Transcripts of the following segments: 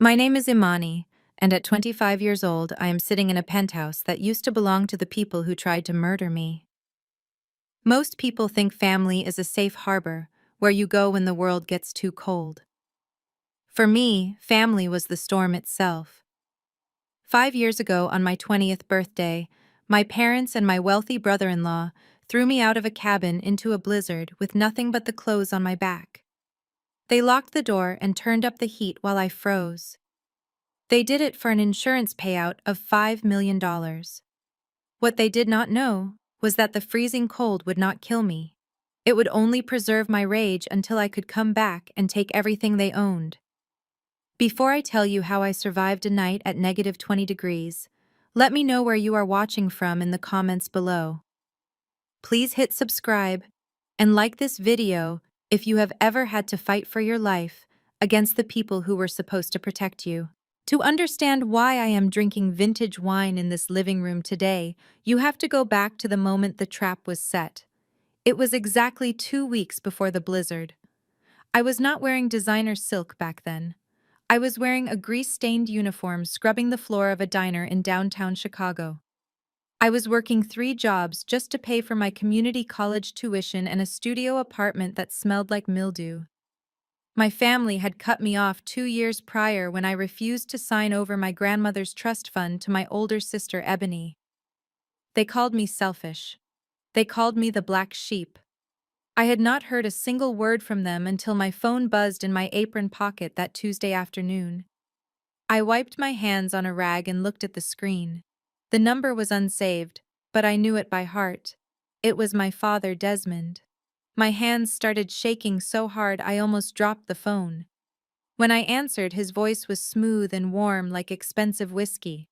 My name is Imani, and at 25 years old, I am sitting in a penthouse that used to belong to the people who tried to murder me. Most people think family is a safe harbor where you go when the world gets too cold. For me, family was the storm itself. 5 years ago, on my 20th birthday, my parents and my wealthy brother-in-law threw me out of a cabin into a blizzard with nothing but the clothes on my back. They locked the door and turned up the heat while I froze. They did it for an insurance payout of $5 million. What they did not know was that the freezing cold would not kill me. It would only preserve my rage until I could come back and take everything they owned. Before I tell you how I survived a night at negative 20 degrees, let me know where you are watching from in the comments below. Please hit subscribe and like this video if you have ever had to fight for your life against the people who were supposed to protect you. To understand why I am drinking vintage wine in this living room today, you have to go back to the moment the trap was set. It was exactly 2 weeks before the blizzard. I was not wearing designer silk back then. I was wearing a grease-stained uniform scrubbing the floor of a diner in downtown Chicago. I was working 3 jobs just to pay for my community college tuition and a studio apartment that smelled like mildew. My family had cut me off 2 years prior when I refused to sign over my grandmother's trust fund to my older sister Ebony. They called me selfish. They called me the black sheep. I had not heard a single word from them until my phone buzzed in my apron pocket that Tuesday afternoon. I wiped my hands on a rag and looked at the screen. The number was unsaved, but I knew it by heart. It was my father, Desmond. My hands started shaking so hard I almost dropped the phone. When I answered, his voice was smooth and warm like expensive whiskey.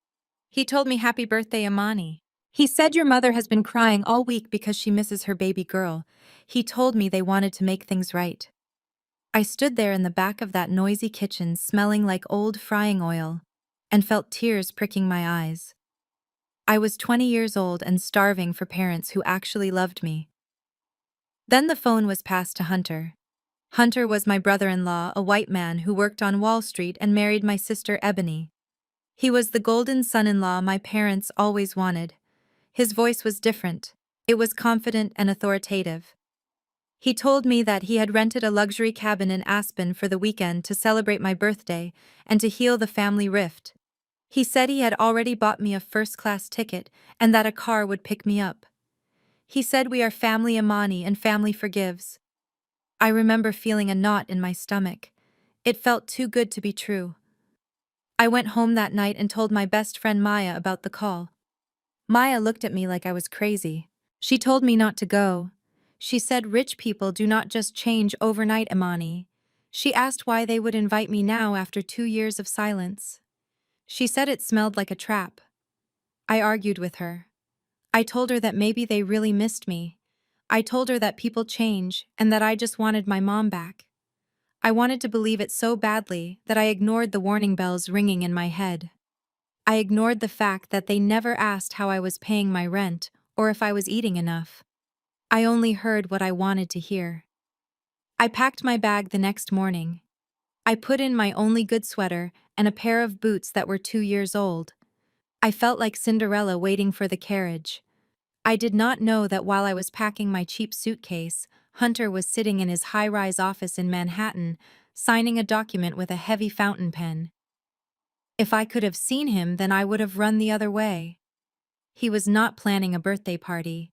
He told me, "Happy birthday, Imani." He said, "Your mother has been crying all week because she misses her baby girl." He told me they wanted to make things right. I stood there in the back of that noisy kitchen smelling like old frying oil and felt tears pricking my eyes. I was 20 years old and starving for parents who actually loved me. Then the phone was passed to Hunter. Hunter was my brother-in-law, a white man who worked on Wall Street and married my sister Ebony. He was the golden son-in-law my parents always wanted. His voice was different. It was confident and authoritative. He told me that he had rented a luxury cabin in Aspen for the weekend to celebrate my birthday and to heal the family rift. He said he had already bought me a first-class ticket and that a car would pick me up. He said, "We are family, Imani, and family forgives." I remember feeling a knot in my stomach. It felt too good to be true. I went home that night and told my best friend Maya about the call. Maya looked at me like I was crazy. She told me not to go. She said rich people do not just change overnight, Imani. She asked why they would invite me now after 2 years of silence. She said it smelled like a trap. I argued with her. I told her that maybe they really missed me. I told her that people change and that I just wanted my mom back. I wanted to believe it so badly that I ignored the warning bells ringing in my head. I ignored the fact that they never asked how I was paying my rent or if I was eating enough. I only heard what I wanted to hear. I packed my bag the next morning. I put in my only good sweater and a pair of boots that were 2 years old. I felt like Cinderella waiting for the carriage. I did not know that while I was packing my cheap suitcase, Hunter was sitting in his high-rise office in Manhattan, signing a document with a heavy fountain pen. If I could have seen him, then I would have run the other way. He was not planning a birthday party.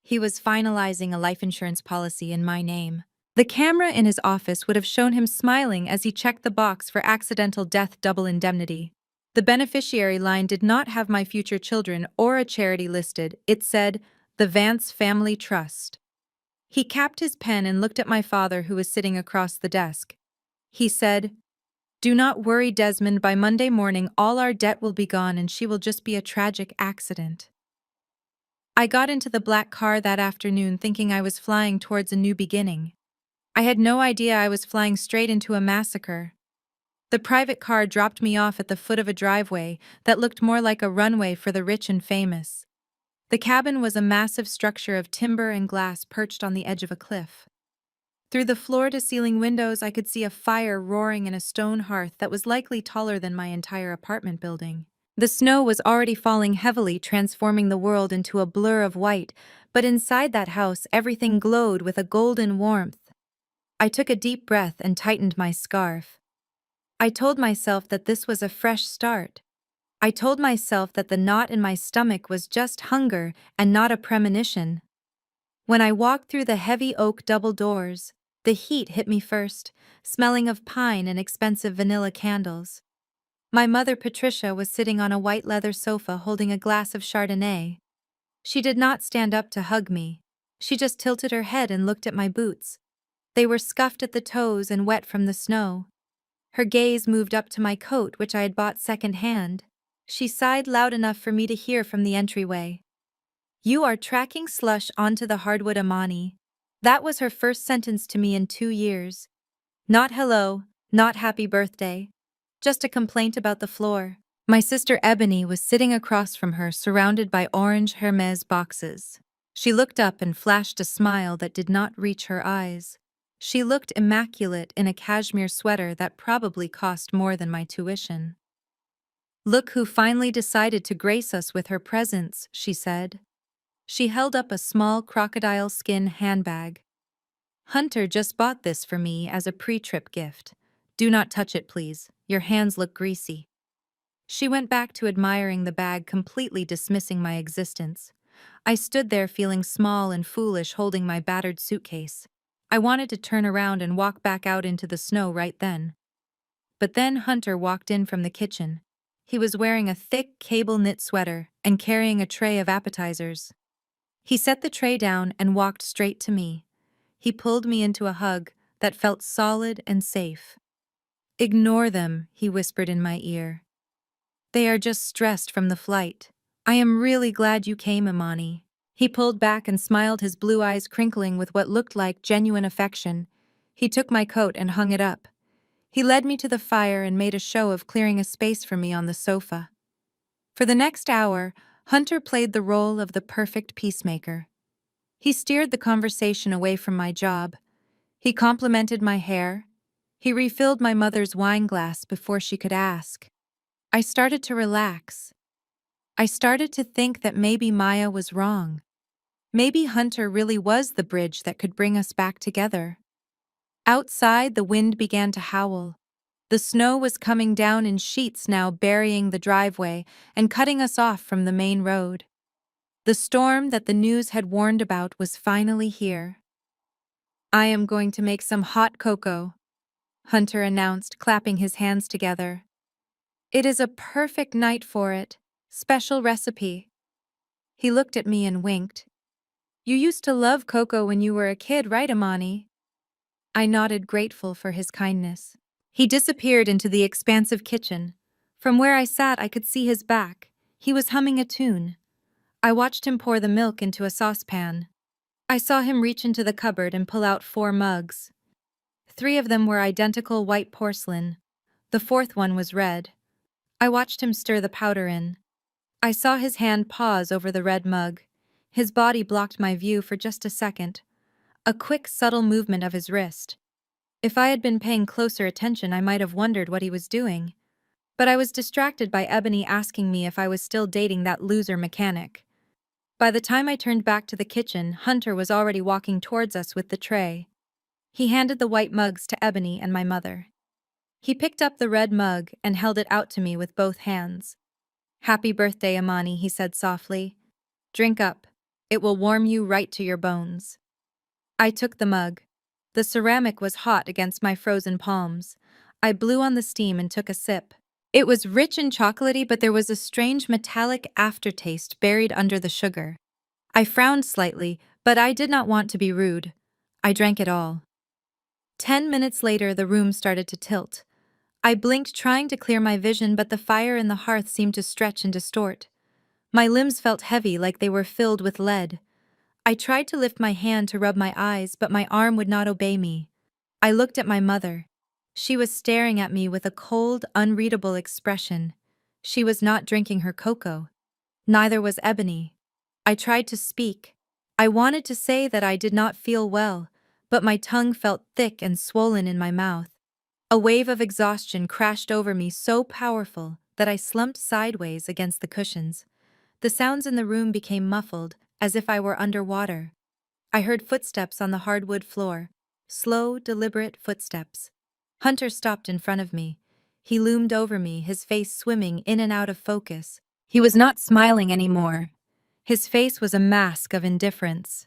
He was finalizing a life insurance policy in my name. The camera in his office would have shown him smiling as he checked the box for accidental death double indemnity. The beneficiary line did not have my future children or a charity listed. It said, "The Vance Family Trust." He capped his pen and looked at my father, who was sitting across the desk. He said, "Do not worry, Desmond. By Monday morning, all our debt will be gone and she will just be a tragic accident." I got into the black car that afternoon thinking I was flying towards a new beginning. I had no idea I was flying straight into a massacre. The private car dropped me off at the foot of a driveway that looked more like a runway for the rich and famous. The cabin was a massive structure of timber and glass perched on the edge of a cliff. Through the floor-to-ceiling windows, I could see a fire roaring in a stone hearth that was likely taller than my entire apartment building. The snow was already falling heavily, transforming the world into a blur of white, but inside that house, everything glowed with a golden warmth. I took a deep breath and tightened my scarf. I told myself that this was a fresh start. I told myself that the knot in my stomach was just hunger and not a premonition. When I walked through the heavy oak double doors, the heat hit me first, smelling of pine and expensive vanilla candles. My mother Patricia was sitting on a white leather sofa holding a glass of Chardonnay. She did not stand up to hug me. She just tilted her head and looked at my boots. They were scuffed at the toes and wet from the snow. Her gaze moved up to my coat, which I had bought second-hand. She sighed loud enough for me to hear from the entryway. "You are tracking slush onto the hardwood, Amani." That was her first sentence to me in 2 years. Not hello, not happy birthday. Just a complaint about the floor. My sister Ebony was sitting across from her, surrounded by orange Hermes boxes. She looked up and flashed a smile that did not reach her eyes. She looked immaculate in a cashmere sweater that probably cost more than my tuition. "Look who finally decided to grace us with her presence," she said. She held up a small crocodile skin handbag. "Hunter just bought this for me as a pre-trip gift. Do not touch it, please. Your hands look greasy." She went back to admiring the bag, completely dismissing my existence. I stood there feeling small and foolish, holding my battered suitcase. I wanted to turn around and walk back out into the snow right then. But then Hunter walked in from the kitchen. He was wearing a thick cable-knit sweater and carrying a tray of appetizers. He set the tray down and walked straight to me. He pulled me into a hug that felt solid and safe. "Ignore them," he whispered in my ear. "They are just stressed from the flight. I am really glad you came, Imani." He pulled back and smiled, his blue eyes crinkling with what looked like genuine affection. He took my coat and hung it up. He led me to the fire and made a show of clearing a space for me on the sofa. For the next hour, Hunter played the role of the perfect peacemaker. He steered the conversation away from my job. He complimented my hair. He refilled my mother's wine glass before she could ask. I started to relax. I started to think that maybe Maya was wrong. Maybe Hunter really was the bridge that could bring us back together. Outside, the wind began to howl. The snow was coming down in sheets now, burying the driveway and cutting us off from the main road. The storm that the news had warned about was finally here. "I am going to make some hot cocoa," Hunter announced, clapping his hands together. "It is a perfect night for it. Special recipe." He looked at me and winked. "You used to love cocoa when you were a kid, right, Amani?" I nodded, grateful for his kindness. He disappeared into the expansive kitchen. From where I sat, I could see his back. He was humming a tune. I watched him pour the milk into a saucepan. I saw him reach into the cupboard and pull out 4 mugs. 3 of them were identical white porcelain. The 4th one was red. I watched him stir the powder in. I saw his hand pause over the red mug. His body blocked my view for just a second. A quick, subtle movement of his wrist. If I had been paying closer attention, I might have wondered what he was doing. But I was distracted by Ebony asking me if I was still dating that loser mechanic. By the time I turned back to the kitchen, Hunter was already walking towards us with the tray. He handed the white mugs to Ebony and my mother. He picked up the red mug and held it out to me with both hands. "Happy birthday, Amani," he said softly. "Drink up. It will warm you right to your bones." I took the mug. The ceramic was hot against my frozen palms. I blew on the steam and took a sip. It was rich and chocolatey, but there was a strange metallic aftertaste buried under the sugar. I frowned slightly, but I did not want to be rude. I drank it all. 10 minutes later, the room started to tilt. I blinked, trying to clear my vision, but the fire in the hearth seemed to stretch and distort. My limbs felt heavy, like they were filled with lead. I tried to lift my hand to rub my eyes, but my arm would not obey me. I looked at my mother. She was staring at me with a cold, unreadable expression. She was not drinking her cocoa. Neither was Ebony. I tried to speak. I wanted to say that I did not feel well, but my tongue felt thick and swollen in my mouth. A wave of exhaustion crashed over me so powerful that I slumped sideways against the cushions. The sounds in the room became muffled, as if I were underwater. I heard footsteps on the hardwood floor. Slow, deliberate footsteps. Hunter stopped in front of me. He loomed over me, his face swimming in and out of focus. He was not smiling anymore. His face was a mask of indifference.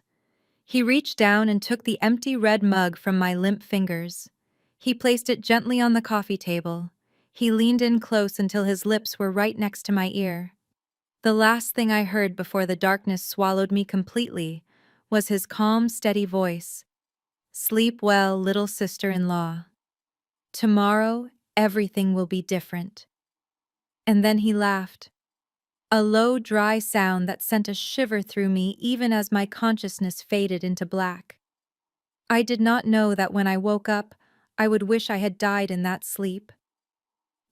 He reached down and took the empty red mug from my limp fingers. He placed it gently on the coffee table. He leaned in close until his lips were right next to my ear. The last thing I heard before the darkness swallowed me completely was his calm, steady voice. "Sleep well, little sister-in-law. Tomorrow, everything will be different." And then he laughed. A low, dry sound that sent a shiver through me even as my consciousness faded into black. I did not know that when I woke up, I would wish I had died in that sleep.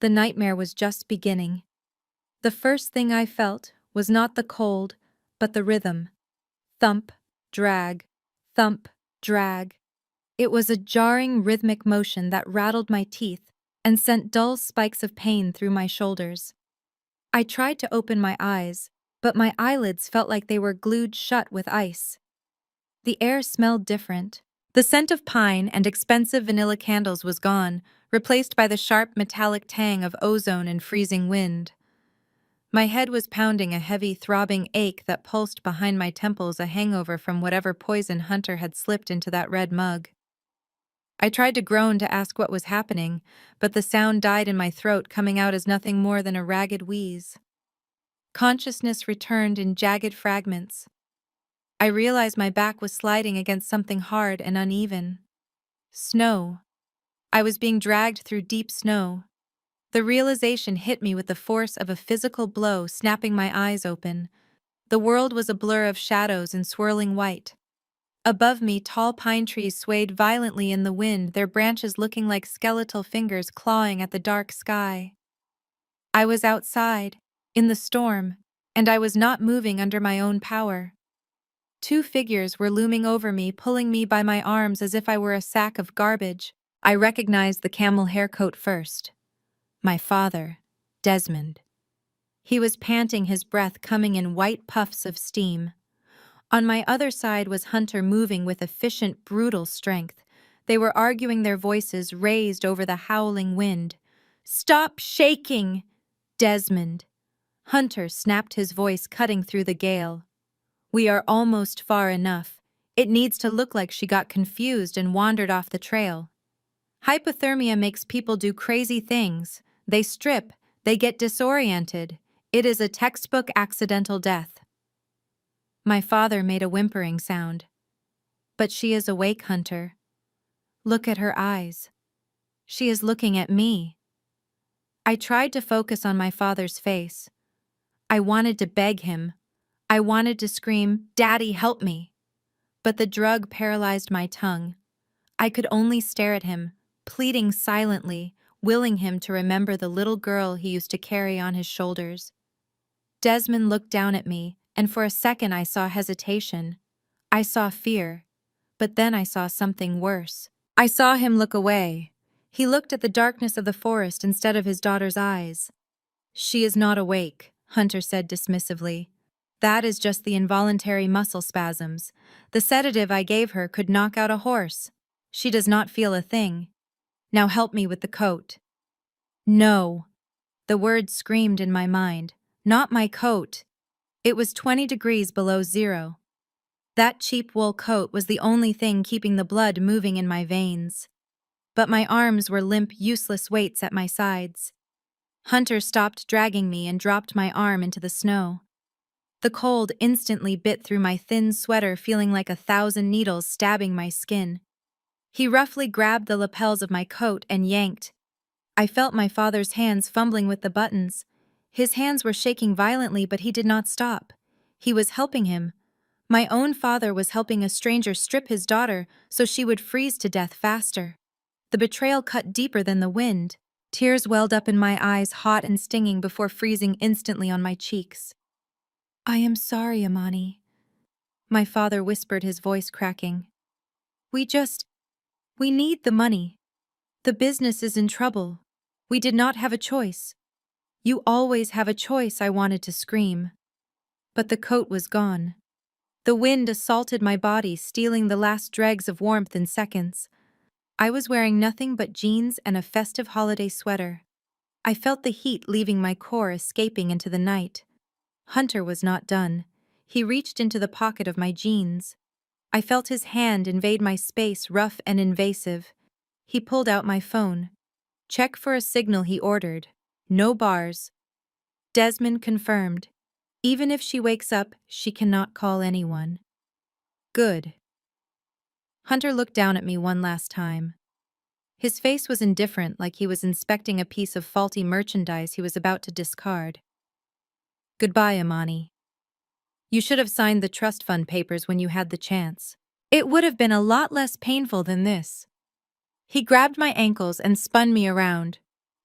The nightmare was just beginning. The first thing I felt was not the cold, but the rhythm. Thump, drag, thump, drag. It was a jarring, rhythmic motion that rattled my teeth and sent dull spikes of pain through my shoulders. I tried to open my eyes, but my eyelids felt like they were glued shut with ice. The air smelled different. The scent of pine and expensive vanilla candles was gone, replaced by the sharp metallic tang of ozone and freezing wind. My head was pounding a heavy, throbbing ache that pulsed behind my temples, a hangover from whatever poison Hunter had slipped into that red mug. I tried to groan to ask what was happening, but the sound died in my throat, coming out as nothing more than a ragged wheeze. Consciousness returned in jagged fragments. I realized my back was sliding against something hard and uneven. Snow. I was being dragged through deep snow. The realization hit me with the force of a physical blow, snapping my eyes open. The world was a blur of shadows and swirling white. Above me, tall pine trees swayed violently in the wind, their branches looking like skeletal fingers clawing at the dark sky. I was outside, in the storm, and I was not moving under my own power. Two figures were looming over me, pulling me by my arms as if I were a sack of garbage. I recognized the camel hair coat first. My father, Desmond. He was panting, his breath coming in white puffs of steam. On my other side was Hunter, moving with efficient, brutal strength. They were arguing, their voices raised over the howling wind. "Stop shaking, Desmond!" Hunter snapped, his voice cutting through the gale. "We are almost far enough. It needs to look like she got confused and wandered off the trail. Hypothermia makes people do crazy things. They strip, they get disoriented. It is a textbook accidental death." My father made a whimpering sound. "But she is awake, Hunter. Look at her eyes. She is looking at me." I tried to focus on my father's face. I wanted to beg him. I wanted to scream, "Daddy, help me!" But the drug paralyzed my tongue. I could only stare at him, pleading silently, willing him to remember the little girl he used to carry on his shoulders. Desmond looked down at me, and for a second I saw hesitation. I saw fear. But then I saw something worse. I saw him look away. He looked at the darkness of the forest instead of his daughter's eyes. "She is not awake," Hunter said dismissively. "That is just the involuntary muscle spasms. The sedative I gave her could knock out a horse. She does not feel a thing. Now help me with the coat." "No." The word screamed in my mind. Not my coat. It was 20 degrees below zero. That cheap wool coat was the only thing keeping the blood moving in my veins. But my arms were limp, useless weights at my sides. Hunter stopped dragging me and dropped my arm into the snow. The cold instantly bit through my thin sweater, feeling like 1,000 needles stabbing my skin. He roughly grabbed the lapels of my coat and yanked. I felt my father's hands fumbling with the buttons. His hands were shaking violently, but he did not stop. He was helping him. My own father was helping a stranger strip his daughter so she would freeze to death faster. The betrayal cut deeper than the wind. Tears welled up in my eyes, hot and stinging, before freezing instantly on my cheeks. "I am sorry, Amani," my father whispered, his voice cracking. We just, we need the money. The business is in trouble. We did not have a choice. You always have a choice, I wanted to scream. But the coat was gone. The wind assaulted my body, stealing the last dregs of warmth in seconds. I was wearing nothing but jeans and a festive holiday sweater. I felt the heat leaving my core, escaping into the night. Hunter was not done. He reached into the pocket of my jeans. I felt his hand invade my space, rough and invasive. He pulled out my phone. Check for a signal, he ordered. No bars. Desmond confirmed. Even if she wakes up, she cannot call anyone. Good. Hunter looked down at me one last time. His face was indifferent, like he was inspecting a piece of faulty merchandise he was about to discard. Goodbye, Imani. You should have signed the trust fund papers when you had the chance. It would have been a lot less painful than this. He grabbed my ankles and spun me around.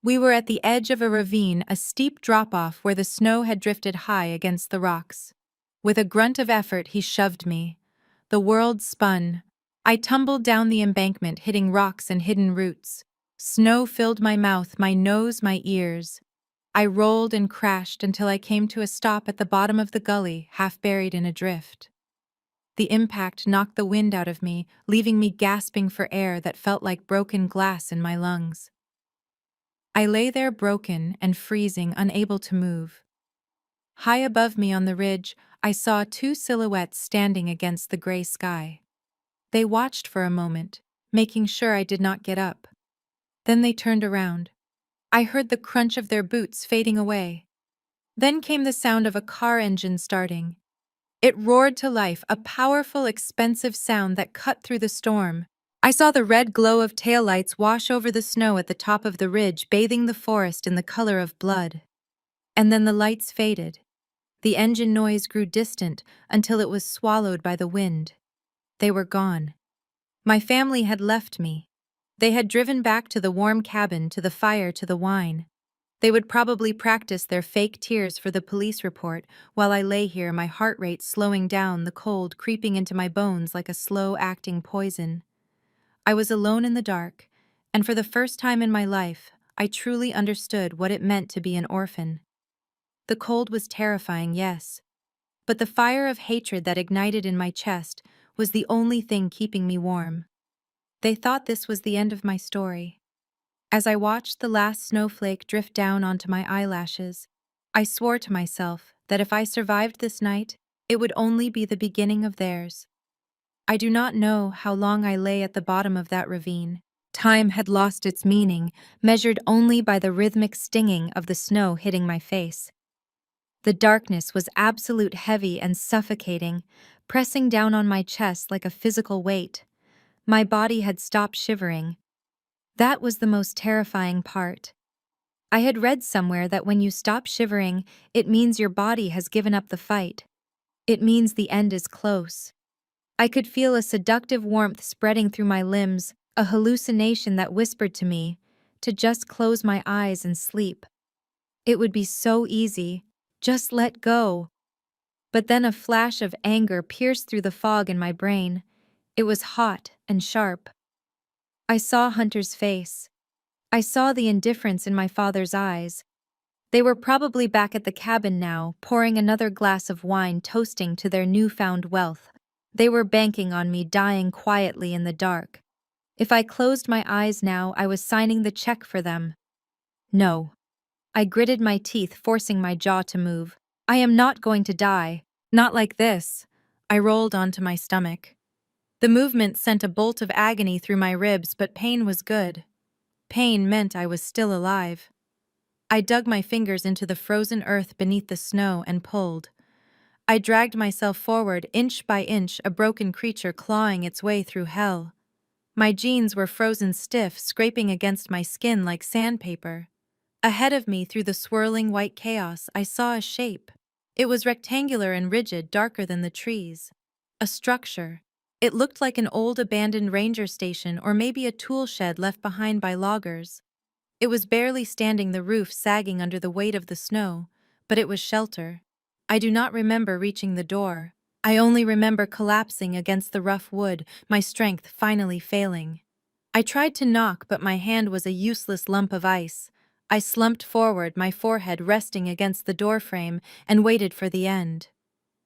We were at the edge of a ravine, a steep drop-off where the snow had drifted high against the rocks. With a grunt of effort, he shoved me. The world spun. I tumbled down the embankment, hitting rocks and hidden roots. Snow filled my mouth, my nose, my ears. I rolled and crashed until I came to a stop at the bottom of the gully, half buried in a drift. The impact knocked the wind out of me, leaving me gasping for air that felt like broken glass in my lungs. I lay there broken and freezing, unable to move. High above me on the ridge, I saw two silhouettes standing against the gray sky. They watched for a moment, making sure I did not get up. Then they turned around. I heard the crunch of their boots fading away. Then came the sound of a car engine starting. It roared to life, a powerful, expensive sound that cut through the storm. I saw the red glow of taillights wash over the snow at the top of the ridge, bathing the forest in the color of blood. And then the lights faded. The engine noise grew distant until it was swallowed by the wind. They were gone. My family had left me. They had driven back to the warm cabin, to the fire, to the wine. They would probably practice their fake tears for the police report while I lay here, my heart rate slowing down, the cold creeping into my bones like a slow-acting poison. I was alone in the dark, and for the first time in my life, I truly understood what it meant to be an orphan. The cold was terrifying, yes, but the fire of hatred that ignited in my chest was the only thing keeping me warm. They thought this was the end of my story. As I watched the last snowflake drift down onto my eyelashes, I swore to myself that if I survived this night, it would only be the beginning of theirs. I do not know how long I lay at the bottom of that ravine. Time had lost its meaning, measured only by the rhythmic stinging of the snow hitting my face. The darkness was absolute, heavy and suffocating, pressing down on my chest like a physical weight. My body had stopped shivering. That was the most terrifying part. I had read somewhere that when you stop shivering, it means your body has given up the fight. It means the end is close. I could feel a seductive warmth spreading through my limbs, a hallucination that whispered to me to just close my eyes and sleep. It would be so easy. Just let go. But then a flash of anger pierced through the fog in my brain. It was hot and sharp. I saw Hunter's face. I saw the indifference in my father's eyes. They were probably back at the cabin now, pouring another glass of wine, toasting to their newfound wealth. They were banking on me dying quietly in the dark. If I closed my eyes now, I was signing the check for them. No. I gritted my teeth, forcing my jaw to move. I am not going to die. Not like this. I rolled onto my stomach. The movement sent a bolt of agony through my ribs, but pain was good. Pain meant I was still alive. I dug my fingers into the frozen earth beneath the snow and pulled. I dragged myself forward, inch by inch, a broken creature clawing its way through hell. My jeans were frozen stiff, scraping against my skin like sandpaper. Ahead of me, through the swirling white chaos, I saw a shape. It was rectangular and rigid, darker than the trees. A structure. It looked like an old abandoned ranger station or maybe a tool shed left behind by loggers. It was barely standing, the roof sagging under the weight of the snow, but it was shelter. I do not remember reaching the door. I only remember collapsing against the rough wood, my strength finally failing. I tried to knock, but my hand was a useless lump of ice. I slumped forward, my forehead resting against the doorframe, and waited for the end.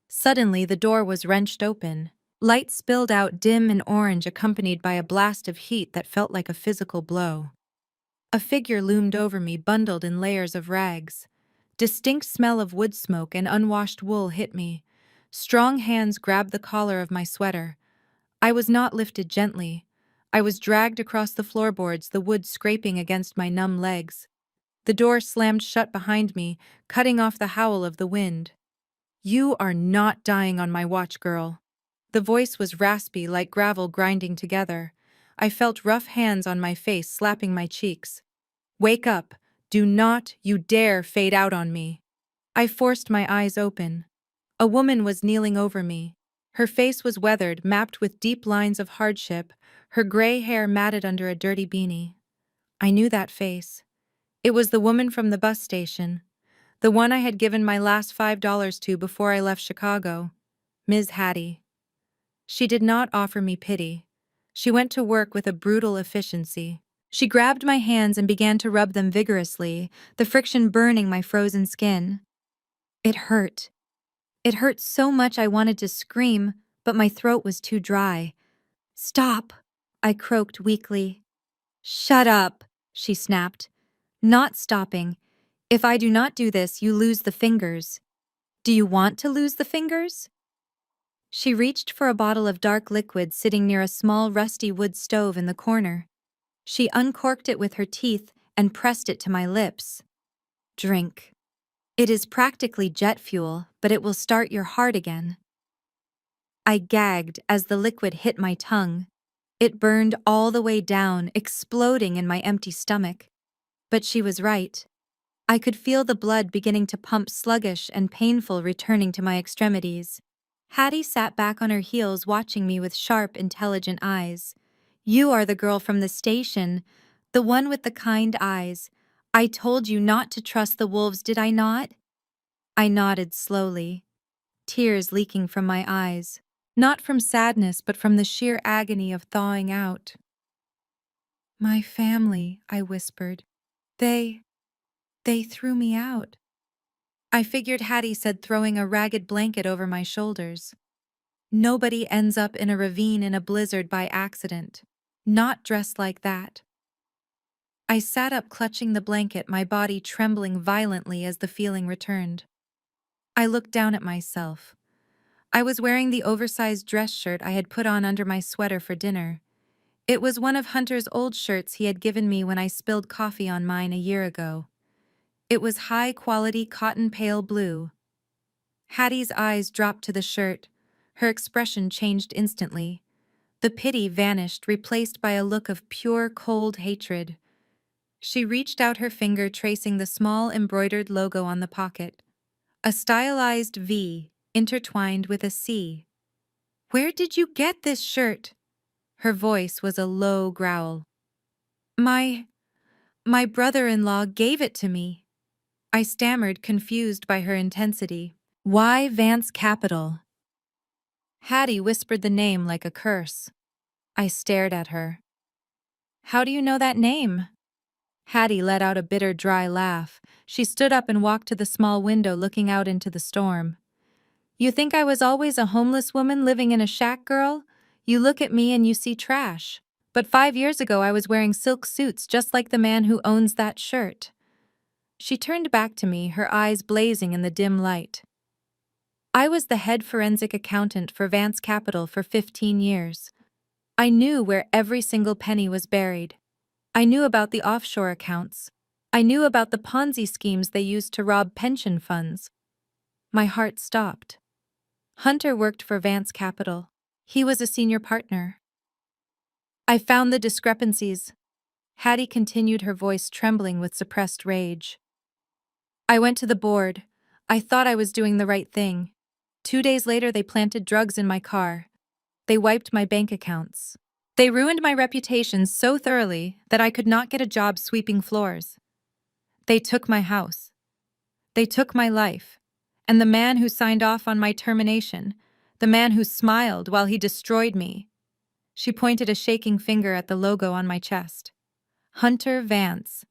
Suddenly, the door was wrenched open. Light spilled out dim and orange, accompanied by a blast of heat that felt like a physical blow. A figure loomed over me, bundled in layers of rags. Distinct smell of wood smoke and unwashed wool hit me. Strong hands grabbed the collar of my sweater. I was not lifted gently. I was dragged across the floorboards, the wood scraping against my numb legs. The door slammed shut behind me, cutting off the howl of the wind. "You are not dying on my watch, girl." The voice was raspy, like gravel grinding together. I felt rough hands on my face, slapping my cheeks. "Wake up. Do not you dare fade out on me." I forced my eyes open. A woman was kneeling over me. Her face was weathered, mapped with deep lines of hardship, her gray hair matted under a dirty beanie. I knew that face. It was the woman from the bus station, the one I had given my last $5 to before I left Chicago, Ms. Hattie. She did not offer me pity. She went to work with a brutal efficiency. She grabbed my hands and began to rub them vigorously, the friction burning my frozen skin. It hurt. It hurt so much I wanted to scream, but my throat was too dry. "Stop," I croaked weakly. "Shut up," she snapped. "Not stopping. If I do not do this, you lose the fingers." "Do you want to lose the fingers?" She reached for a bottle of dark liquid sitting near a small rusty wood stove in the corner. She uncorked it with her teeth and pressed it to my lips. "Drink. It is practically jet fuel, but it will start your heart again." I gagged as the liquid hit my tongue. It burned all the way down, exploding in my empty stomach. But she was right. I could feel the blood beginning to pump, sluggish and painful, returning to my extremities. Hattie sat back on her heels, watching me with sharp, intelligent eyes. "You are the girl from the station, the one with the kind eyes. I told you not to trust the wolves, did I not?" I nodded slowly, tears leaking from my eyes. Not from sadness, but from the sheer agony of thawing out. "My family," I whispered. They threw me out." I figured Hattie said, throwing a ragged blanket over my shoulders. "Nobody ends up in a ravine in a blizzard by accident. Not dressed like that." I sat up, clutching the blanket, my body trembling violently as the feeling returned. I looked down at myself. I was wearing the oversized dress shirt I had put on under my sweater for dinner. It was one of Hunter's old shirts he had given me when I spilled coffee on mine a year ago. It was high-quality cotton, pale blue. Hattie's eyes dropped to the shirt. Her expression changed instantly. The pity vanished, replaced by a look of pure, cold hatred. She reached out her finger, tracing the small embroidered logo on the pocket. A stylized V, intertwined with a C. "Where did you get this shirt?" Her voice was a low growl. My brother-in-law gave it to me." I stammered, confused by her intensity. "Why Vance Capital?" Hattie whispered the name like a curse. I stared at her. "How do you know that name?" Hattie let out a bitter, dry laugh. She stood up and walked to the small window, looking out into the storm. "You think I was always a homeless woman living in a shack, girl? You look at me and you see trash. But 5 years ago I was wearing silk suits just like the man who owns that shirt." She turned back to me, her eyes blazing in the dim light. "I was the head forensic accountant for Vance Capital for 15 years. I knew where every single penny was buried. I knew about the offshore accounts. I knew about the Ponzi schemes they used to rob pension funds." My heart stopped. Hunter worked for Vance Capital. He was a senior partner. "I found the discrepancies." Hattie continued, her voice trembling with suppressed rage. "I went to the board. I thought I was doing the right thing. 2 days later, they planted drugs in my car. They wiped my bank accounts. They ruined my reputation so thoroughly that I could not get a job sweeping floors. They took my house. They took my life. And the man who signed off on my termination, The man who smiled while he destroyed me. She pointed a shaking finger at the logo on my chest. Hunter Vance.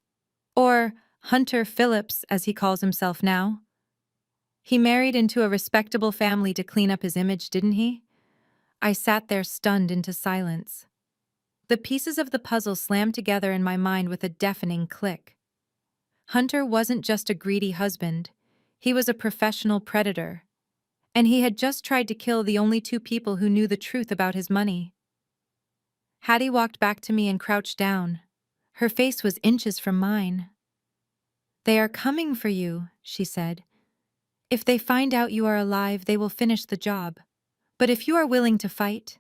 Or Hunter Phillips, as he calls himself now. He married into a respectable family to clean up his image, didn't he? I sat there stunned into silence. The pieces of the puzzle slammed together in my mind with a deafening click. Hunter wasn't just a greedy husband. He was a professional predator. And he had just tried to kill the only two people who knew the truth about his money. Hattie walked back to me and crouched down. Her face was inches from mine. "They are coming for you," she said. "If they find out you are alive, they will finish the job. But if you are willing to fight,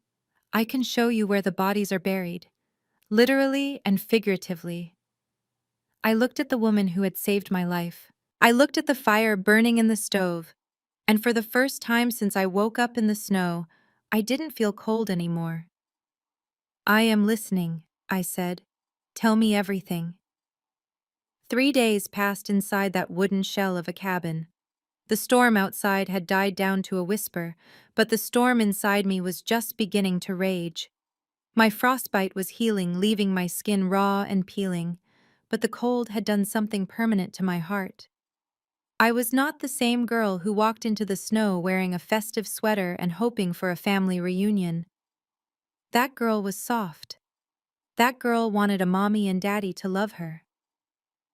I can show you where the bodies are buried, literally and figuratively." I looked at the woman who had saved my life. I looked at the fire burning in the stove, and for the first time since I woke up in the snow, I didn't feel cold anymore. "I am listening," I said. "Tell me everything." 3 days passed inside that wooden shell of a cabin. The storm outside had died down to a whisper, but the storm inside me was just beginning to rage. My frostbite was healing, leaving my skin raw and peeling, but the cold had done something permanent to my heart. I was not the same girl who walked into the snow wearing a festive sweater and hoping for a family reunion. That girl was soft. That girl wanted a mommy and daddy to love her.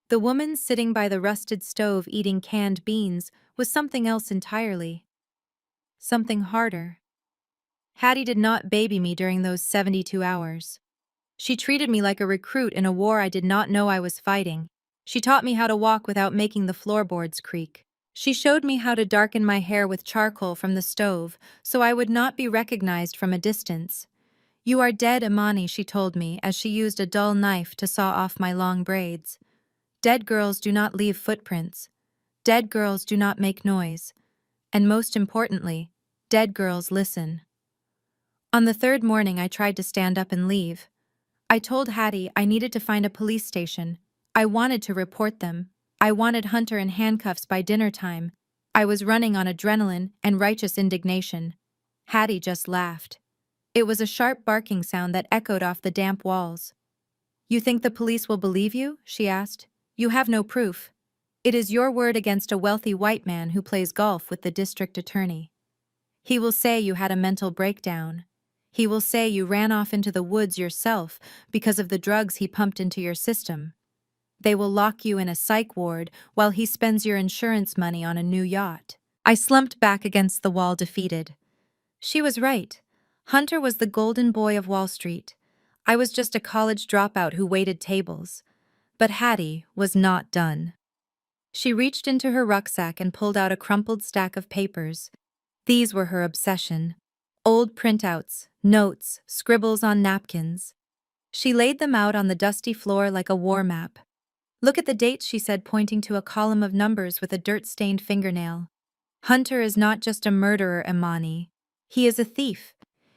The woman sitting by the rusted stove eating canned beans was something else entirely. Something harder. Hattie did not baby me during those 72 hours. She treated me like a recruit in a war I did not know I was fighting. She taught me how to walk without making the floorboards creak. She showed me how to darken my hair with charcoal from the stove so I would not be recognized from a distance. "You are dead, Imani," she told me as she used a dull knife to saw off my long braids. "Dead girls do not leave footprints. Dead girls do not make noise. And most importantly, dead girls listen." On the third morning, I tried to stand up and leave. I told Hattie I needed to find a police station. I wanted to report them. I wanted Hunter in handcuffs by dinner time. I was running on adrenaline and righteous indignation. Hattie just laughed. It was a sharp barking sound that echoed off the damp walls. "You think the police will believe you?" she asked. "You have no proof. It is your word against a wealthy white man who plays golf with the district attorney. He will say you had a mental breakdown. He will say you ran off into the woods yourself because of the drugs he pumped into your system. They will lock you in a psych ward while he spends your insurance money on a new yacht." I slumped back against the wall, defeated. She was right. Hunter was the golden boy of Wall Street. I was just a college dropout who waited tables. But Hattie was not done. She reached into her rucksack and pulled out a crumpled stack of papers. These were her obsession. Old printouts, notes, scribbles on napkins. She laid them out on the dusty floor like a war map. "Look at the dates," she said, pointing to a column of numbers with a dirt-stained fingernail. "Hunter is not just a murderer, Imani. He is a thief.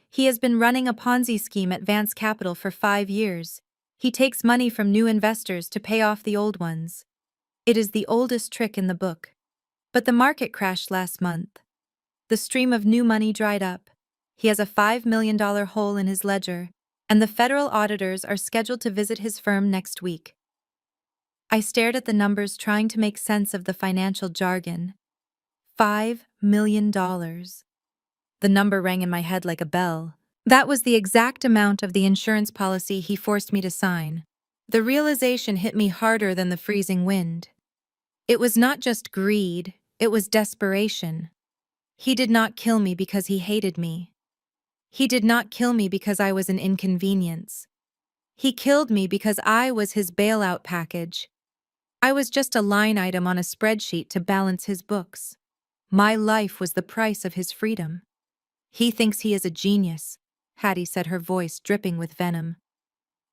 He has been running a Ponzi scheme at Vance Capital for 5 years. He takes money from new investors to pay off the old ones. It is the oldest trick in the book. But the market crashed last month. The stream of new money dried up. He has a $5 million hole in his ledger, and the federal auditors are scheduled to visit his firm next week." I stared at the numbers, trying to make sense of the financial jargon. $5 million. The number rang in my head like a bell. That was the exact amount of the insurance policy he forced me to sign. The realization hit me harder than the freezing wind. It was not just greed, it was desperation. He did not kill me because he hated me. He did not kill me because I was an inconvenience. He killed me because I was his bailout package. I was just a line item on a spreadsheet to balance his books. My life was the price of his freedom. "He thinks he is a genius," Hattie said, her voice dripping with venom.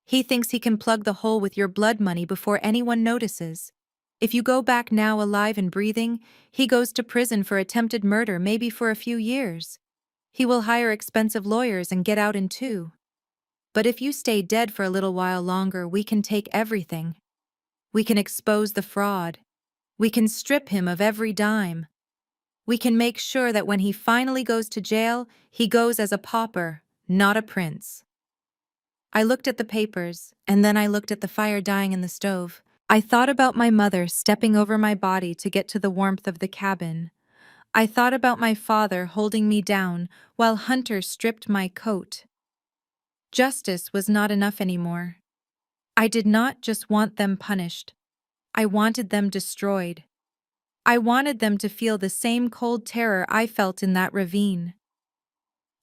"He thinks he can plug the hole with your blood money before anyone notices. If you go back now alive and breathing, he goes to prison for attempted murder, maybe for a few years. He will hire expensive lawyers and get out in 2. But if you stay dead for a little while longer, we can take everything. We can expose the fraud. We can strip him of every dime. We can make sure that when he finally goes to jail, he goes as a pauper, not a prince. I looked at the papers, and then I looked at the fire dying in the stove. I thought about my mother stepping over my body to get to the warmth of the cabin. I thought about my father holding me down while Hunter stripped my coat. Justice was not enough anymore. I did not just want them punished. I wanted them destroyed. I wanted them to feel the same cold terror I felt in that ravine.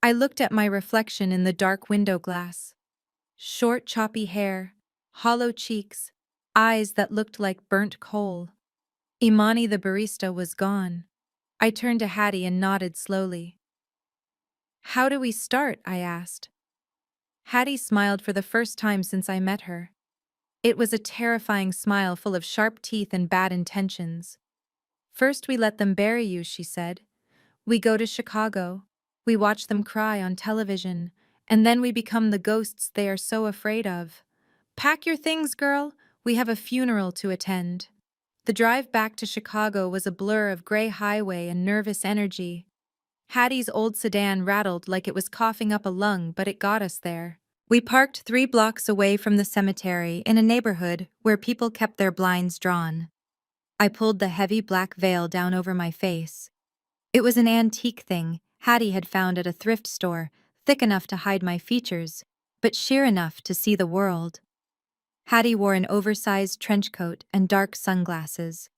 I looked at my reflection in the dark window glass. Short, choppy hair, hollow cheeks, eyes that looked like burnt coal. Imani the barista was gone. I turned to Hattie and nodded slowly. "How do we start?" I asked. Hattie smiled for the first time since I met her. It was a terrifying smile full of sharp teeth and bad intentions. "First we let them bury you," she said. "We go to Chicago. We watch them cry on television, and then we become the ghosts they are so afraid of. Pack your things, girl. We have a funeral to attend." The drive back to Chicago was a blur of gray highway and nervous energy. Hattie's old sedan rattled like it was coughing up a lung, but it got us there. We parked 3 blocks away from the cemetery in a neighborhood where people kept their blinds drawn. I pulled the heavy black veil down over my face. It was an antique thing Hattie had found at a thrift store, thick enough to hide my features, but sheer enough to see the world. Hattie wore an oversized trench coat and dark sunglasses.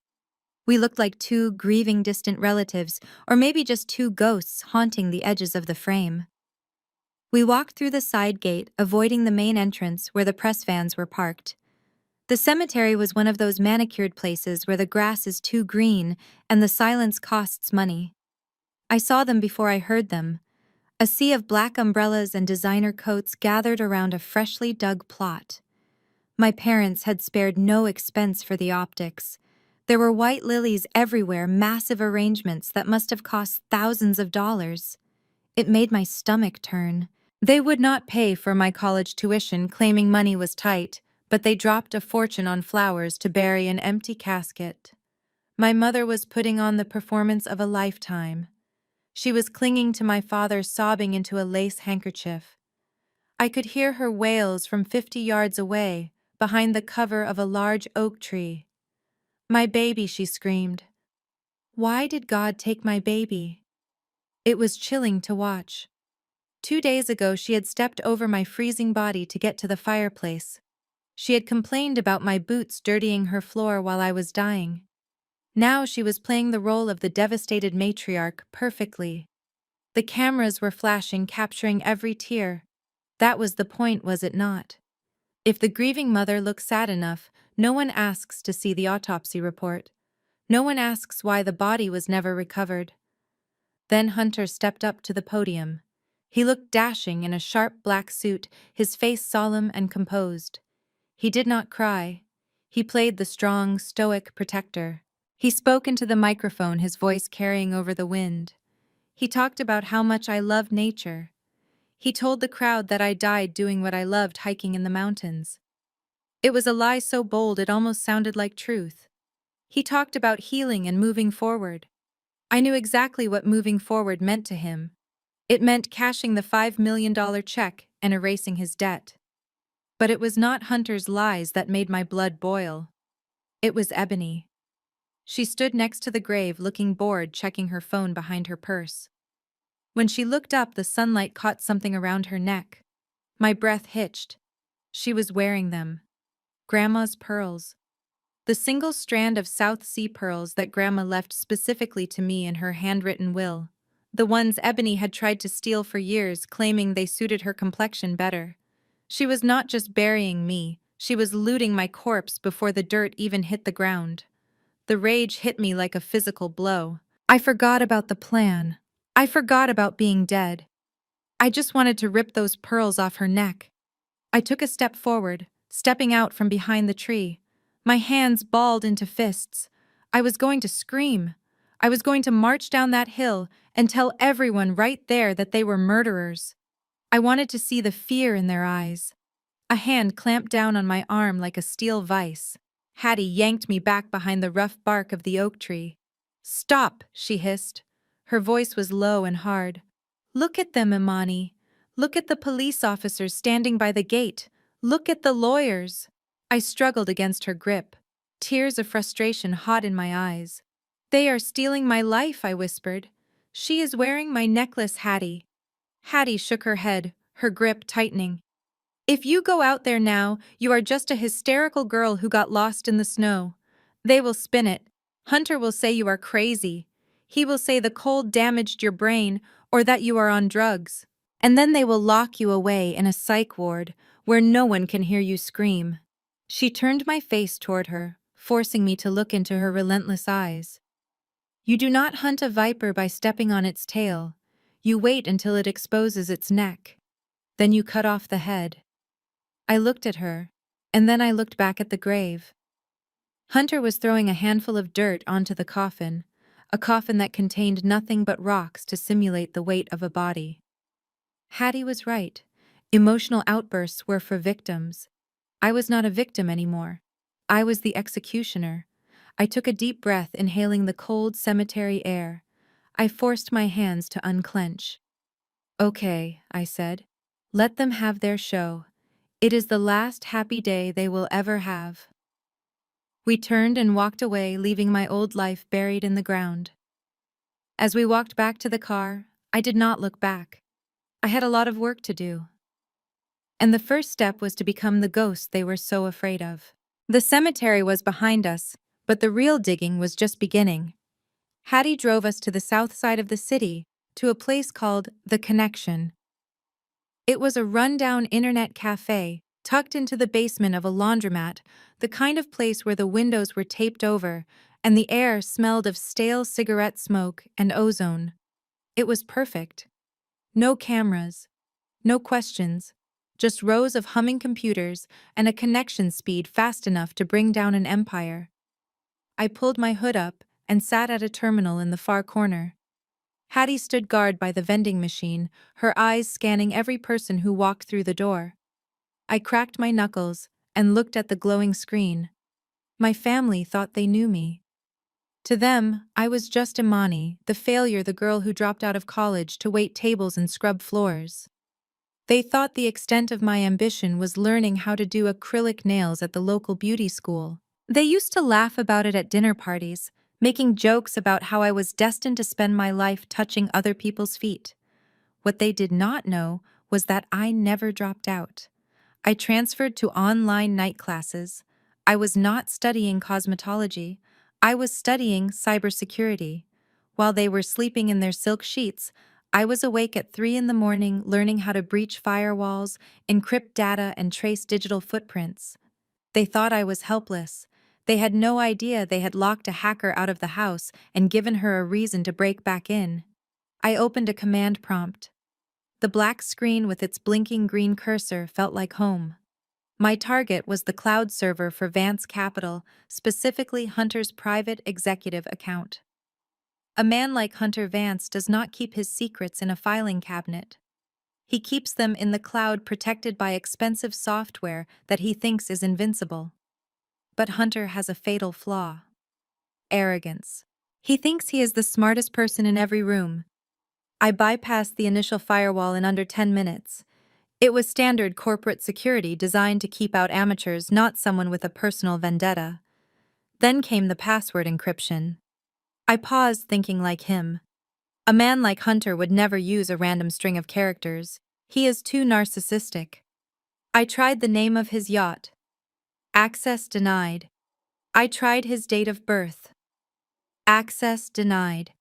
We looked like 2 grieving distant relatives, or maybe just 2 ghosts haunting the edges of the frame. We walked through the side gate, avoiding the main entrance where the press vans were parked. The cemetery was one of those manicured places where the grass is too green and the silence costs money. I saw them before I heard them. A sea of black umbrellas and designer coats gathered around a freshly dug plot. My parents had spared no expense for the optics. There were white lilies everywhere, massive arrangements that must have cost thousands of dollars. It made my stomach turn. They would not pay for my college tuition, claiming money was tight, but they dropped a fortune on flowers to bury an empty casket. My mother was putting on the performance of a lifetime. She was clinging to my father, sobbing into a lace handkerchief. I could hear her wails from 50 yards away, behind the cover of a large oak tree. "My baby," she screamed. Why did God take my baby? It was chilling to watch. 2 days ago she had stepped over my freezing body to get to the fireplace. She had complained about my boots dirtying her floor while I was dying. Now she was playing the role of the devastated matriarch perfectly. The cameras were flashing, capturing every tear. That was the point, was it not? If the grieving mother looks sad enough, no one asks to see the autopsy report. No one asks why the body was never recovered. Then Hunter stepped up to the podium. He looked dashing in a sharp black suit, his face solemn and composed. He did not cry. He played the strong, stoic protector. He spoke into the microphone, his voice carrying over the wind. He talked about how much I loved nature. He told the crowd that I died doing what I loved, hiking in the mountains. It was a lie so bold it almost sounded like truth. He talked about healing and moving forward. I knew exactly what moving forward meant to him. It meant cashing the $5 million check and erasing his debt. But it was not Hunter's lies that made my blood boil. It was Ebony. She stood next to the grave, looking bored, checking her phone behind her purse. When she looked up, the sunlight caught something around her neck. My breath hitched. She was wearing them. Grandma's pearls. The single strand of South Sea pearls that Grandma left specifically to me in her handwritten will. The ones Ebony had tried to steal for years, claiming they suited her complexion better. She was not just burying me, she was looting my corpse before the dirt even hit the ground. The rage hit me like a physical blow. I forgot about the plan. I forgot about being dead. I just wanted to rip those pearls off her neck. I took a step forward, stepping out from behind the tree. My hands balled into fists. I was going to scream. I was going to march down that hill and tell everyone right there that they were murderers. I wanted to see the fear in their eyes. A hand clamped down on my arm like a steel vise. Hattie yanked me back behind the rough bark of the oak tree. "Stop," she hissed. Her voice was low and hard. "Look at them, Imani. Look at the police officers standing by the gate. Look at the lawyers." I struggled against her grip, tears of frustration hot in my eyes. "They are stealing my life," I whispered. "She is wearing my necklace, Hattie." Hattie shook her head, her grip tightening. "If you go out there now, you are just a hysterical girl who got lost in the snow. They will spin it. Hunter will say you are crazy. He will say the cold damaged your brain or that you are on drugs. And then they will lock you away in a psych ward where no one can hear you scream." She turned my face toward her, forcing me to look into her relentless eyes. "You do not hunt a viper by stepping on its tail. You wait until it exposes its neck. Then you cut off the head." I looked at her, and then I looked back at the grave. Hunter was throwing a handful of dirt onto the coffin, a coffin that contained nothing but rocks to simulate the weight of a body. Hattie was right. Emotional outbursts were for victims. I was not a victim anymore. I was the executioner. I took a deep breath, inhaling the cold cemetery air. I forced my hands to unclench. "Okay," I said. "Let them have their show. It is the last happy day they will ever have." We turned and walked away, leaving my old life buried in the ground. As we walked back to the car, I did not look back. I had a lot of work to do. And the first step was to become the ghost they were so afraid of. The cemetery was behind us, but the real digging was just beginning. Hattie drove us to the south side of the city, to a place called The Connection. It was a rundown internet cafe, tucked into the basement of a laundromat, the kind of place where the windows were taped over, and the air smelled of stale cigarette smoke and ozone. It was perfect. No cameras, no questions, just rows of humming computers and a connection speed fast enough to bring down an empire. I pulled my hood up and sat at a terminal in the far corner. Hattie stood guard by the vending machine, her eyes scanning every person who walked through the door. I cracked my knuckles and looked at the glowing screen. My family thought they knew me. To them, I was just Imani, the failure, the girl who dropped out of college to wait tables and scrub floors. They thought the extent of my ambition was learning how to do acrylic nails at the local beauty school. They used to laugh about it at dinner parties, making jokes about how I was destined to spend my life touching other people's feet. What they did not know was that I never dropped out. I transferred to online night classes. I was not studying cosmetology. I was studying cybersecurity. While they were sleeping in their silk sheets, I was awake at 3 in the morning learning how to breach firewalls, encrypt data, and trace digital footprints. They thought I was helpless. They had no idea they had locked a hacker out of the house and given her a reason to break back in. I opened a command prompt. The black screen with its blinking green cursor felt like home. My target was the cloud server for Vance Capital, specifically Hunter's private executive account. A man like Hunter Vance does not keep his secrets in a filing cabinet. He keeps them in the cloud, protected by expensive software that he thinks is invincible. But Hunter has a fatal flaw: arrogance. He thinks he is the smartest person in every room. I bypassed the initial firewall in under 10 minutes. It was standard corporate security designed to keep out amateurs, not someone with a personal vendetta. Then came the password encryption. I paused, thinking like him. A man like Hunter would never use a random string of characters. He is too narcissistic. I tried the name of his yacht. Access denied. I tried his date of birth. Access denied.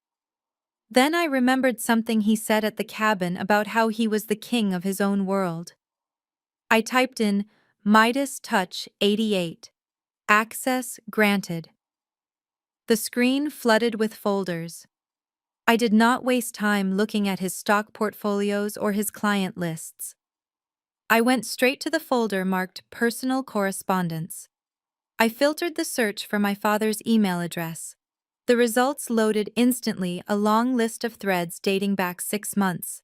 Then I remembered something he said at the cabin about how he was the king of his own world. I typed in Midas Touch 88. Access granted. The screen flooded with folders. I did not waste time looking at his stock portfolios or his client lists. I went straight to the folder marked Personal Correspondence. I filtered the search for my father's email address. The results loaded instantly, a long list of threads dating back 6 months.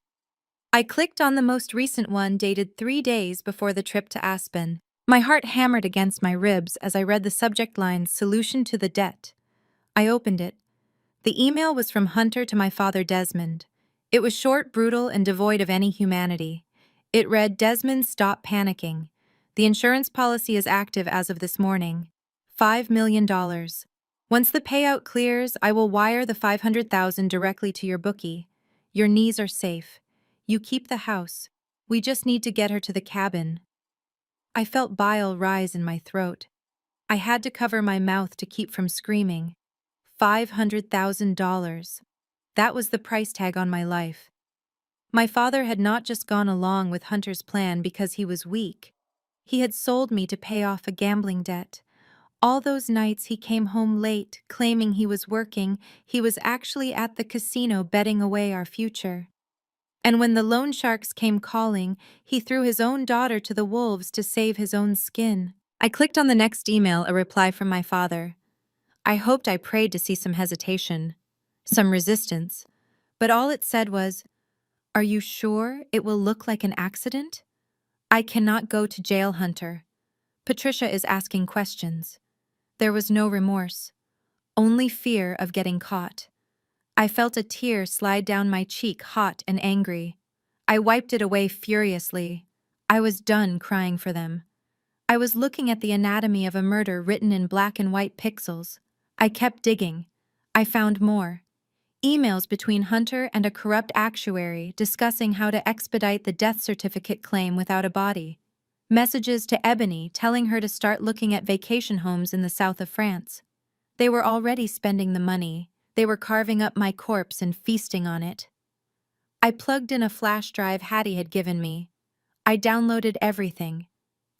I clicked on the most recent one, dated 3 days before the trip to Aspen. My heart hammered against my ribs as I read the subject line, Solution to the Debt. I opened it. The email was from Hunter to my father Desmond. It was short, brutal, and devoid of any humanity. It read, "Desmond, stop panicking. The insurance policy is active as of this morning. $5 million. Once the payout clears, I will wire the $500,000 directly to your bookie. Your knees are safe. You keep the house. We just need to get her to the cabin." I felt bile rise in my throat. I had to cover my mouth to keep from screaming. $500,000. That was the price tag on my life. My father had not just gone along with Hunter's plan because he was weak. He had sold me to pay off a gambling debt. All those nights he came home late, claiming he was working, he was actually at the casino betting away our future. And when the loan sharks came calling, he threw his own daughter to the wolves to save his own skin. I clicked on the next email, a reply from my father. I prayed to see some hesitation, some resistance, but all it said was, "Are you sure it will look like an accident? I cannot go to jail, Hunter. Patricia is asking questions." There was no remorse, only fear of getting caught. I felt a tear slide down my cheek, hot and angry. I wiped it away furiously. I was done crying for them. I was looking at the anatomy of a murder written in black and white pixels. I kept digging. I found more. Emails between Hunter and a corrupt actuary discussing how to expedite the death certificate claim without a body. Messages to Ebony telling her to start looking at vacation homes in the south of France. They were already spending the money. They were carving up my corpse and feasting on it. I plugged in a flash drive Hattie had given me. I downloaded everything.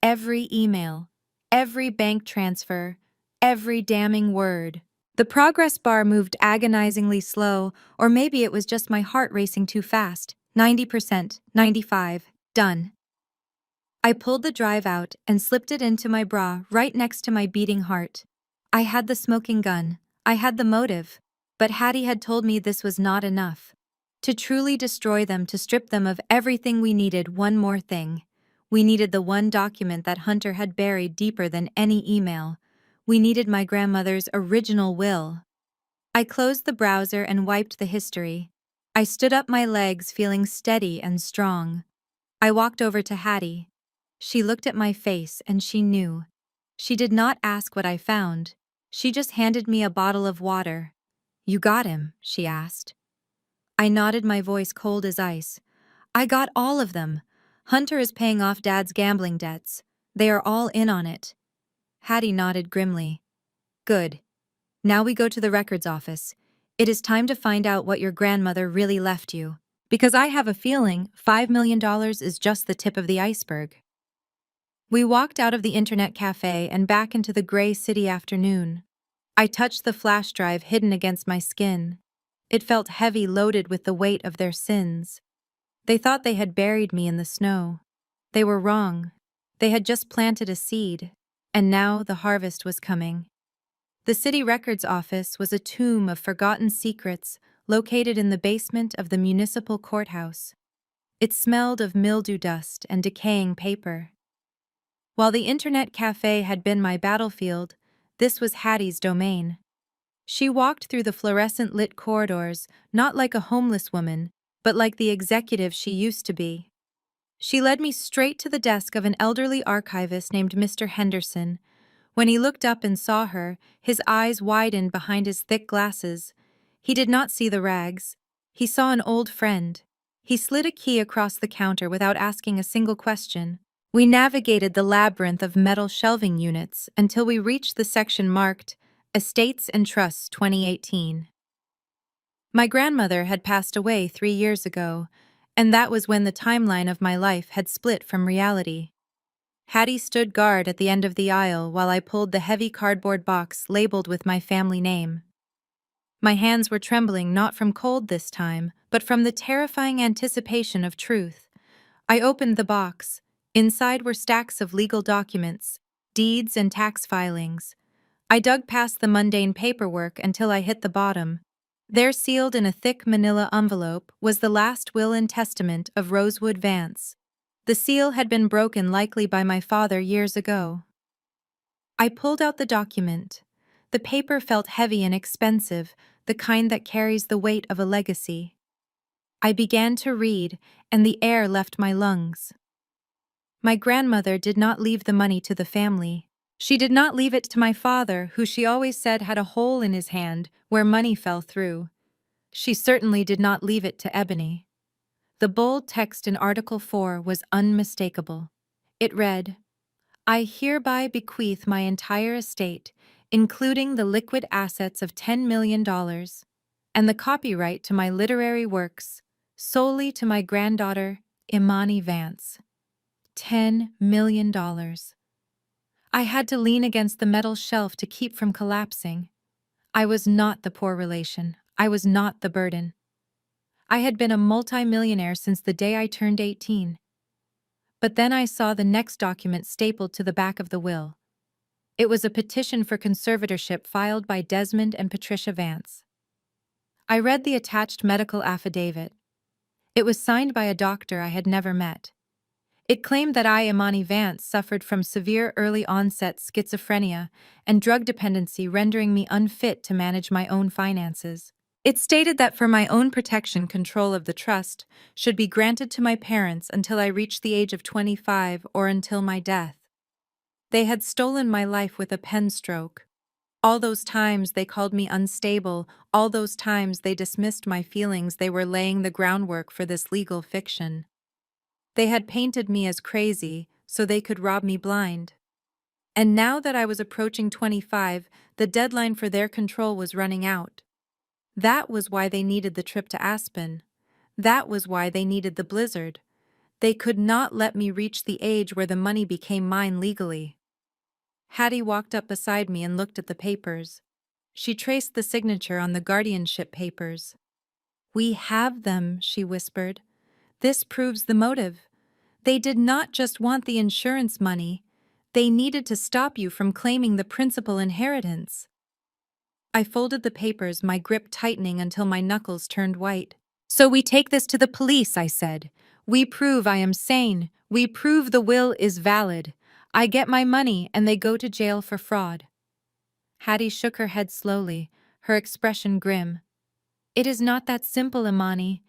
Every email. Every bank transfer. Every damning word. The progress bar moved agonizingly slow, or maybe it was just my heart racing too fast. 90%, 95, done. I pulled the drive out and slipped it into my bra right next to my beating heart. I had the smoking gun. I had the motive. But Hattie had told me this was not enough. To truly destroy them, to strip them of everything, we needed one more thing. We needed the one document that Hunter had buried deeper than any email. We needed my grandmother's original will. I closed the browser and wiped the history. I stood up my legs, feeling steady and strong. I walked over to Hattie. She looked at my face and she knew. She did not ask what I found. She just handed me a bottle of water. "You got him?" she asked. I nodded, my voice cold as ice. "I got all of them. Hunter is paying off Dad's gambling debts. They are all in on it." Hattie nodded grimly. "Good. Now we go to the records office. It is time to find out what your grandmother really left you. Because I have a feeling $5 million is just the tip of the iceberg." We walked out of the internet cafe and back into the gray city afternoon. I touched the flash drive hidden against my skin. It felt heavy, loaded with the weight of their sins. They thought they had buried me in the snow. They were wrong. They had just planted a seed, and now the harvest was coming. The city records office was a tomb of forgotten secrets located in the basement of the municipal courthouse. It smelled of mildew dust and decaying paper. While the internet cafe had been my battlefield, this was Hattie's domain. She walked through the fluorescent-lit corridors, not like a homeless woman, but like the executive she used to be. She led me straight to the desk of an elderly archivist named Mr. Henderson. When he looked up and saw her, his eyes widened behind his thick glasses. He did not see the rags. He saw an old friend. He slid a key across the counter without asking a single question. We navigated the labyrinth of metal shelving units until we reached the section marked Estates and Trusts 2018. My grandmother had passed away 3 years ago, and that was when the timeline of my life had split from reality. Hattie stood guard at the end of the aisle while I pulled the heavy cardboard box labeled with my family name. My hands were trembling, not from cold this time, but from the terrifying anticipation of truth. I opened the box. Inside were stacks of legal documents, deeds and tax filings. I dug past the mundane paperwork until I hit the bottom. There, sealed in a thick manila envelope, was the last will and testament of Rosewood Vance. The seal had been broken, likely by my father years ago. I pulled out the document. The paper felt heavy and expensive, the kind that carries the weight of a legacy. I began to read, and the air left my lungs. My grandmother did not leave the money to the family. She did not leave it to my father, who she always said had a hole in his hand where money fell through. She certainly did not leave it to Ebony. The bold text in Article 4 was unmistakable. It read, "I hereby bequeath my entire estate, including the liquid assets of $10 million, and the copyright to my literary works, solely to my granddaughter, Imani Vance." $10 million. I had to lean against the metal shelf to keep from collapsing. I was not the poor relation. I was not the burden. I had been a multimillionaire since the day I turned 18. But then I saw the next document stapled to the back of the will. It was a petition for conservatorship filed by Desmond and Patricia Vance. I read the attached medical affidavit. It was signed by a doctor I had never met. It claimed that I, Imani Vance, suffered from severe early-onset schizophrenia and drug dependency, rendering me unfit to manage my own finances. It stated that for my own protection, control of the trust should be granted to my parents until I reached the age of 25 or until my death. They had stolen my life with a pen stroke. All those times they called me unstable, all those times they dismissed my feelings, they were laying the groundwork for this legal fiction. They had painted me as crazy so they could rob me blind. And now that I was approaching 25, the deadline for their control was running out. That was why they needed the trip to Aspen. That was why they needed the blizzard. They could not let me reach the age where the money became mine legally. Hattie walked up beside me and looked at the papers. She traced the signature on the guardianship papers. "We have them," she whispered. "This proves the motive. They did not just want the insurance money. They needed to stop you from claiming the principal inheritance." I folded the papers, my grip tightening until my knuckles turned white. "So we take this to the police," I said. "We prove I am sane. We prove the will is valid. I get my money and they go to jail for fraud." Hattie shook her head slowly, her expression grim. "It is not that simple, Imani.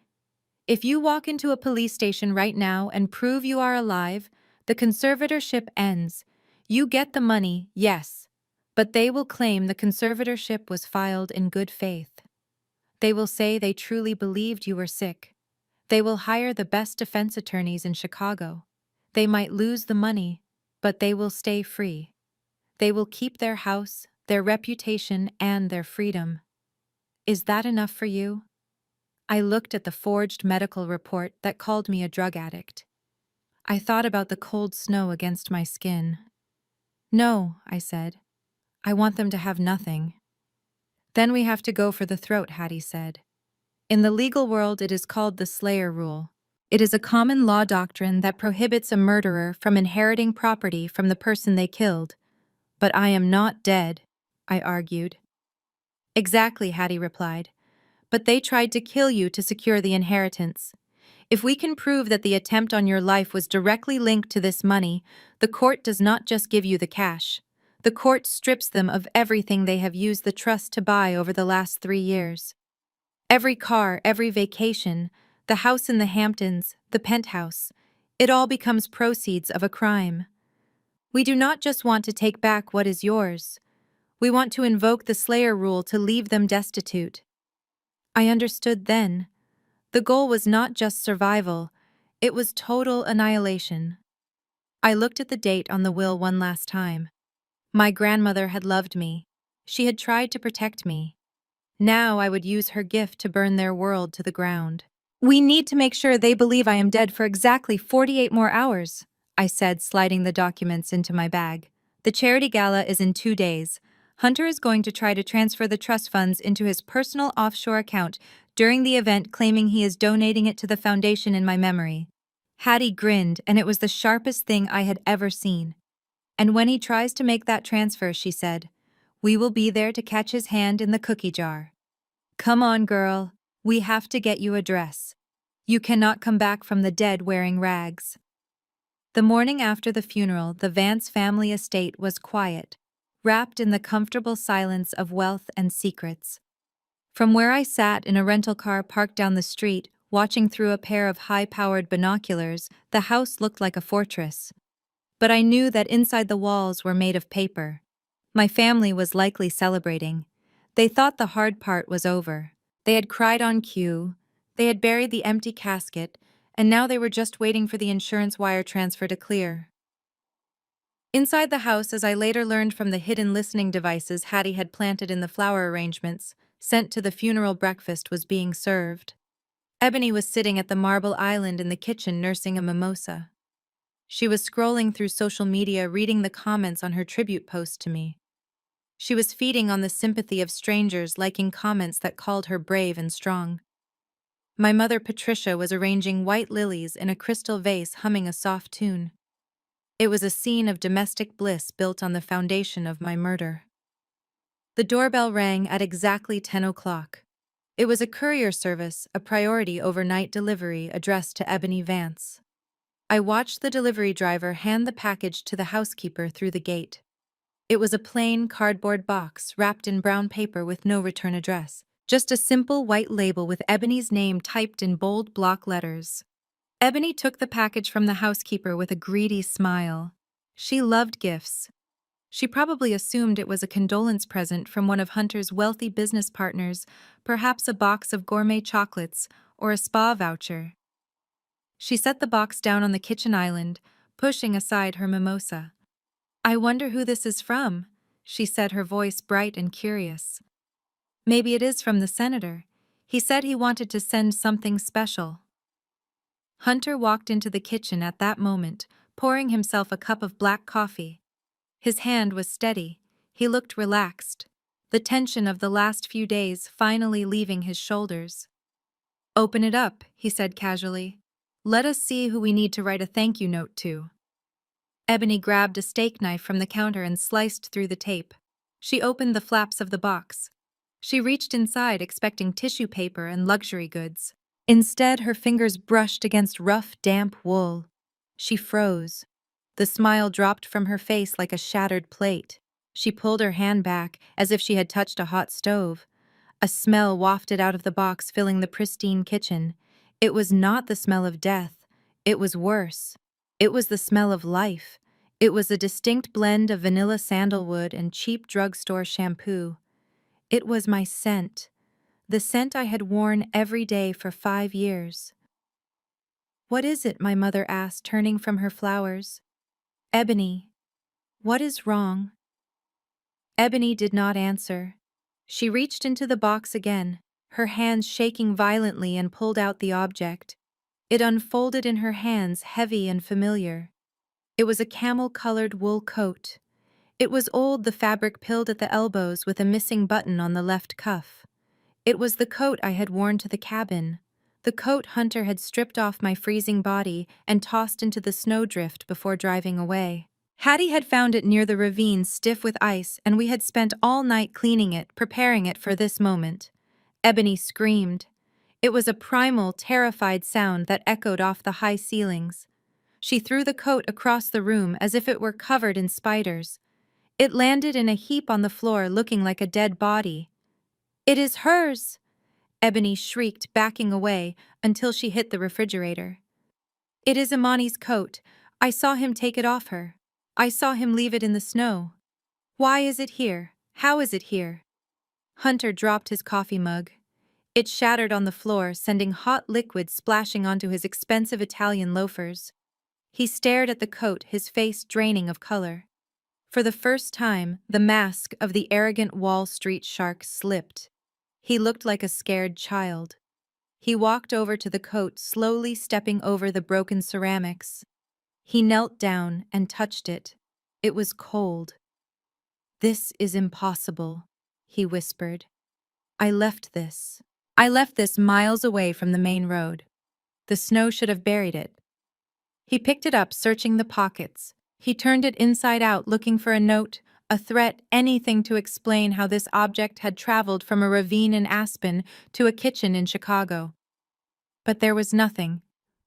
If you walk into a police station right now and prove you are alive, the conservatorship ends. You get the money, yes, but they will claim the conservatorship was filed in good faith. They will say they truly believed you were sick. They will hire the best defense attorneys in Chicago. They might lose the money, but they will stay free. They will keep their house, their reputation, and their freedom. Is that enough for you?" I looked at the forged medical report that called me a drug addict. I thought about the cold snow against my skin. "No," I said. "I want them to have nothing." "Then we have to go for the throat," Hattie said. "In the legal world, it is called the Slayer Rule. It is a common law doctrine that prohibits a murderer from inheriting property from the person they killed. But I am not dead," I argued. "Exactly," Hattie replied. "But they tried to kill you to secure the inheritance. If we can prove that the attempt on your life was directly linked to this money, the court does not just give you the cash. The court strips them of everything they have used the trust to buy over the last 3 years. Every car, every vacation, the house in the Hamptons, the penthouse, it all becomes proceeds of a crime. We do not just want to take back what is yours. We want to invoke the Slayer Rule to leave them destitute." I understood then. The goal was not just survival, it was total annihilation. I looked at the date on the will one last time. My grandmother had loved me. She had tried to protect me. Now I would use her gift to burn their world to the ground. "We need to make sure they believe I am dead for exactly 48 more hours," I said, sliding the documents into my bag. "The charity gala is in 2 days. Hunter is going to try to transfer the trust funds into his personal offshore account during the event, claiming he is donating it to the foundation in my memory." Hattie grinned, and it was the sharpest thing I had ever seen. "And when he tries to make that transfer," she said, "we will be there to catch his hand in the cookie jar. Come on, girl. We have to get you a dress. You cannot come back from the dead wearing rags." The morning after the funeral, the Vance family estate was quiet, wrapped in the comfortable silence of wealth and secrets. From where I sat in a rental car parked down the street, watching through a pair of high-powered binoculars, the house looked like a fortress. But I knew that inside the walls were made of paper. My family was likely celebrating. They thought the hard part was over. They had cried on cue, they had buried the empty casket, and now they were just waiting for the insurance wire transfer to clear. Inside the house, as I later learned from the hidden listening devices Hattie had planted in the flower arrangements, sent to the funeral breakfast was being served. Ebony was sitting at the marble island in the kitchen nursing a mimosa. She was scrolling through social media reading the comments on her tribute post to me. She was feeding on the sympathy of strangers liking comments that called her brave and strong. My mother Patricia was arranging white lilies in a crystal vase humming a soft tune. It was a scene of domestic bliss built on the foundation of my murder. The doorbell rang at exactly 10 o'clock. It was a courier service, a priority overnight delivery addressed to Ebony Vance. I watched the delivery driver hand the package to the housekeeper through the gate. It was a plain cardboard box wrapped in brown paper with no return address, just a simple white label with Ebony's name typed in bold block letters. Ebony took the package from the housekeeper with a greedy smile. She loved gifts. She probably assumed it was a condolence present from one of Hunter's wealthy business partners, perhaps a box of gourmet chocolates or a spa voucher. She set the box down on the kitchen island, pushing aside her mimosa. "I wonder who this is from," she said, her voice bright and curious. "Maybe it is from the senator. He said he wanted to send something special." Hunter walked into the kitchen at that moment, pouring himself a cup of black coffee. His hand was steady. He looked relaxed, the tension of the last few days finally leaving his shoulders. "Open it up," he said casually. "Let us see who we need to write a thank you note to." Ebony grabbed a steak knife from the counter and sliced through the tape. She opened the flaps of the box. She reached inside expecting tissue paper and luxury goods. Instead, her fingers brushed against rough, damp wool. She froze. The smile dropped from her face like a shattered plate. She pulled her hand back, as if she had touched a hot stove. A smell wafted out of the box, filling the pristine kitchen. It was not the smell of death. It was worse. It was the smell of life. It was a distinct blend of vanilla sandalwood and cheap drugstore shampoo. It was my scent. The scent I had worn every day for 5 years. "What is it?" my mother asked, turning from her flowers. "Ebony, what is wrong?" Ebony did not answer. She reached into the box again, her hands shaking violently, and pulled out the object. It unfolded in her hands, heavy and familiar. It was a camel-colored wool coat. It was old, the fabric pilled at the elbows with a missing button on the left cuff. It was the coat I had worn to the cabin, the coat Hunter had stripped off my freezing body and tossed into the snowdrift before driving away. Hattie had found it near the ravine, stiff with ice, and we had spent all night cleaning it, preparing it for this moment. Ebony screamed. It was a primal, terrified sound that echoed off the high ceilings. She threw the coat across the room as if it were covered in spiders. It landed in a heap on the floor, looking like a dead body. "It is hers!" Ebony shrieked, backing away until she hit the refrigerator. "It is Imani's coat. I saw him take it off her. I saw him leave it in the snow. Why is it here? How is it here?" Hunter dropped his coffee mug. It shattered on the floor, sending hot liquid splashing onto his expensive Italian loafers. He stared at the coat, his face draining of color. For the first time, the mask of the arrogant Wall Street shark slipped. He looked like a scared child. He walked over to the coat, slowly stepping over the broken ceramics. He knelt down and touched it. It was cold. "This is impossible," he whispered. I left this miles away from the main road. The snow should have buried it." He picked it up, searching the pockets. He turned it inside out, looking for a note, a threat, anything to explain how this object had traveled from a ravine in Aspen to a kitchen in Chicago. But there was nothing.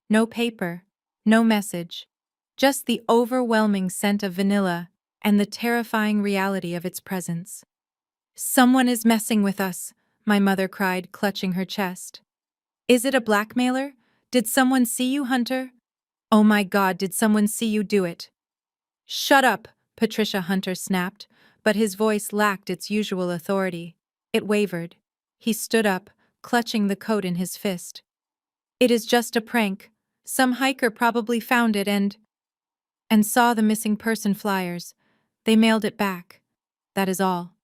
No paper, no message. Just the overwhelming scent of vanilla and the terrifying reality of its presence. "Someone is messing with us," my mother cried, clutching her chest. Is it a blackmailer? Did someone see you, Hunter? Oh my God, did someone see you do it? Shut up, Patricia Hunter snapped, but his voice lacked its usual authority. It wavered. He stood up, clutching the coat in his fist. It is just a prank. Some hiker probably found it and saw the missing person flyers. They mailed it back. That is all.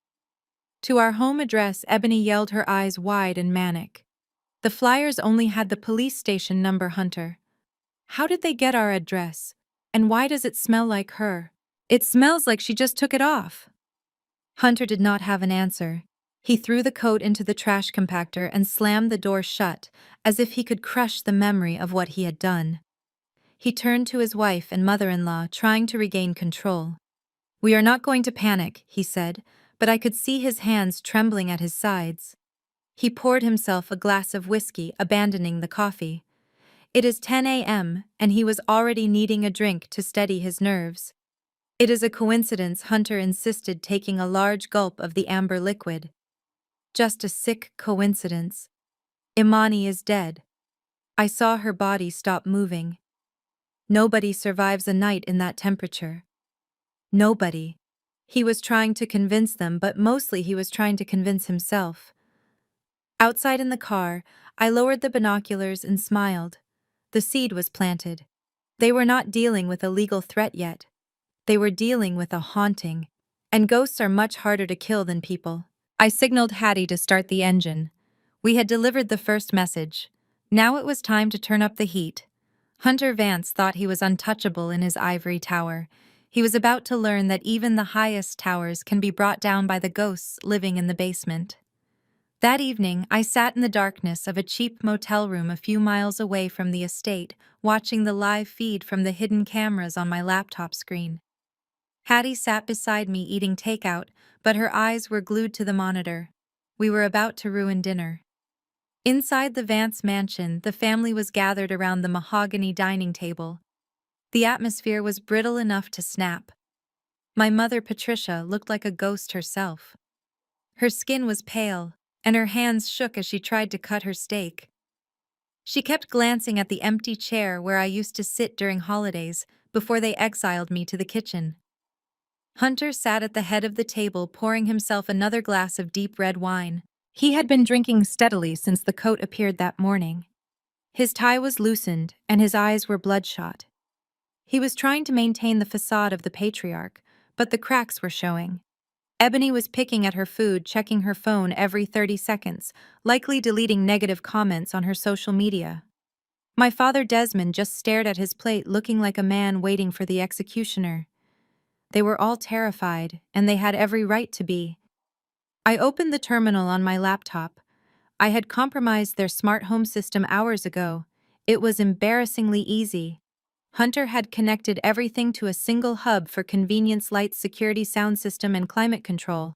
To our home address, Ebony yelled, her eyes wide and manic. The flyers only had the police station number, Hunter. How did they get our address? And why does it smell like her? It smells like she just took it off. Hunter did not have an answer. He threw the coat into the trash compactor and slammed the door shut, as if he could crush the memory of what he had done. He turned to his wife and mother-in-law, trying to regain control. We are not going to panic, he said, but I could see his hands trembling at his sides. He poured himself a glass of whiskey, abandoning the coffee. It is 10 a.m., and he was already needing a drink to steady his nerves. It is a coincidence, Hunter insisted, taking a large gulp of the amber liquid. Just a sick coincidence. Imani is dead. I saw her body stop moving. Nobody survives a night in that temperature. Nobody. He was trying to convince them, but mostly he was trying to convince himself. Outside in the car, I lowered the binoculars and smiled. The seed was planted. They were not dealing with a legal threat yet. They were dealing with a haunting. And ghosts are much harder to kill than people. I signaled Hattie to start the engine. We had delivered the first message. Now it was time to turn up the heat. Hunter Vance thought he was untouchable in his ivory tower. He was about to learn that even the highest towers can be brought down by the ghosts living in the basement. That evening, I sat in the darkness of a cheap motel room a few miles away from the estate, watching the live feed from the hidden cameras on my laptop screen. Hattie sat beside me eating takeout, but her eyes were glued to the monitor. We were about to ruin dinner. Inside the Vance mansion, the family was gathered around the mahogany dining table. The atmosphere was brittle enough to snap. My mother, Patricia, looked like a ghost herself. Her skin was pale, and her hands shook as she tried to cut her steak. She kept glancing at the empty chair where I used to sit during holidays before they exiled me to the kitchen. Hunter sat at the head of the table, pouring himself another glass of deep red wine. He had been drinking steadily since the coat appeared that morning. His tie was loosened, and his eyes were bloodshot. He was trying to maintain the facade of the patriarch, but the cracks were showing. Ebony was picking at her food, checking her phone every 30 seconds, likely deleting negative comments on her social media. My father, Desmond, just stared at his plate, looking like a man waiting for the executioner. They were all terrified, and they had every right to be. I opened the terminal on my laptop. I had compromised their smart home system hours ago. It was embarrassingly easy. Hunter had connected everything to a single hub for convenience: lights, security, sound system, and climate control.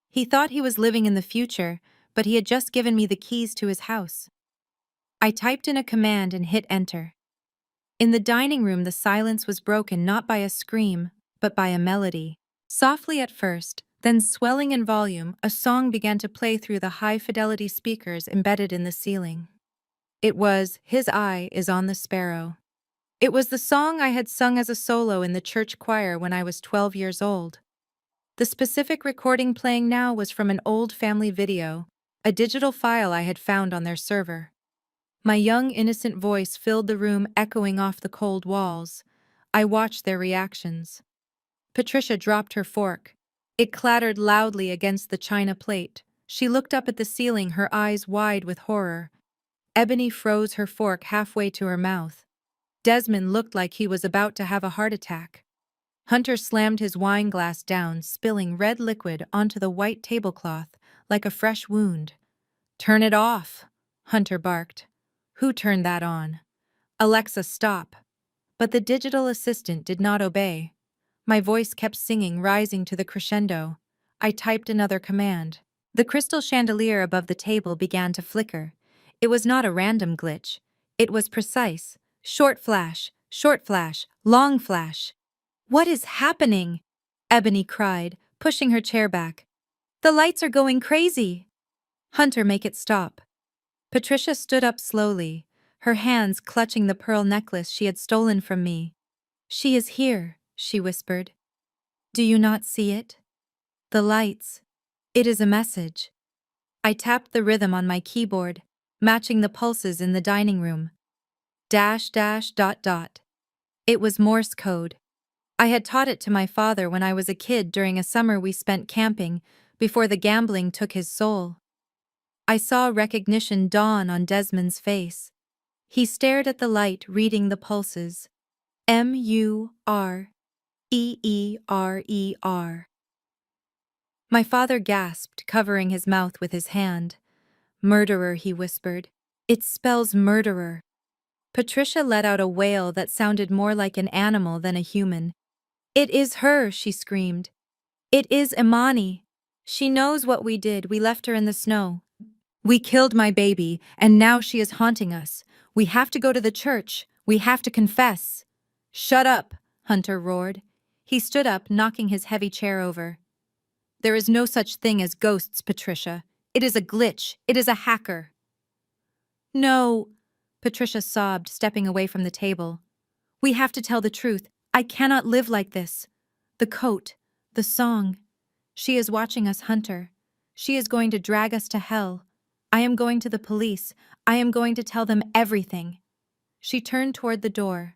He thought he was living in the future, but he had just given me the keys to his house. I typed in a command and hit enter. In the dining room, the silence was broken not by a scream, but by a melody. Softly at first, then swelling in volume, a song began to play through the high-fidelity speakers embedded in the ceiling. It was "His Eye is on the Sparrow." It was the song I had sung as a solo in the church choir when I was 12 years old. The specific recording playing now was from an old family video, a digital file I had found on their server. My young, innocent voice filled the room, echoing off the cold walls. I watched their reactions. Patricia dropped her fork. It clattered loudly against the china plate. She looked up at the ceiling, her eyes wide with horror. Ebony froze her fork halfway to her mouth. Desmond looked like he was about to have a heart attack. Hunter slammed his wine glass down, spilling red liquid onto the white tablecloth like a fresh wound. "Turn it off," Hunter barked. "Who turned that on?" "Alexa, stop." But the digital assistant did not obey. My voice kept singing, rising to the crescendo. I typed another command. The crystal chandelier above the table began to flicker. It was not a random glitch. It was precise. Short flash, long flash. "What is happening?" Ebony cried, pushing her chair back. "The lights are going crazy." Hunter, make it stop. Patricia stood up slowly, her hands clutching the pearl necklace she had stolen from me. She is here, she whispered. Do you not see it? The lights. It is a message. I tapped the rhythm on my keyboard, matching the pulses in the dining room. Dash dash dot dot. It was Morse code. I had taught it to my father when I was a kid during a summer we spent camping, before the gambling took his soul. I saw recognition dawn on Desmond's face. He stared at the light, reading the pulses. Mureer. My father gasped, covering his mouth with his hand. Murderer, he whispered. It spells murderer. Patricia let out a wail that sounded more like an animal than a human. It is her, she screamed. It is Imani. She knows what we did. We left her in the snow. We killed my baby, and now she is haunting us. We have to go to the church. We have to confess. Shut up, Hunter roared. He stood up, knocking his heavy chair over. There is no such thing as ghosts, Patricia. It is a glitch. It is a hacker. No, Patricia sobbed, stepping away from the table. We have to tell the truth. I cannot live like this. The coat, the song. She is watching us, Hunter. She is going to drag us to hell. I am going to the police. I am going to tell them everything. She turned toward the door.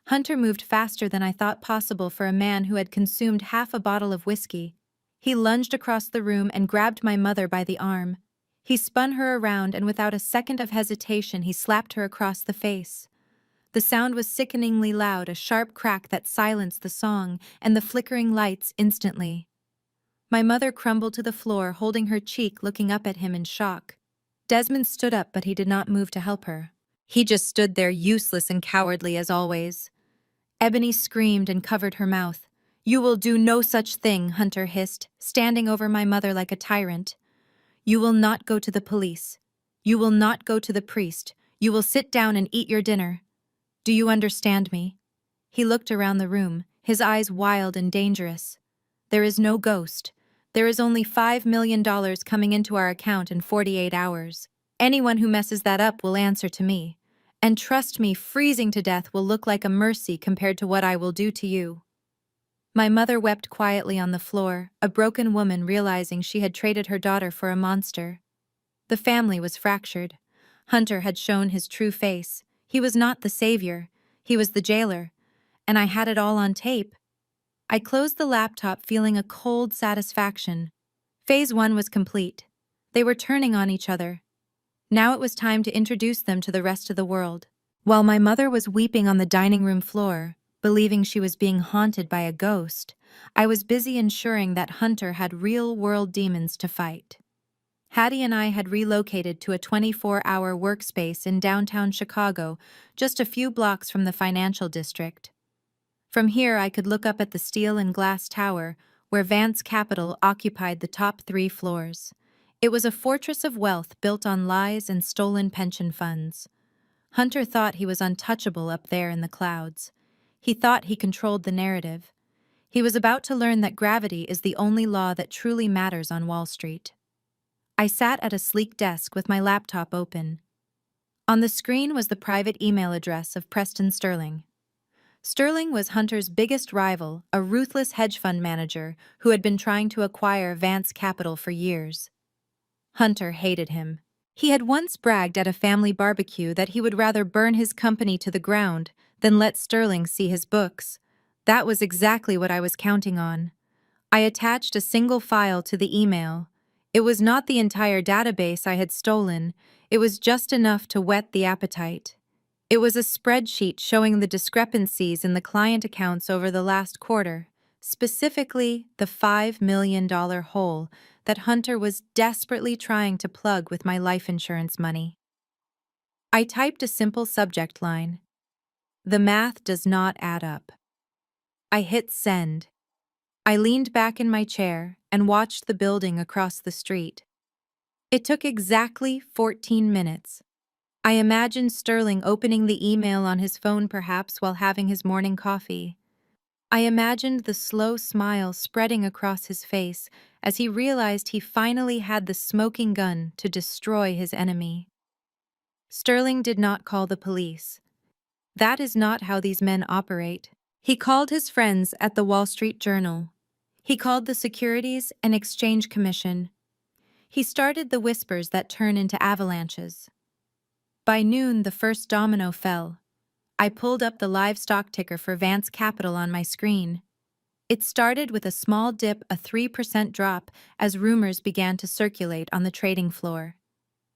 Hunter moved faster than I thought possible for a man who had consumed half a bottle of whiskey. He lunged across the room and grabbed my mother by the arm. He spun her around, and without a second of hesitation he slapped her across the face. The sound was sickeningly loud, a sharp crack that silenced the song and the flickering lights instantly. My mother crumbled to the floor, holding her cheek, looking up at him in shock. Desmond stood up, but he did not move to help her. He just stood there, useless and cowardly as always. Ebony screamed and covered her mouth. You will do no such thing, Hunter hissed, standing over my mother like a tyrant. You will not go to the police. You will not go to the priest. You will sit down and eat your dinner. Do you understand me? He looked around the room, his eyes wild and dangerous. There is no ghost. There is only $5 million coming into our account in 48 hours. Anyone who messes that up will answer to me. And trust me, freezing to death will look like a mercy compared to what I will do to you. My mother wept quietly on the floor, a broken woman realizing she had traded her daughter for a monster. The family was fractured. Hunter had shown his true face. He was not the savior. He was the jailer. And I had it all on tape. I closed the laptop, feeling a cold satisfaction. Phase 1 was complete. They were turning on each other. Now it was time to introduce them to the rest of the world. While my mother was weeping on the dining room floor, believing she was being haunted by a ghost, I was busy ensuring that Hunter had real-world demons to fight. Hattie and I had relocated to a 24-hour workspace in downtown Chicago, just a few blocks from the financial district. From here, I could look up at the steel and glass tower, where Vance Capital occupied the top 3 floors. It was a fortress of wealth built on lies and stolen pension funds. Hunter thought he was untouchable up there in the clouds. He thought he controlled the narrative. He was about to learn that gravity is the only law that truly matters on Wall Street. I sat at a sleek desk with my laptop open. On the screen was the private email address of Preston Sterling. Sterling was Hunter's biggest rival, a ruthless hedge fund manager who had been trying to acquire Vance Capital for years. Hunter hated him. He had once bragged at a family barbecue that he would rather burn his company to the ground than let Sterling see his books. That was exactly what I was counting on. I attached a single file to the email. It was not the entire database I had stolen. It was just enough to whet the appetite. It was a spreadsheet showing the discrepancies in the client accounts over the last quarter, specifically the $5 million hole that Hunter was desperately trying to plug with my life insurance money. I typed a simple subject line. The math does not add up. I hit send. I leaned back in my chair and watched the building across the street. It took exactly 14 minutes. I imagined Sterling opening the email on his phone, perhaps while having his morning coffee. I imagined the slow smile spreading across his face as he realized he finally had the smoking gun to destroy his enemy. Sterling did not call the police. That is not how these men operate. He called his friends at the Wall Street Journal. He called the Securities and Exchange Commission. He started the whispers that turn into avalanches. By noon, the first domino fell. I pulled up the live stock ticker for Vance Capital on my screen. It started with a small dip, a 3% drop, as rumors began to circulate on the trading floor.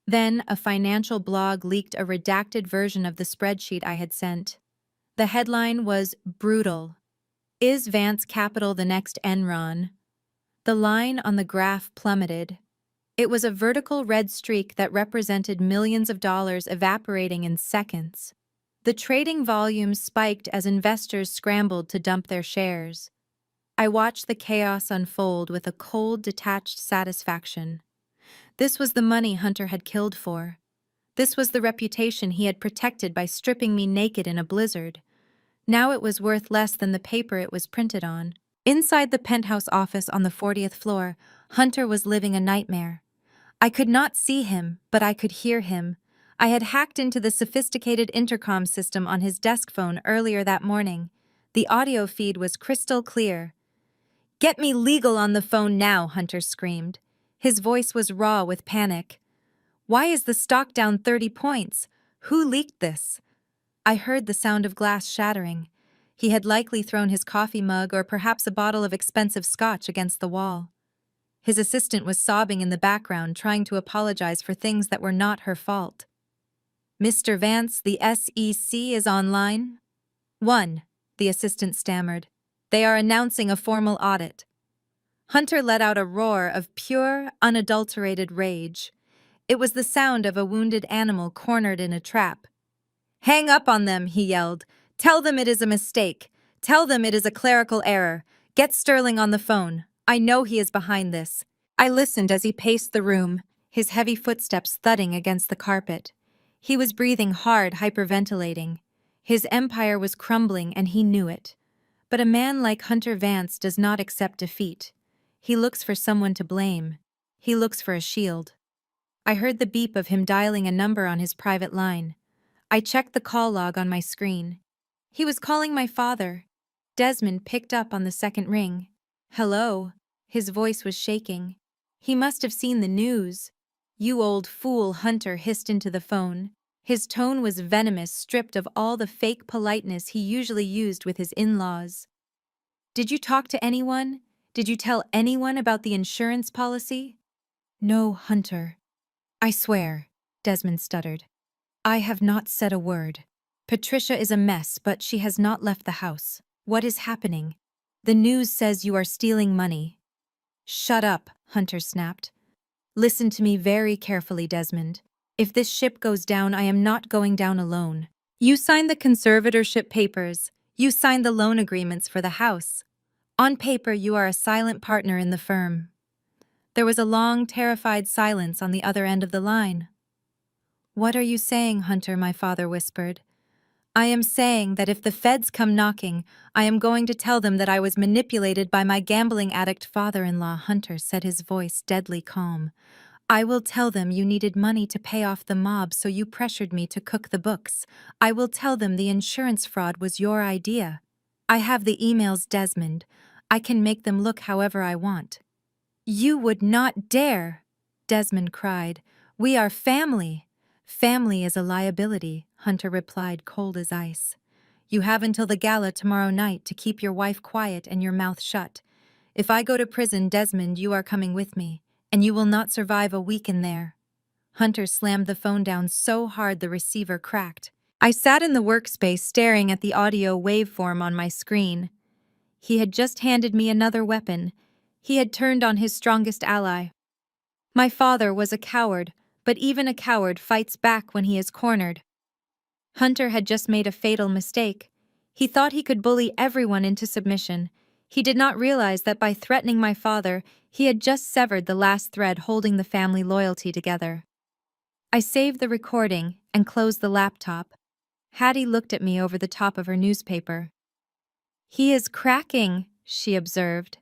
Then, a financial blog leaked a redacted version of the spreadsheet I had sent. The headline was brutal. Is Vance Capital the next Enron? The line on the graph plummeted. It was a vertical red streak that represented millions of dollars evaporating in seconds. The trading volume spiked as investors scrambled to dump their shares. I watched the chaos unfold with a cold, detached satisfaction. This was the money Hunter had killed for. This was the reputation he had protected by stripping me naked in a blizzard. Now it was worth less than the paper it was printed on. Inside the penthouse office on the 40th floor, Hunter was living a nightmare. I could not see him, but I could hear him. I had hacked into the sophisticated intercom system on his desk phone earlier that morning. The audio feed was crystal clear. "Get me legal on the phone now," Hunter screamed. His voice was raw with panic. "Why is the stock down 30 points? Who leaked this?" I heard the sound of glass shattering. He had likely thrown his coffee mug or perhaps a bottle of expensive scotch against the wall. His assistant was sobbing in the background, trying to apologize for things that were not her fault. "Mr. Vance, the SEC is online." "One," the assistant stammered. "They are announcing a formal audit." Hunter let out a roar of pure, unadulterated rage. It was the sound of a wounded animal cornered in a trap. "Hang up on them," he yelled. "Tell them it is a mistake. Tell them it is a clerical error. Get Sterling on the phone. I know he is behind this." I listened as he paced the room, his heavy footsteps thudding against the carpet. He was breathing hard, hyperventilating. His empire was crumbling, and he knew it. But a man like Hunter Vance does not accept defeat. He looks for someone to blame. He looks for a shield. I heard the beep of him dialing a number on his private line. I checked the call log on my screen. He was calling my father. Desmond picked up on the second ring. "Hello." His voice was shaking. He must have seen the news. "You old fool," Hunter hissed into the phone. His tone was venomous, stripped of all the fake politeness he usually used with his in-laws. "Did you talk to anyone? Did you tell anyone about the insurance policy?" "No, Hunter. I swear," Desmond stuttered. "I have not said a word. Patricia is a mess, but she has not left the house. What is happening? The news says you are stealing money." "Shut up," Hunter snapped. "Listen to me very carefully, Desmond. If this ship goes down, I am not going down alone. You signed the conservatorship papers. You signed the loan agreements for the house. On paper, you are a silent partner in the firm." There was a long, terrified silence on the other end of the line. "What are you saying, Hunter?" my father whispered. "I am saying that if the feds come knocking, I am going to tell them that I was manipulated by my gambling addict father-in-law," Hunter said, his voice deadly calm. "I will tell them you needed money to pay off the mob, so you pressured me to cook the books. I will tell them the insurance fraud was your idea. I have the emails, Desmond. I can make them look however I want." "You would not dare!" Desmond cried. "We are family." "Family is a liability," Hunter replied, cold as ice. "You have until the gala tomorrow night to keep your wife quiet and your mouth shut. If I go to prison, Desmond, you are coming with me, and you will not survive a week in there." Hunter slammed the phone down so hard the receiver cracked. I sat in the workspace staring at the audio waveform on my screen. He had just handed me another weapon. He had turned on his strongest ally. My father was a coward, but even a coward fights back when he is cornered. Hunter had just made a fatal mistake. He thought he could bully everyone into submission. He did not realize that by threatening my father, he had just severed the last thread holding the family loyalty together. I saved the recording and closed the laptop. Hattie looked at me over the top of her newspaper. He is cracking, she observed.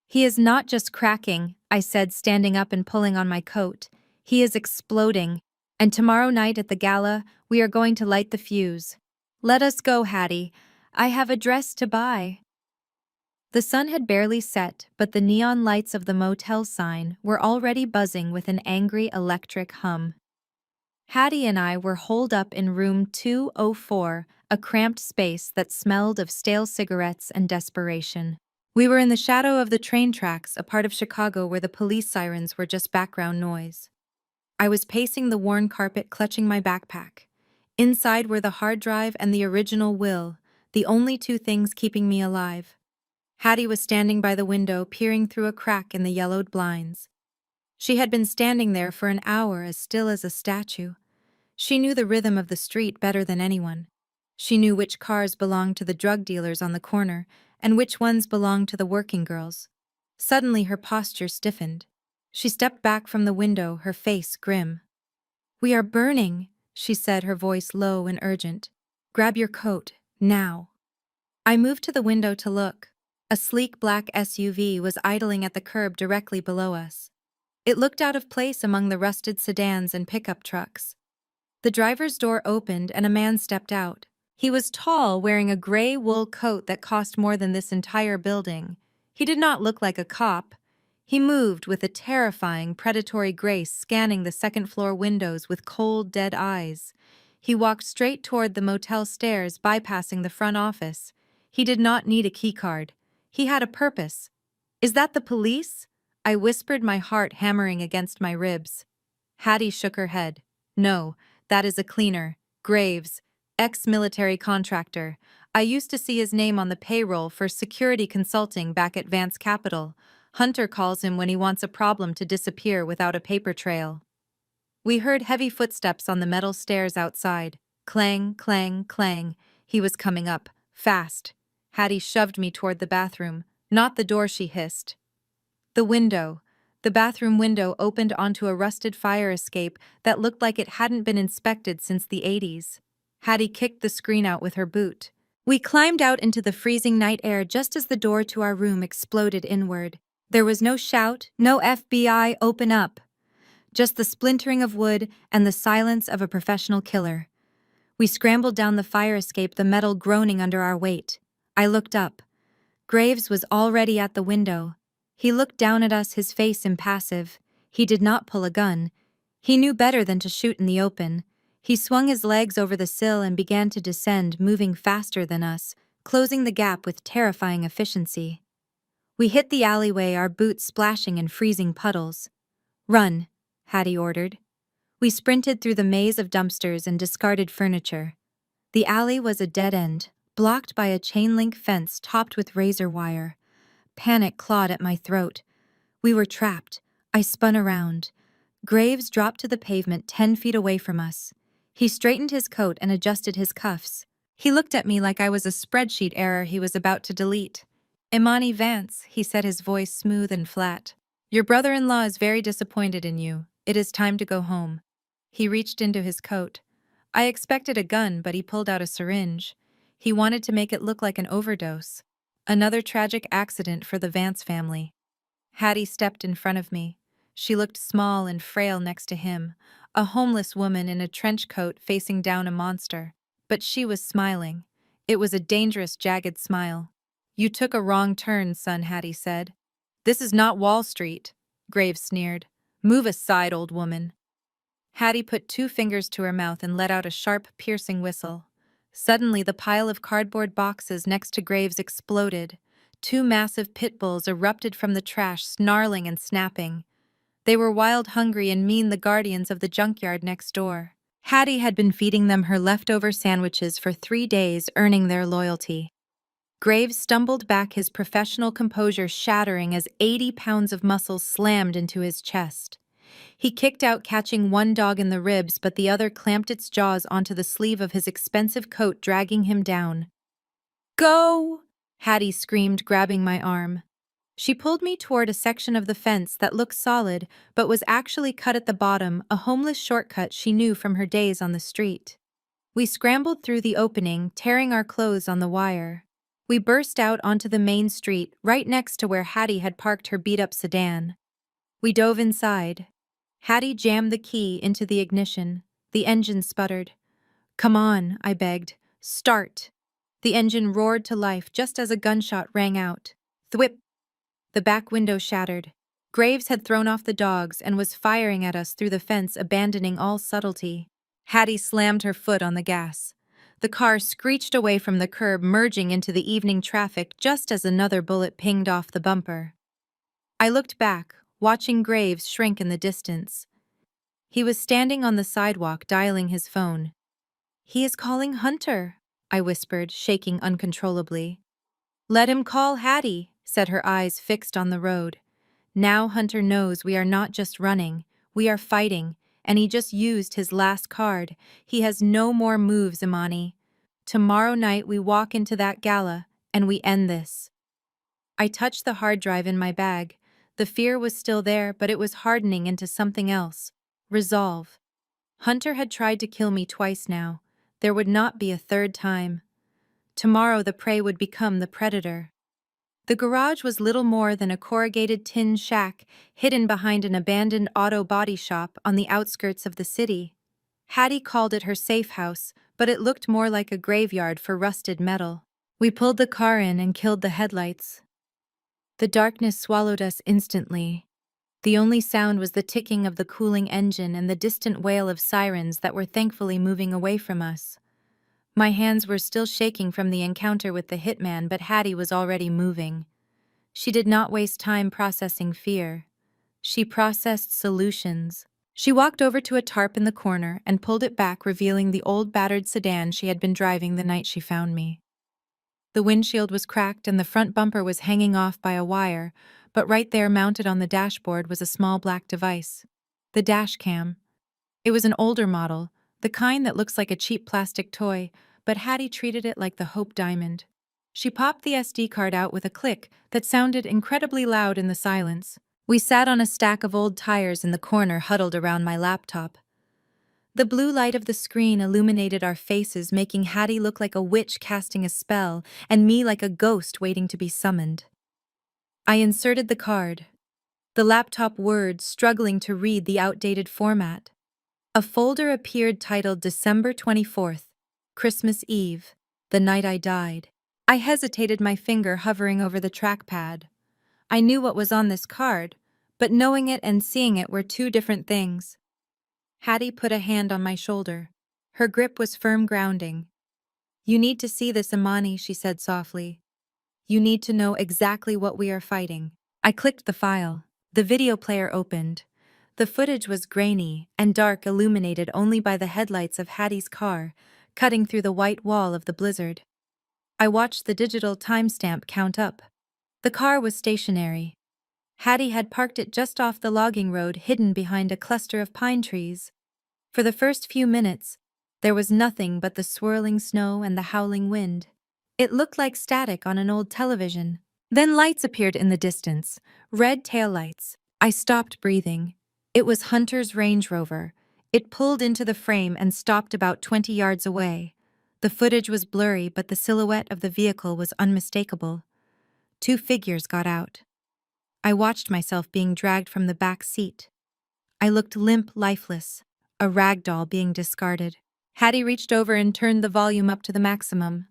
He is not just cracking, I said, standing up and pulling on my coat. He is exploding. And tomorrow night at the gala, we are going to light the fuse. Let us go, Hattie. I have a dress to buy. The sun had barely set, but the neon lights of the motel sign were already buzzing with an angry electric hum. Hattie and I were holed up in room 204, a cramped space that smelled of stale cigarettes and desperation. We were in the shadow of the train tracks, a part of Chicago where the police sirens were just background noise. I was pacing the worn carpet, clutching my backpack. Inside were the hard drive and the original will, the only two things keeping me alive. Hattie was standing by the window, peering through a crack in the yellowed blinds. She had been standing there for an hour, as still as a statue. She knew the rhythm of the street better than anyone. She knew which cars belonged to the drug dealers on the corner and which ones belonged to the working girls. Suddenly her posture stiffened. She stepped back from the window, her face grim. "We are burning," she said, her voice low and urgent. "Grab your coat, now." I moved to the window to look. A sleek black SUV was idling at the curb directly below us. It looked out of place among the rusted sedans and pickup trucks. The driver's door opened and a man stepped out. He was tall, wearing a gray wool coat that cost more than this entire building. He did not look like a cop. He moved with a terrifying, predatory grace, scanning the second-floor windows with cold, dead eyes. He walked straight toward the motel stairs, bypassing the front office. He did not need a keycard. He had a purpose. "Is that the police?" I whispered, my heart hammering against my ribs. Hattie shook her head. "No, that is a cleaner. Graves, ex-military contractor. I used to see his name on the payroll for security consulting back at Vance Capital. Hunter calls him when he wants a problem to disappear without a paper trail." We heard heavy footsteps on the metal stairs outside. Clang, clang, clang. He was coming up, fast. Hattie shoved me toward the bathroom. "Not the door," she hissed. The window. The bathroom window opened onto a rusted fire escape that looked like it hadn't been inspected since the 80s. Hattie kicked the screen out with her boot. We climbed out into the freezing night air just as the door to our room exploded inward. There was no shout, no FBI, "Open up." Just the splintering of wood and the silence of a professional killer. We scrambled down the fire escape, the metal groaning under our weight. I looked up. Graves was already at the window. He looked down at us, his face impassive. He did not pull a gun. He knew better than to shoot in the open. He swung his legs over the sill and began to descend, moving faster than us, closing the gap with terrifying efficiency. We hit the alleyway, our boots splashing in freezing puddles. "Run," Hattie ordered. We sprinted through the maze of dumpsters and discarded furniture. The alley was a dead end, blocked by a chain-link fence topped with razor wire. Panic clawed at my throat. We were trapped. I spun around. Graves dropped to the pavement 10 feet away from us. He straightened his coat and adjusted his cuffs. He looked at me like I was a spreadsheet error he was about to delete. "Imani Vance," he said, his voice smooth and flat. "Your brother-in-law is very disappointed in you. It is time to go home." He reached into his coat. I expected a gun, but he pulled out a syringe. He wanted to make it look like an overdose. Another tragic accident for the Vance family. Hattie stepped in front of me. She looked small and frail next to him, a homeless woman in a trench coat facing down a monster. But she was smiling. It was a dangerous, jagged smile. "You took a wrong turn, son," Hattie said. "This is not Wall Street," Graves sneered. "Move aside, old woman." Hattie put 2 fingers to her mouth and let out a sharp, piercing whistle. Suddenly, the pile of cardboard boxes next to Graves exploded. 2 massive pit bulls erupted from the trash, snarling and snapping. They were wild, hungry, and mean, the guardians of the junkyard next door. Hattie had been feeding them her leftover sandwiches for 3 days, earning their loyalty. Graves stumbled back, his professional composure shattering as 80 pounds of muscle slammed into his chest. He kicked out, catching one dog in the ribs, but the other clamped its jaws onto the sleeve of his expensive coat, dragging him down. "Go!" Hattie screamed, grabbing my arm. She pulled me toward a section of the fence that looked solid but was actually cut at the bottom, a homeless shortcut she knew from her days on the street. We scrambled through the opening, tearing our clothes on the wire. We burst out onto the main street, right next to where Hattie had parked her beat-up sedan. We dove inside. Hattie jammed the key into the ignition. The engine sputtered. "Come on," I begged. "Start." The engine roared to life just as a gunshot rang out. Thwip! The back window shattered. Graves had thrown off the dogs and was firing at us through the fence, abandoning all subtlety. Hattie slammed her foot on the gas. The car screeched away from the curb, merging into the evening traffic just as another bullet pinged off the bumper. I looked back, watching Graves shrink in the distance. He was standing on the sidewalk, dialing his phone. "He is calling Hunter," I whispered, shaking uncontrollably. "Let him call Hattie," said, her eyes fixed on the road. "Now Hunter knows we are not just running, we are fighting, and he just used his last card. He has no more moves, Imani. Tomorrow night we walk into that gala, and we end this." I touched the hard drive in my bag. The fear was still there, but it was hardening into something else. Resolve. Hunter had tried to kill me twice now. There would not be a third time. Tomorrow the prey would become the predator. The garage was little more than a corrugated tin shack hidden behind an abandoned auto body shop on the outskirts of the city. Hattie called it her safe house, but it looked more like a graveyard for rusted metal. We pulled the car in and killed the headlights. The darkness swallowed us instantly. The only sound was the ticking of the cooling engine and the distant wail of sirens that were thankfully moving away from us. My hands were still shaking from the encounter with the hitman, but Hattie was already moving. She did not waste time processing fear. She processed solutions. She walked over to a tarp in the corner and pulled it back, revealing the old battered sedan she had been driving the night she found me. The windshield was cracked and the front bumper was hanging off by a wire, but right there, mounted on the dashboard, was a small black device. The dash cam. It was an older model, the kind that looks like a cheap plastic toy, but Hattie treated it like the Hope Diamond. She popped the SD card out with a click that sounded incredibly loud in the silence. We sat on a stack of old tires in the corner, huddled around my laptop. The blue light of the screen illuminated our faces, making Hattie look like a witch casting a spell, and me like a ghost waiting to be summoned. I inserted the card. The laptop words struggling to read the outdated format. A folder appeared titled December 24th, Christmas Eve, the night I died. I hesitated, my finger hovering over the trackpad. I knew what was on this card, but knowing it and seeing it were two different things. Hattie put a hand on my shoulder. Her grip was firm, grounding. "You need to see this, Imani," she said softly. "You need to know exactly what we are fighting." I clicked the file. The video player opened. The footage was grainy and dark, illuminated only by the headlights of Hattie's car, cutting through the white wall of the blizzard. I watched the digital timestamp count up. The car was stationary. Hattie had parked it just off the logging road, hidden behind a cluster of pine trees. For the first few minutes, there was nothing but the swirling snow and the howling wind. It looked like static on an old television. Then lights appeared in the distance, red taillights. I stopped breathing. It was Hunter's Range Rover. It pulled into the frame and stopped about 20 yards away. The footage was blurry, but the silhouette of the vehicle was unmistakable. Two figures got out. I watched myself being dragged from the back seat. I looked limp, lifeless, a rag doll being discarded. Hattie reached over and turned the volume up to the maximum.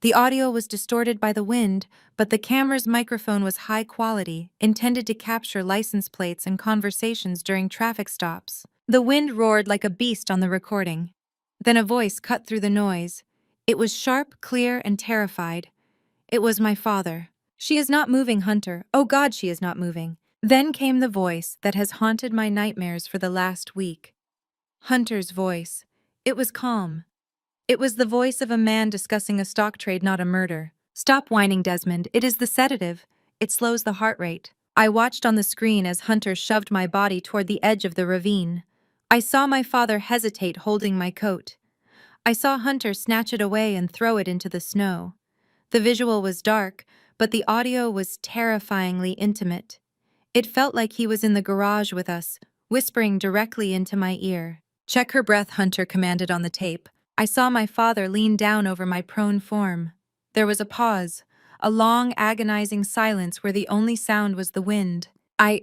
The audio was distorted by the wind, but the camera's microphone was high quality, intended to capture license plates and conversations during traffic stops. The wind roared like a beast on the recording. Then a voice cut through the noise. It was sharp, clear, and terrified. It was my father. "She is not moving, Hunter. Oh God, she is not moving." Then came the voice that has haunted my nightmares for the last week. Hunter's voice. It was calm. It was the voice of a man discussing a stock trade, not a murder. "Stop whining, Desmond. It is the sedative. It slows the heart rate." I watched on the screen as Hunter shoved my body toward the edge of the ravine. I saw my father hesitate, holding my coat. I saw Hunter snatch it away and throw it into the snow. The visual was dark, but the audio was terrifyingly intimate. It felt like he was in the garage with us, whispering directly into my ear. "Check her breath," Hunter commanded on the tape. I saw my father lean down over my prone form. There was a pause. a long, agonizing silence where the only sound was the wind. I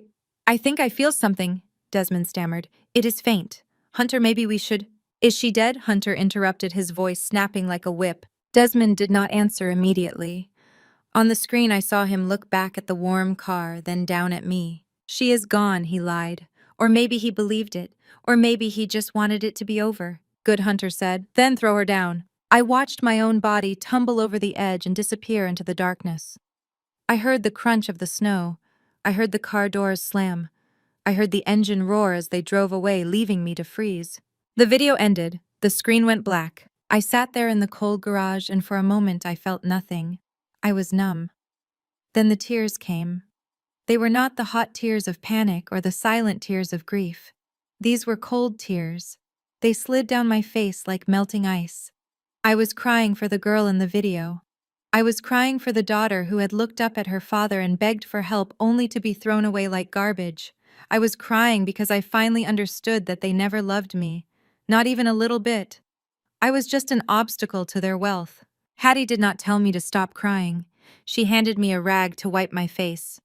think I feel something, Desmond stammered. It is faint. Hunter, maybe we should. Is she dead? Hunter interrupted, his voice snapping like a whip. Desmond did not answer immediately. On the screen, I saw him look back at the warm car, then down at me. She is gone, he lied. Or maybe he believed it. Or maybe he just wanted it to be over. Good, Hunter said. Then throw her down. I watched my own body tumble over the edge and disappear into the darkness. I heard the crunch of the snow. I heard the car doors slam. I heard the engine roar as they drove away, leaving me to freeze. The video ended. The screen went black. I sat there in the cold garage, and for a moment I felt nothing. I was numb. Then the tears came. They were not the hot tears of panic or the silent tears of grief. These were cold tears. They slid down my face like melting ice. I was crying for the girl in the video. I was crying for the daughter who had looked up at her father and begged for help only to be thrown away like garbage. I was crying because I finally understood that they never loved me. Not even a little bit. I was just an obstacle to their wealth. Hattie did not tell me to stop crying. She handed me a rag to wipe my face.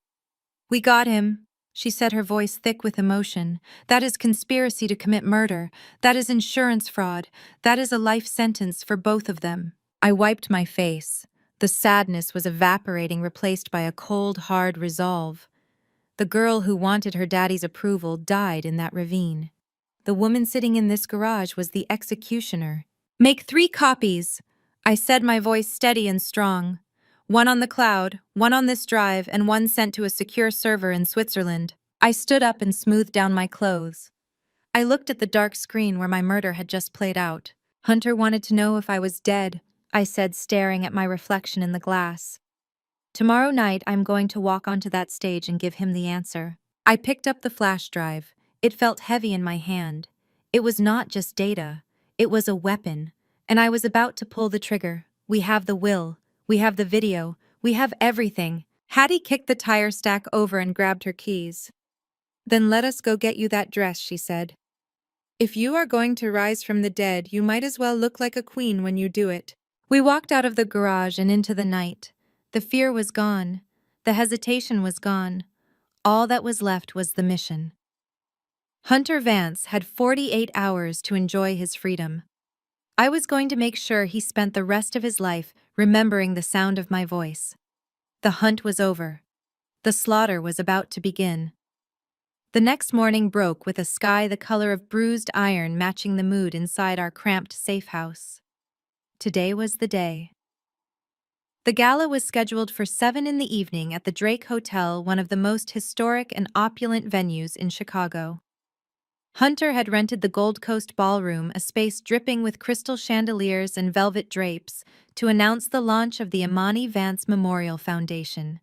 We got him, she said, her voice thick with emotion. That is conspiracy to commit murder. That is insurance fraud. That is a life sentence for both of them. I wiped my face. The sadness was evaporating, replaced by a cold, hard resolve. The girl who wanted her daddy's approval died in that ravine. The woman sitting in this garage was the executioner. Make 3 copies, I said, my voice steady and strong. 1 on the cloud, 1 on this drive, and 1 sent to a secure server in Switzerland. I stood up and smoothed down my clothes. I looked at the dark screen where my murder had just played out. Hunter wanted to know if I was dead, I said, staring at my reflection in the glass. Tomorrow night I'm going to walk onto that stage and give him the answer. I picked up the flash drive. It felt heavy in my hand. It was not just data. It was a weapon. And I was about to pull the trigger. We have the will. We have the video. We have everything. Hattie kicked the tire stack over and grabbed her keys. Then let us go get you that dress, she said. If you are going to rise from the dead, you might as well look like a queen when you do it. We walked out of the garage and into the night. The fear was gone. The hesitation was gone. All that was left was the mission. Hunter Vance had 48 hours to enjoy his freedom. I was going to make sure he spent the rest of his life remembering the sound of my voice. The hunt was over. The slaughter was about to begin. The next morning broke with a sky the color of bruised iron matching the mood inside our cramped safe house. Today was the day. The gala was scheduled for 7 in the evening at the Drake Hotel, one of the most historic and opulent venues in Chicago. Hunter had rented the Gold Coast Ballroom, a space dripping with crystal chandeliers and velvet drapes, to announce the launch of the Imani Vance Memorial Foundation.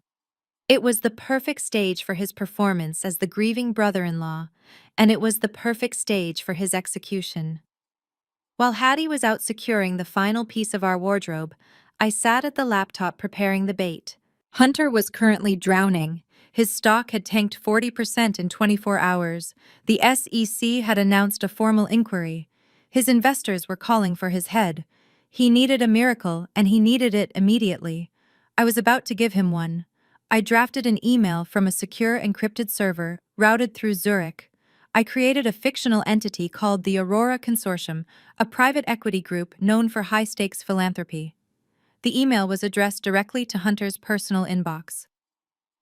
It was the perfect stage for his performance as the grieving brother-in-law, and it was the perfect stage for his execution. While Hattie was out securing the final piece of our wardrobe, I sat at the laptop preparing the bait. Hunter was currently drowning. His stock had tanked 40% in 24 hours. The SEC had announced a formal inquiry. His investors were calling for his head. He needed a miracle, and he needed it immediately. I was about to give him one. I drafted an email from a secure encrypted server routed through Zurich. I created a fictional entity called the Aurora Consortium, a private equity group known for high-stakes philanthropy. The email was addressed directly to Hunter's personal inbox.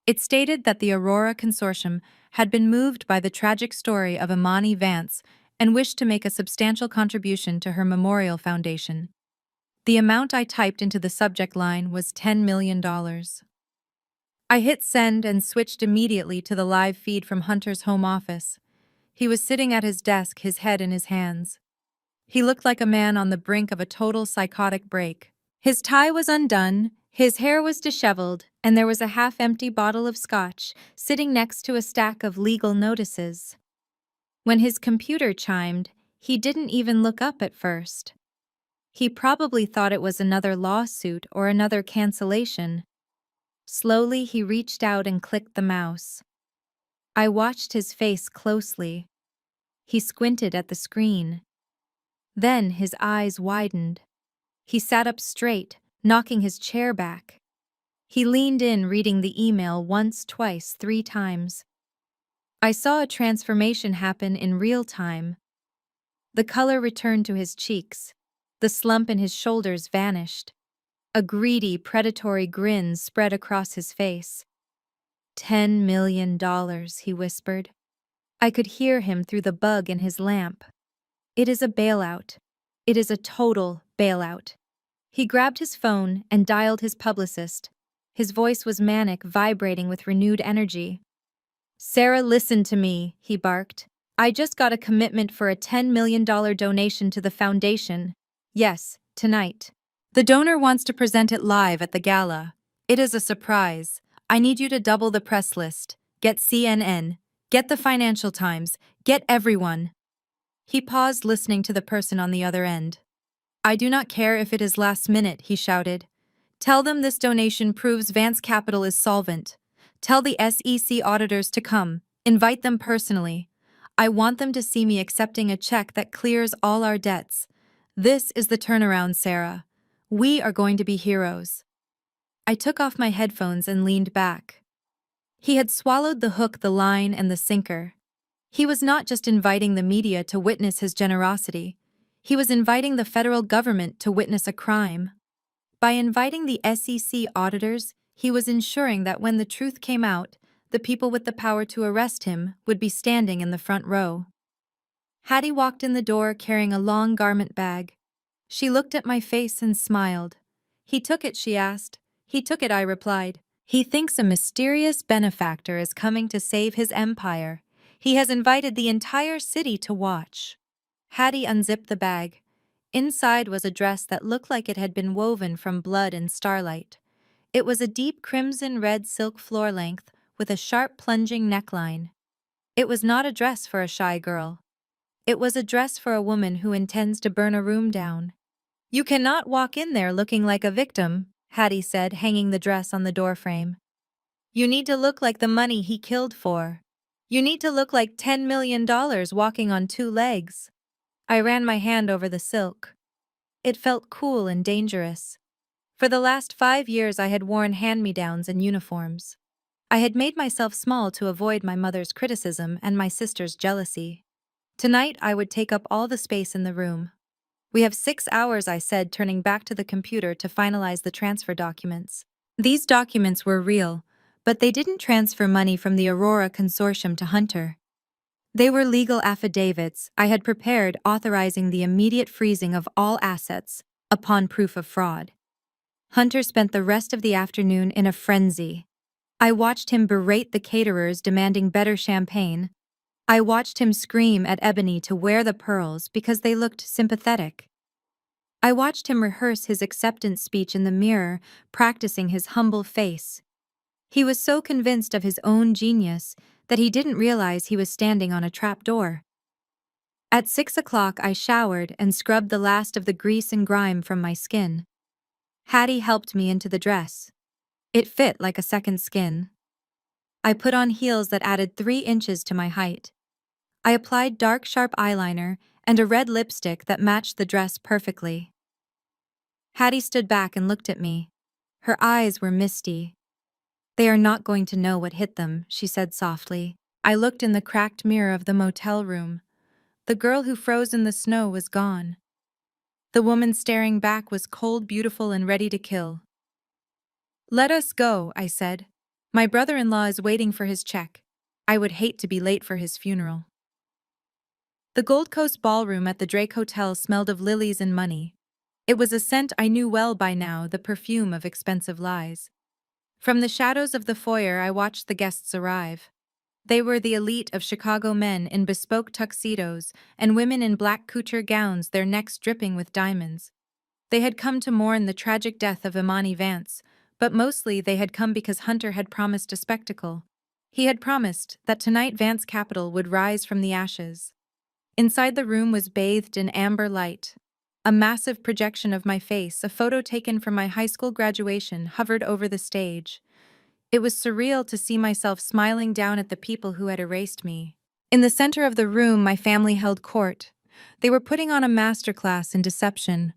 It stated that the Aurora Consortium had been moved by the tragic story of Imani Vance and wished to make a substantial contribution to her memorial foundation. The amount I typed into the subject line was $10 million. I hit send and switched immediately to the live feed from Hunter's home office. He was sitting at his desk, his head in his hands. He looked like a man on the brink of a total psychotic break. His tie was undone, his hair was disheveled, and there was a half-empty bottle of scotch sitting next to a stack of legal notices. When his computer chimed, he didn't even look up at first. He probably thought it was another lawsuit or another cancellation. Slowly, he reached out and clicked the mouse. I watched his face closely. He squinted at the screen. Then his eyes widened. He sat up straight, knocking his chair back. He leaned in, reading the email once, twice, 3 times. I saw a transformation happen in real time. The color returned to his cheeks. The slump in his shoulders vanished. A greedy, predatory grin spread across his face. $10 million, he whispered. I could hear him through the bug in his lamp. It is a bailout. It is a total bailout. He grabbed his phone and dialed his publicist. His voice was manic, vibrating with renewed energy. Sarah, listen to me, he barked. I just got a commitment for a $10 million donation to the foundation. Yes, tonight. The donor wants to present it live at the gala. It is a surprise. I need you to double the press list. Get CNN. Get the Financial Times. Get everyone. He paused, listening to the person on the other end. I do not care if it is last minute, he shouted. Tell them this donation proves Vance Capital is solvent. Tell the SEC auditors to come. Invite them personally. I want them to see me accepting a check that clears all our debts. This is the turnaround, Sarah. We are going to be heroes. I took off my headphones and leaned back. He had swallowed the hook, the line, and the sinker. He was not just inviting the media to witness his generosity. He was inviting the federal government to witness a crime. By inviting the SEC auditors, he was ensuring that when the truth came out, the people with the power to arrest him would be standing in the front row. Hattie walked in the door carrying a long garment bag. She looked at my face and smiled. He took it, she asked. He took it, I replied. He thinks a mysterious benefactor is coming to save his empire. He has invited the entire city to watch. Hattie unzipped the bag. Inside was a dress that looked like it had been woven from blood and starlight. It was a deep crimson-red silk floor-length with a sharp plunging neckline. It was not a dress for a shy girl. It was a dress for a woman who intends to burn a room down. You cannot walk in there looking like a victim, Hattie said, hanging the dress on the doorframe. You need to look like the money he killed for. You need to look like $10 million walking on 2 legs. I ran my hand over the silk. It felt cool and dangerous. For the last 5 years I had worn hand-me-downs and uniforms. I had made myself small to avoid my mother's criticism and my sister's jealousy. Tonight I would take up all the space in the room. We have 6 hours, I said, turning back to the computer to finalize the transfer documents. These documents were real, but they didn't transfer money from the Aurora Consortium to Hunter. They were legal affidavits I had prepared authorizing the immediate freezing of all assets upon proof of fraud. Hunter spent the rest of the afternoon in a frenzy. I watched him berate the caterers demanding better champagne. I watched him scream at Ebony to wear the pearls because they looked sympathetic. I watched him rehearse his acceptance speech in the mirror, practicing his humble face. He was so convinced of his own genius that he didn't realize he was standing on a trapdoor. At 6 o'clock I showered and scrubbed the last of the grease and grime from my skin. Hattie helped me into the dress. It fit like a second skin. I put on heels that added 3 inches to my height. I applied dark, sharp eyeliner and a red lipstick that matched the dress perfectly. Hattie stood back and looked at me. Her eyes were misty. They are not going to know what hit them, she said softly. I looked in the cracked mirror of the motel room. The girl who froze in the snow was gone. The woman staring back was cold, beautiful, and ready to kill. Let us go, I said. My brother-in-law is waiting for his check. I would hate to be late for his funeral. The Gold Coast ballroom at the Drake Hotel smelled of lilies and money. It was a scent I knew well by now, the perfume of expensive lies. From the shadows of the foyer I watched the guests arrive. They were the elite of Chicago, men in bespoke tuxedos and women in black couture gowns, their necks dripping with diamonds. They had come to mourn the tragic death of Imani Vance, but mostly they had come because Hunter had promised a spectacle. He had promised that tonight Vance Capital would rise from the ashes. Inside the room was bathed in amber light. A massive projection of my face, a photo taken from my high school graduation, hovered over the stage. It was surreal to see myself smiling down at the people who had erased me. In the center of the room, my family held court. They were putting on a masterclass in deception.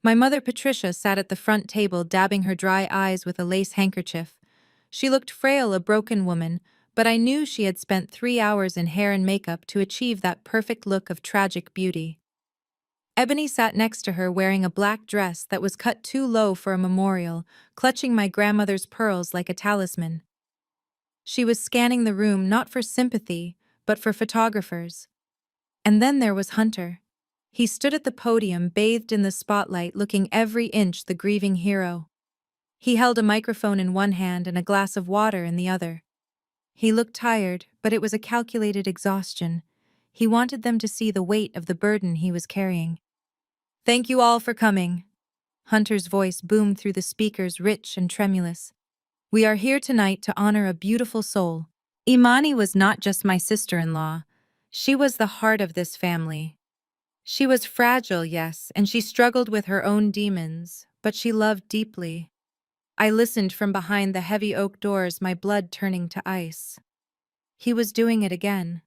My mother Patricia sat at the front table dabbing her dry eyes with a lace handkerchief. She looked frail, a broken woman, but I knew she had spent 3 hours in hair and makeup to achieve that perfect look of tragic beauty. Ebony sat next to her wearing a black dress that was cut too low for a memorial, clutching my grandmother's pearls like a talisman. She was scanning the room not for sympathy, but for photographers. And then there was Hunter. He stood at the podium, bathed in the spotlight, looking every inch the grieving hero. He held a microphone in one hand and a glass of water in the other. He looked tired, but it was a calculated exhaustion. He wanted them to see the weight of the burden he was carrying. "Thank you all for coming." Hunter's voice boomed through the speakers, rich and tremulous. "We are here tonight to honor a beautiful soul. Imani was not just my sister-in-law. She was the heart of this family. She was fragile, yes, and she struggled with her own demons, but she loved deeply." I listened from behind the heavy oak doors, my blood turning to ice. He was doing it again.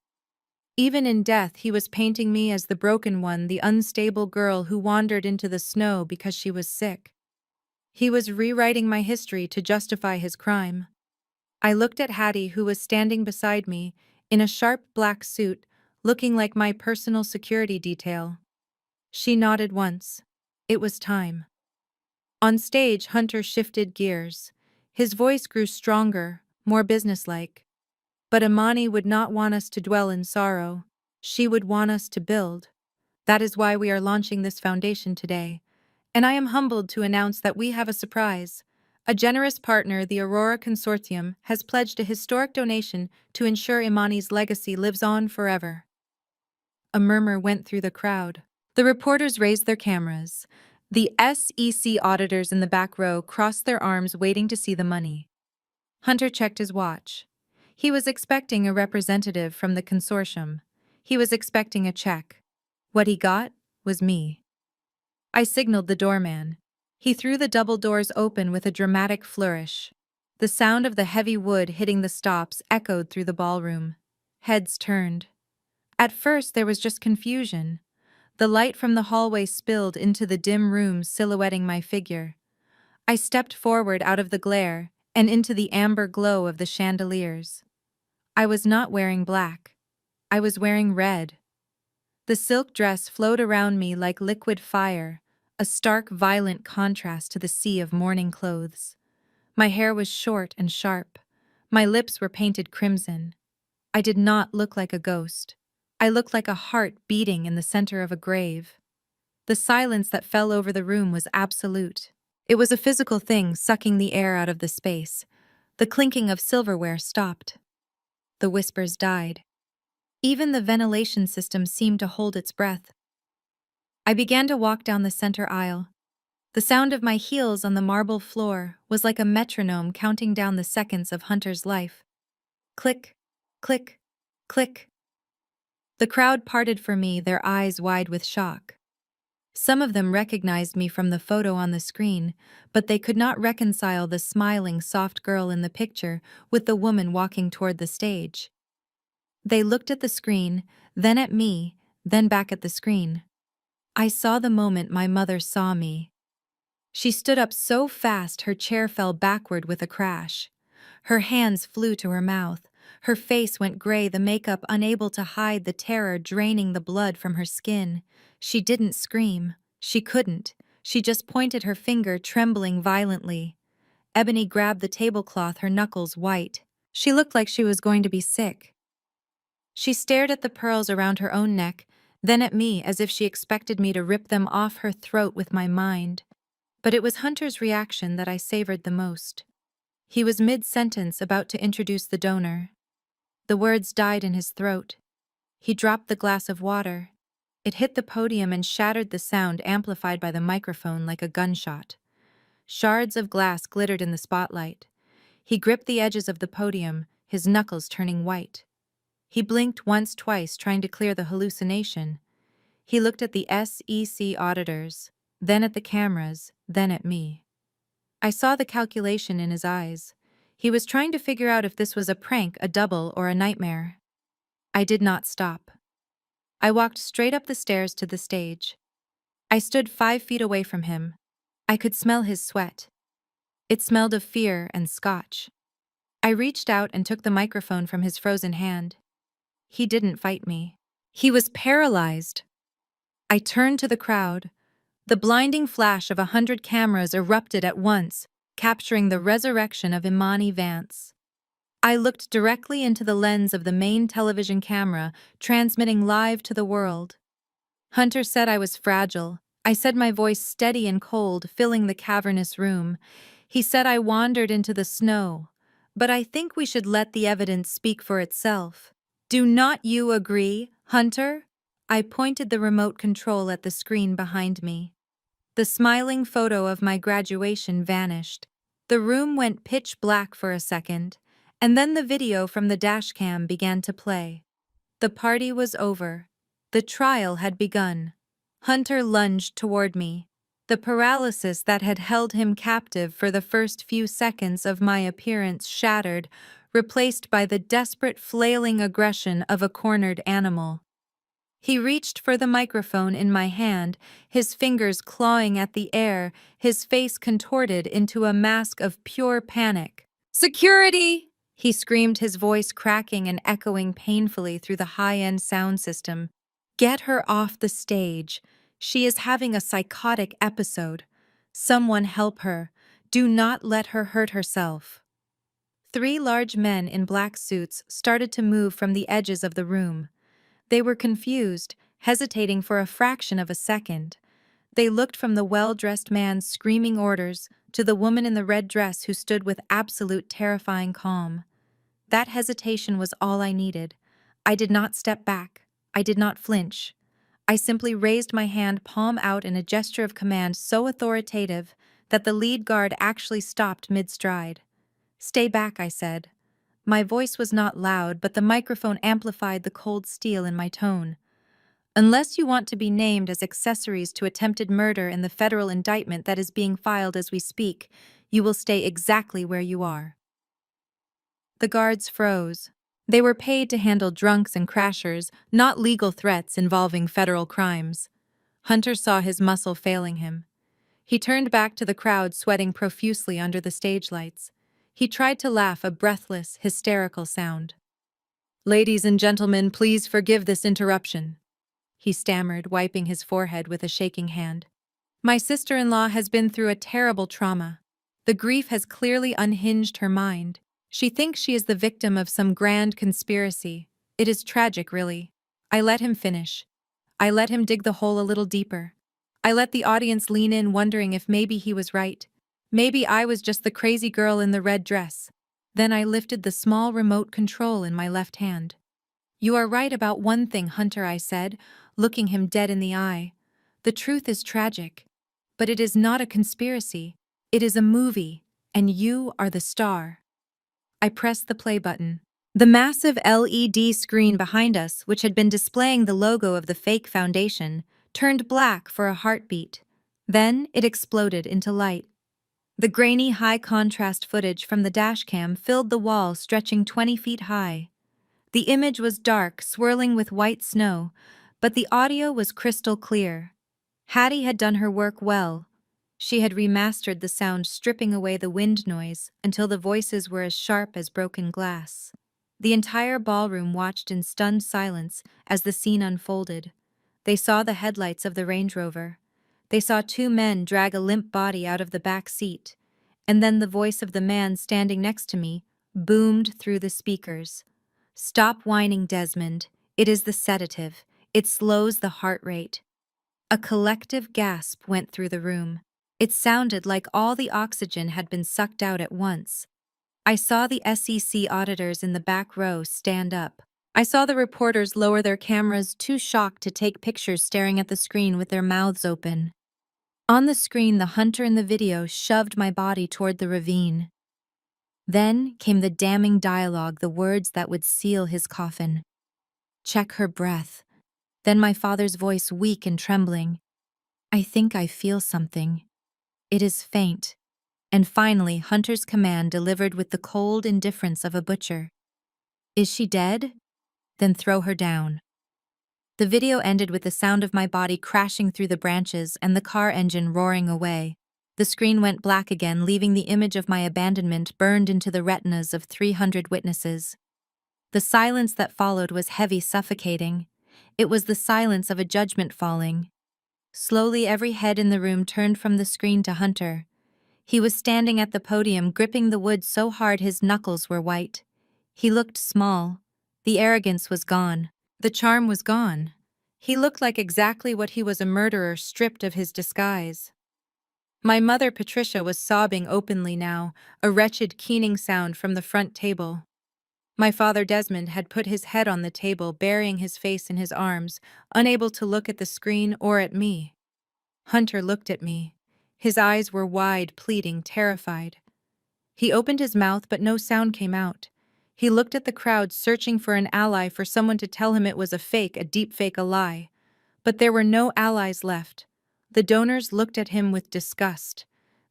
Even in death, he was painting me as the broken one, the unstable girl who wandered into the snow because she was sick. He was rewriting my history to justify his crime. I looked at Hattie, who was standing beside me, in a sharp black suit, looking like my personal security detail. She nodded once. It was time. On stage, Hunter shifted gears. His voice grew stronger, more businesslike. But Imani would not want us to dwell in sorrow. She would want us to build. That is why we are launching this foundation today. And I am humbled to announce that we have a surprise. A generous partner, the Aurora Consortium, has pledged a historic donation to ensure Imani's legacy lives on forever. A murmur went through the crowd. The reporters raised their cameras. The SEC auditors in the back row crossed their arms, waiting to see the money. Hunter checked his watch. He was expecting a representative from the consortium. He was expecting a check. What he got was me. I signaled the doorman. He threw the double doors open with a dramatic flourish. The sound of the heavy wood hitting the stops echoed through the ballroom. Heads turned. At first, there was just confusion. The light from the hallway spilled into the dim room, silhouetting my figure. I stepped forward out of the glare and into the amber glow of the chandeliers. I was not wearing black. I was wearing red. The silk dress flowed around me like liquid fire, a stark, violent contrast to the sea of mourning clothes. My hair was short and sharp. My lips were painted crimson. I did not look like a ghost. I looked like a heart beating in the center of a grave. The silence that fell over the room was absolute. It was a physical thing sucking the air out of the space. The clinking of silverware stopped. The whispers died. Even the ventilation system seemed to hold its breath. I began to walk down the center aisle. The sound of my heels on the marble floor was like a metronome counting down the seconds of Hunter's life. Click, click, click. The crowd parted for me, their eyes wide with shock. Some of them recognized me from the photo on the screen, but they could not reconcile the smiling, soft girl in the picture with the woman walking toward the stage. They looked at the screen, then at me, then back at the screen. I saw the moment my mother saw me. She stood up so fast her chair fell backward with a crash. Her hands flew to her mouth. Her face went gray, the makeup unable to hide the terror draining the blood from her skin. She didn't scream. She couldn't. She just pointed her finger, trembling violently. Ebony grabbed the tablecloth, her knuckles white. She looked like she was going to be sick. She stared at the pearls around her own neck, then at me as if she expected me to rip them off her throat with my mind. But it was Hunter's reaction that I savored the most. He was mid-sentence, about to introduce the donor. The words died in his throat. He dropped the glass of water. It hit the podium and shattered, the sound amplified by the microphone like a gunshot. Shards of glass glittered in the spotlight. He gripped the edges of the podium, his knuckles turning white. He blinked once, twice, trying to clear the hallucination. He looked at the SEC auditors, then at the cameras, then at me. I saw the calculation in his eyes. He was trying to figure out if this was a prank, a double, or a nightmare. I did not stop. I walked straight up the stairs to the stage. I stood 5 feet away from him. I could smell his sweat. It smelled of fear and scotch. I reached out and took the microphone from his frozen hand. He didn't fight me. He was paralyzed. I turned to the crowd. The blinding flash of 100 cameras erupted at once, capturing the resurrection of Imani Vance. I looked directly into the lens of the main television camera, transmitting live to the world. Hunter said I was fragile. I said my voice steady and cold, filling the cavernous room. He said I wandered into the snow. But I think we should let the evidence speak for itself. Do not you agree, Hunter? I pointed the remote control at the screen behind me. The smiling photo of my graduation vanished. The room went pitch black for a second, and then the video from the dashcam began to play. The party was over. The trial had begun. Hunter lunged toward me. The paralysis that had held him captive for the first few seconds of my appearance shattered, replaced by the desperate flailing aggression of a cornered animal. He reached for the microphone in my hand, his fingers clawing at the air, his face contorted into a mask of pure panic. "Security!" he screamed, his voice cracking and echoing painfully through the high-end sound system. "Get her off the stage. She is having a psychotic episode. Someone help her. Do not let her hurt herself." 3 large men in black suits started to move from the edges of the room. They were confused, hesitating for a fraction of a second. They looked from the well-dressed man screaming orders to the woman in the red dress who stood with absolute terrifying calm. That hesitation was all I needed. I did not step back. I did not flinch. I simply raised my hand, palm out, in a gesture of command so authoritative that the lead guard actually stopped mid-stride. "Stay back," I said. My voice was not loud, but the microphone amplified the cold steel in my tone. "Unless you want to be named as accessories to attempted murder in the federal indictment that is being filed as we speak, you will stay exactly where you are." The guards froze. They were paid to handle drunks and crashers, not legal threats involving federal crimes. Hunter saw his muscle failing him. He turned back to the crowd, sweating profusely under the stage lights. He tried to laugh, a breathless, hysterical sound. "Ladies and gentlemen, please forgive this interruption," he stammered, wiping his forehead with a shaking hand. "My sister-in-law has been through a terrible trauma. The grief has clearly unhinged her mind. She thinks she is the victim of some grand conspiracy. It is tragic, really." I let him finish. I let him dig the hole a little deeper. I let the audience lean in, wondering if maybe he was right. Maybe I was just the crazy girl in the red dress. Then I lifted the small remote control in my left hand. "You are right about one thing, Hunter," I said, looking him dead in the eye. "The truth is tragic. But it is not a conspiracy. It is a movie, and you are the star." I pressed the play button. The massive LED screen behind us, which had been displaying the logo of the fake foundation, turned black for a heartbeat. Then it exploded into light. The grainy, high-contrast footage from the dashcam filled the wall, stretching 20 feet high. The image was dark, swirling with white snow, but the audio was crystal clear. Hattie had done her work well. She had remastered the sound, stripping away the wind noise until the voices were as sharp as broken glass. The entire ballroom watched in stunned silence as the scene unfolded. They saw the headlights of the Range Rover. They saw 2 men drag a limp body out of the back seat. And then the voice of the man standing next to me boomed through the speakers. "Stop whining, Desmond. It is the sedative. It slows the heart rate." A collective gasp went through the room. It sounded like all the oxygen had been sucked out at once. I saw the SEC auditors in the back row stand up. I saw the reporters lower their cameras, too shocked to take pictures, staring at the screen with their mouths open. On the screen, the hunter in the video shoved my body toward the ravine. Then came the damning dialogue, the words that would seal his coffin. "Check her breath." Then my father's voice, weak and trembling. "I think I feel something. It is faint." And finally, Hunter's command, delivered with the cold indifference of a butcher. "Is she dead? Then throw her down." The video ended with the sound of my body crashing through the branches and the car engine roaring away. The screen went black again, leaving the image of my abandonment burned into the retinas of 300 witnesses. The silence that followed was heavy, suffocating. It was the silence of a judgment falling. Slowly, every head in the room turned from the screen to Hunter. He was standing at the podium, gripping the wood so hard his knuckles were white. He looked small. The arrogance was gone. The charm was gone. He looked like exactly what he was, a murderer stripped of his disguise. My mother Patricia was sobbing openly now, a wretched keening sound from the front table. My father Desmond had put his head on the table, burying his face in his arms, unable to look at the screen or at me. Hunter looked at me. His eyes were wide, pleading, terrified. He opened his mouth, but no sound came out. He looked at the crowd, searching for an ally, for someone to tell him it was a fake, a deep fake, a lie. But there were no allies left. The donors looked at him with disgust.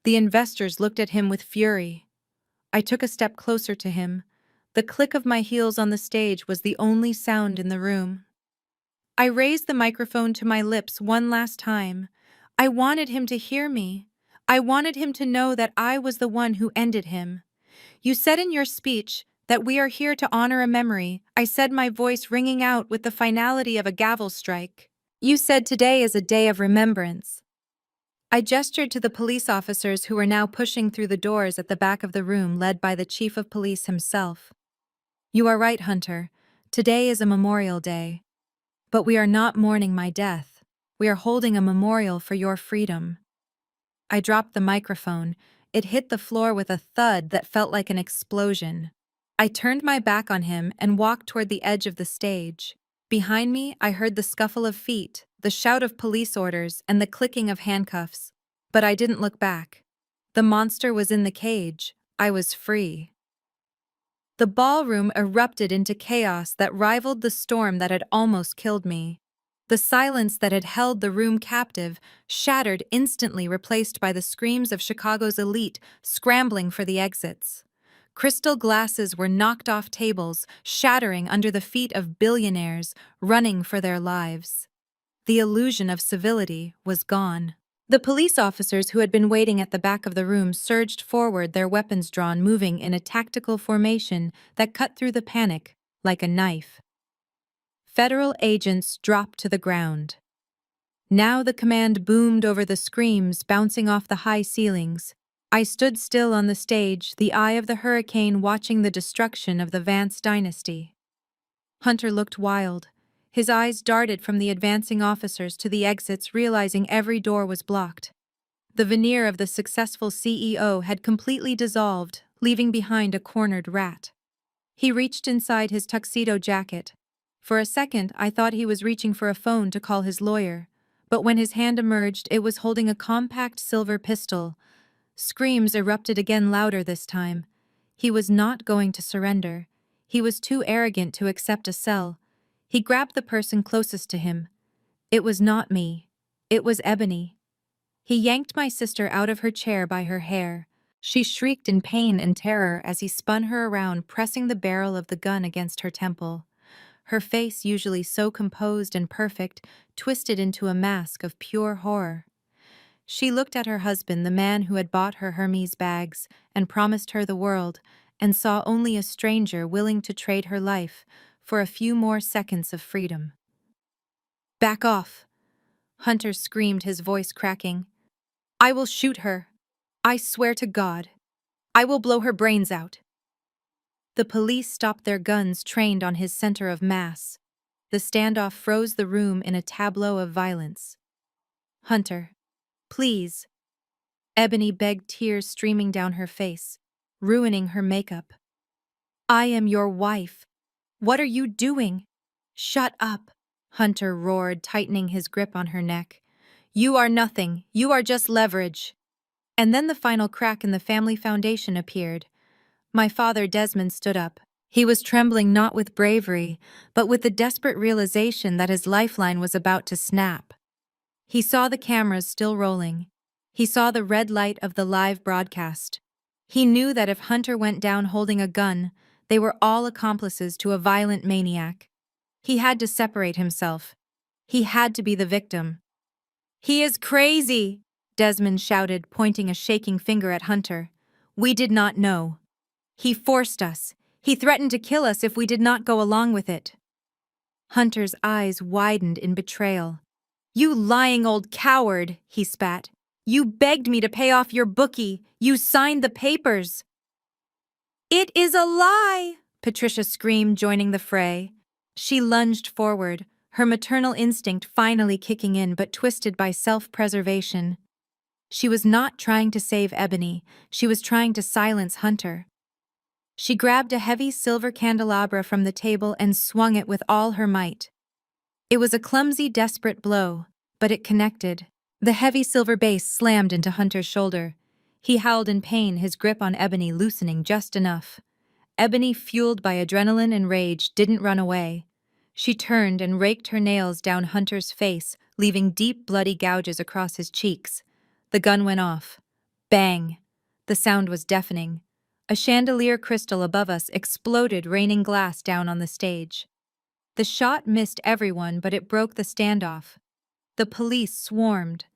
The investors looked at him with fury. I took a step closer to him. The click of my heels on the stage was the only sound in the room. I raised the microphone to my lips one last time. I wanted him to hear me. I wanted him to know that I was the one who ended him. You said in your speech that we are here to honor a memory, I said, my voice ringing out with the finality of a gavel strike. You said today is a day of remembrance. I gestured to the police officers who were now pushing through the doors at the back of the room, led by the chief of police himself. You are right, Hunter. Today is a memorial day. But we are not mourning my death. We are holding a memorial for your freedom. I dropped the microphone. It hit the floor with a thud that felt like an explosion. I turned my back on him and walked toward the edge of the stage. Behind me, I heard the scuffle of feet, the shout of police orders, and the clicking of handcuffs. But I didn't look back. The monster was in the cage. I was free. The ballroom erupted into chaos that rivaled the storm that had almost killed me. The silence that had held the room captive shattered, instantly replaced by the screams of Chicago's elite scrambling for the exits. Crystal glasses were knocked off tables, shattering under the feet of billionaires running for their lives. The illusion of civility was gone. The police officers who had been waiting at the back of the room surged forward, their weapons drawn, moving in a tactical formation that cut through the panic like a knife. Federal agents dropped to the ground. Now the command boomed over the screams bouncing off the high ceilings. I stood still on the stage, the eye of the hurricane, watching the destruction of the Vance dynasty. Hunter looked wild. His eyes darted from the advancing officers to the exits, realizing every door was blocked. The veneer of the successful CEO had completely dissolved, leaving behind a cornered rat. He reached inside his tuxedo jacket. For a second, I thought he was reaching for a phone to call his lawyer, but when his hand emerged, it was holding a compact silver pistol. Screams erupted again, louder this time. He was not going to surrender. He was too arrogant to accept a cell. He grabbed the person closest to him. It was not me. It was Ebony. He yanked my sister out of her chair by her hair. She shrieked in pain and terror as he spun her around, pressing the barrel of the gun against her temple. Her face, usually so composed and perfect, twisted into a mask of pure horror. She looked at her husband, the man who had bought her Hermes bags and promised her the world, and saw only a stranger willing to trade her life for a few more seconds of freedom. "Back off!" Hunter screamed, his voice cracking. "I will shoot her. I swear to God. I will blow her brains out." The police stopped their guns, trained on his center of mass. The standoff froze the room in a tableau of violence. "Hunter, please." Ebony begged, tears streaming down her face, ruining her makeup. "I am your wife. What are you doing?" "Shut up," Hunter roared, tightening his grip on her neck. "You are nothing. You are just leverage." And then the final crack in the family foundation appeared. My father Desmond stood up. He was trembling not with bravery, but with the desperate realization that his lifeline was about to snap. He saw the cameras still rolling. He saw the red light of the live broadcast. He knew that if Hunter went down holding a gun, they were all accomplices to a violent maniac. He had to separate himself. He had to be the victim. "He is crazy!" Desmond shouted, pointing a shaking finger at Hunter. "We did not know. He forced us. He threatened to kill us if we did not go along with it." Hunter's eyes widened in betrayal. "You lying old coward," he spat. "You begged me to pay off your bookie. You signed the papers." "It is a lie!" Patricia screamed, joining the fray. She lunged forward, her maternal instinct finally kicking in but twisted by self-preservation. She was not trying to save Ebony, she was trying to silence Hunter. She grabbed a heavy silver candelabra from the table and swung it with all her might. It was a clumsy, desperate blow, but it connected. The heavy silver base slammed into Hunter's shoulder. He howled in pain, his grip on Ebony loosening just enough. Ebony, fueled by adrenaline and rage, didn't run away. She turned and raked her nails down Hunter's face, leaving deep, bloody gouges across his cheeks. The gun went off. Bang! The sound was deafening. A chandelier crystal above us exploded, raining glass down on the stage. The shot missed everyone, but it broke the standoff. The police swarmed.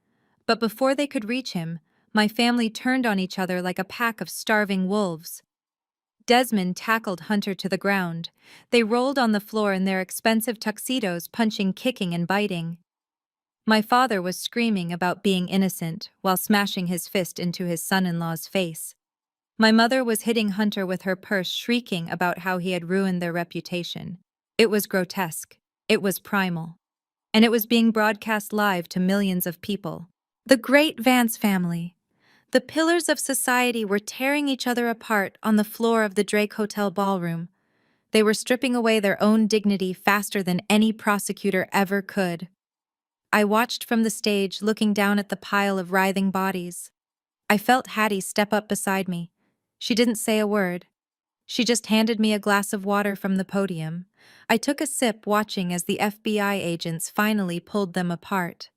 But before they could reach him, my family turned on each other like a pack of starving wolves. Desmond tackled Hunter to the ground. They rolled on the floor in their expensive tuxedos, punching, kicking, and biting. My father was screaming about being innocent while smashing his fist into his son-in-law's face. My mother was hitting Hunter with her purse, shrieking about how he had ruined their reputation. It was grotesque. It was primal. And it was being broadcast live to millions of people. The great Vance family. The pillars of society were tearing each other apart on the floor of the Drake Hotel ballroom. They were stripping away their own dignity faster than any prosecutor ever could. I watched from the stage, looking down at the pile of writhing bodies. I felt Hattie step up beside me. She didn't say a word. She just handed me a glass of water from the podium. I took a sip, watching as the FBI agents finally pulled them apart.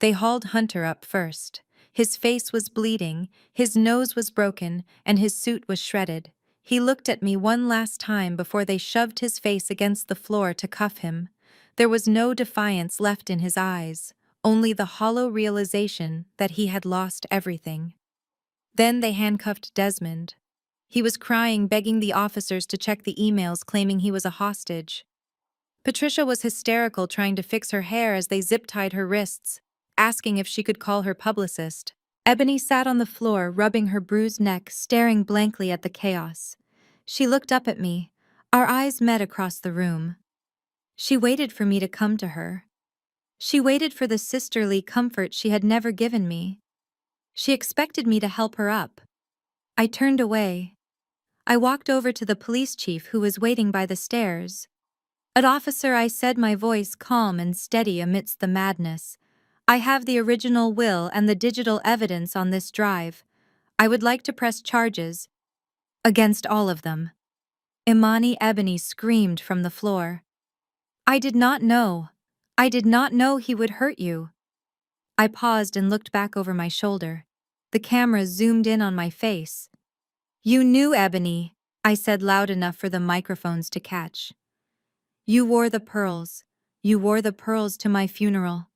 They hauled Hunter up first. His face was bleeding, his nose was broken, and his suit was shredded. He looked at me one last time before they shoved his face against the floor to cuff him. There was no defiance left in his eyes, only the hollow realization that he had lost everything. Then they handcuffed Desmond. He was crying, begging the officers to check the emails, claiming he was a hostage. Patricia was hysterical, trying to fix her hair as they zip-tied her wrists, asking if she could call her publicist. Ebony sat on the floor, rubbing her bruised neck, staring blankly at the chaos. She looked up at me. Our eyes met across the room. She waited for me to come to her. She waited for the sisterly comfort she had never given me. She expected me to help her up. I turned away. I walked over to the police chief, who was waiting by the stairs. "Officer," I said, my voice calm and steady amidst the madness. "I have the original will and the digital evidence on this drive. I would like to press charges against all of them." Imani Ebony screamed from the floor. "I did not know. I did not know he would hurt you." I paused and looked back over my shoulder. The camera zoomed in on my face. "You knew, Ebony," I said loud enough for the microphones to catch. "You wore the pearls. You wore the pearls to my funeral."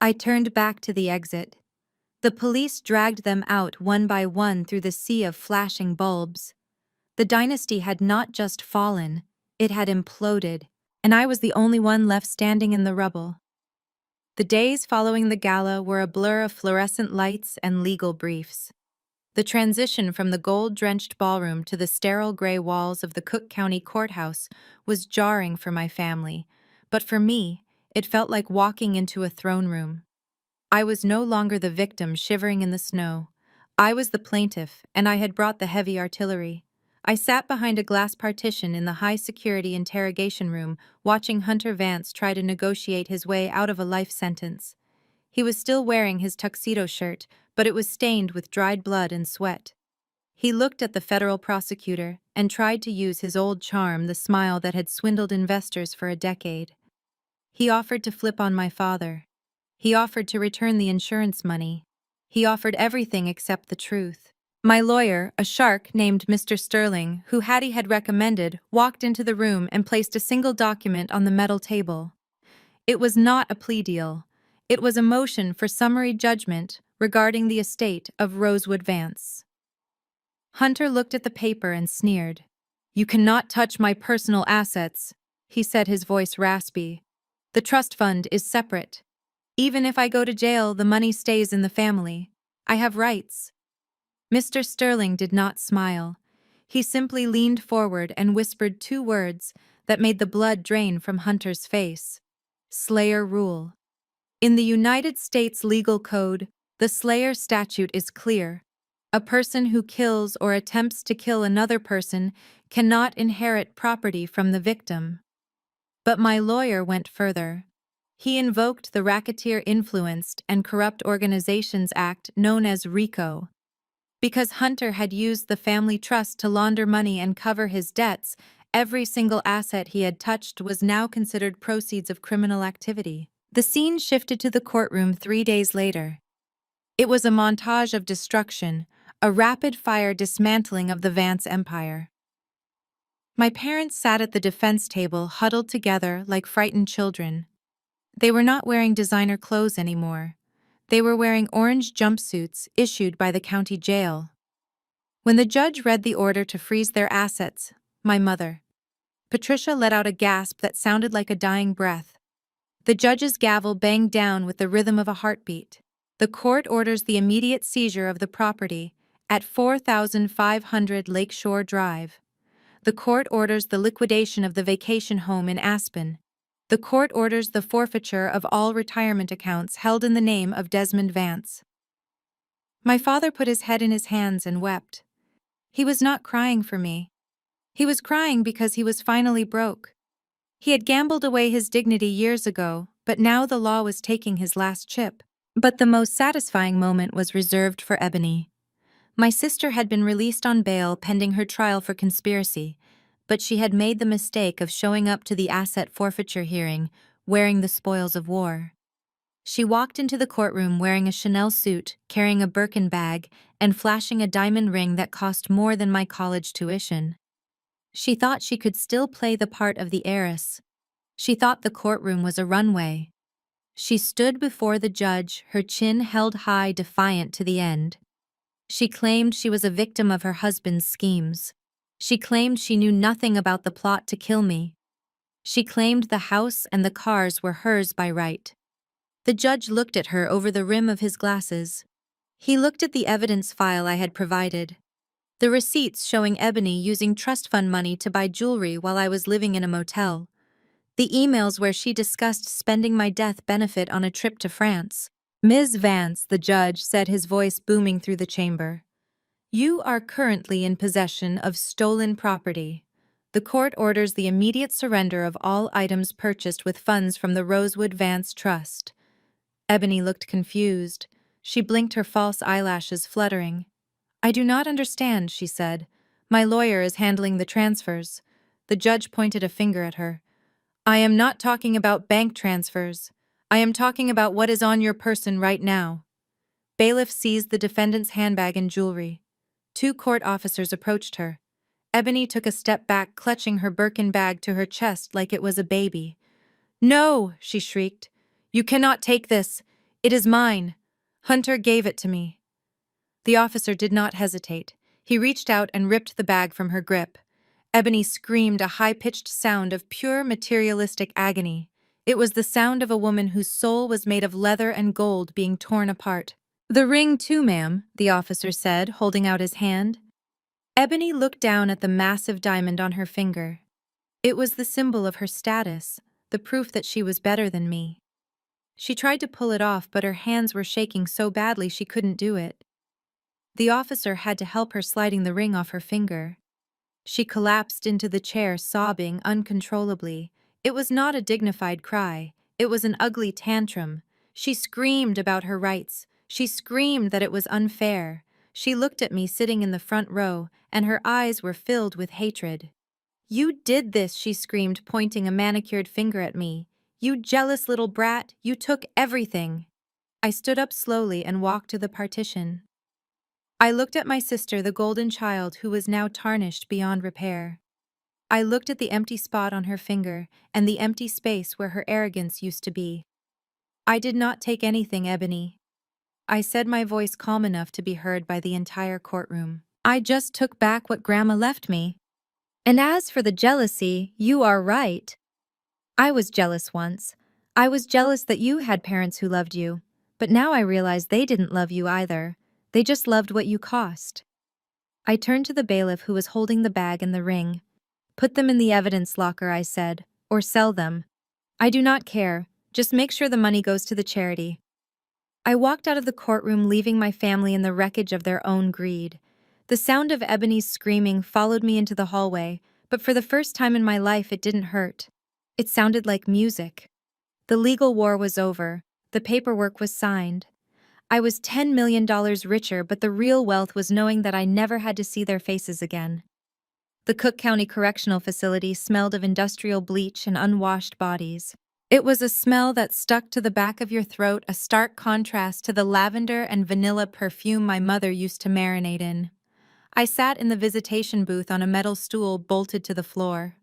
I turned back to the exit. The police dragged them out one by one through the sea of flashing bulbs. The dynasty had not just fallen, it had imploded, and I was the only one left standing in the rubble. The days following the gala were a blur of fluorescent lights and legal briefs. The transition from the gold-drenched ballroom to the sterile gray walls of the Cook County Courthouse was jarring for my family, but for me, it felt like walking into a throne room. I was no longer the victim shivering in the snow. I was the plaintiff, and I had brought the heavy artillery. I sat behind a glass partition in the high-security interrogation room, watching Hunter Vance try to negotiate his way out of a life sentence. He was still wearing his tuxedo shirt, but it was stained with dried blood and sweat. He looked at the federal prosecutor and tried to use his old charm, the smile that had swindled investors for a decade. He offered to flip on my father. He offered to return the insurance money. He offered everything except the truth. My lawyer, a shark named Mr. Sterling, who Hattie had recommended, walked into the room and placed a single document on the metal table. It was not a plea deal. It was a motion for summary judgment regarding the estate of Rosewood Vance. Hunter looked at the paper and sneered. "You cannot touch my personal assets," he said, his voice raspy. "The trust fund is separate. Even if I go to jail, the money stays in the family. I have rights." Mr. Sterling did not smile. He simply leaned forward and whispered two words that made the blood drain from Hunter's face. Slayer rule. In the United States Legal Code, the Slayer statute is clear. A person who kills or attempts to kill another person cannot inherit property from the victim. But my lawyer went further. He invoked the Racketeer Influenced and Corrupt Organizations Act known as RICO. Because Hunter had used the family trust to launder money and cover his debts, every single asset he had touched was now considered proceeds of criminal activity. The scene shifted to the courtroom 3 days later. It was a montage of destruction, a rapid-fire dismantling of the Vance empire. My parents sat at the defense table, huddled together like frightened children. They were not wearing designer clothes anymore. They were wearing orange jumpsuits issued by the county jail. When the judge read the order to freeze their assets, my mother, Patricia, let out a gasp that sounded like a dying breath. The judge's gavel banged down with the rhythm of a heartbeat. The court orders the immediate seizure of the property at 4500 Lakeshore Drive. The court orders the liquidation of the vacation home in Aspen. The court orders the forfeiture of all retirement accounts held in the name of Desmond Vance. My father put his head in his hands and wept. He was not crying for me. He was crying because he was finally broke. He had gambled away his dignity years ago, but now the law was taking his last chip. But the most satisfying moment was reserved for Ebony. My sister had been released on bail pending her trial for conspiracy, but she had made the mistake of showing up to the asset forfeiture hearing wearing the spoils of war. She walked into the courtroom wearing a Chanel suit, carrying a Birkin bag, and flashing a diamond ring that cost more than my college tuition. She thought she could still play the part of the heiress. She thought the courtroom was a runway. She stood before the judge, her chin held high, defiant to the end. She claimed she was a victim of her husband's schemes. She claimed she knew nothing about the plot to kill me. She claimed the house and the cars were hers by right. The judge looked at her over the rim of his glasses. He looked at the evidence file I had provided. The receipts showing Ebony using trust fund money to buy jewelry while I was living in a motel. The emails where she discussed spending my death benefit on a trip to France. "Ms. Vance," the judge said, his voice booming through the chamber, "you are currently in possession of stolen property. The court orders the immediate surrender of all items purchased with funds from the Rosewood Vance Trust." Ebony looked confused. She blinked, her false eyelashes fluttering. "I do not understand," she said. "My lawyer is handling the transfers." The judge pointed a finger at her. "I am not talking about bank transfers. I am talking about what is on your person right now." Bailiff seized the defendant's handbag and jewelry. 2 court officers approached her. Ebony took a step back, clutching her Birkin bag to her chest like it was a baby. "No!" she shrieked. "You cannot take this. It is mine. Hunter gave it to me." The officer did not hesitate. He reached out and ripped the bag from her grip. Ebony screamed, a high-pitched sound of pure materialistic agony. It was the sound of a woman whose soul was made of leather and gold being torn apart. "The ring too, ma'am," the officer said, holding out his hand. Ebony looked down at the massive diamond on her finger. It was the symbol of her status, the proof that she was better than me. She tried to pull it off, but her hands were shaking so badly she couldn't do it. The officer had to help her, sliding the ring off her finger. She collapsed into the chair, sobbing uncontrollably. It was not a dignified cry. It was an ugly tantrum. She screamed about her rights. She screamed that it was unfair. She looked at me sitting in the front row, and her eyes were filled with hatred. "You did this," she screamed, pointing a manicured finger at me. "You jealous little brat, you took everything." I stood up slowly and walked to the partition. I looked at my sister, the golden child who was now tarnished beyond repair. I looked at the empty spot on her finger and the empty space where her arrogance used to be. I did not take anything, Ebony. I said, my voice calm enough to be heard by the entire courtroom. I just took back what Grandma left me. And as for the jealousy, you are right. I was jealous once. I was jealous that you had parents who loved you. But now I realize they didn't love you either. They just loved what you cost. I turned to the bailiff who was holding the bag and the ring. Put them in the evidence locker, I said, or sell them. I do not care. Just make sure the money goes to the charity. I walked out of the courtroom, leaving my family in the wreckage of their own greed. The sound of Ebony's screaming followed me into the hallway, but for the first time in my life it didn't hurt. It sounded like music. The legal war was over. The paperwork was signed. I was $10 million richer, but the real wealth was knowing that I never had to see their faces again. The Cook County Correctional Facility smelled of industrial bleach and unwashed bodies. It was a smell that stuck to the back of your throat, a stark contrast to the lavender and vanilla perfume my mother used to marinate in. I sat in the visitation booth on a metal stool bolted to the floor.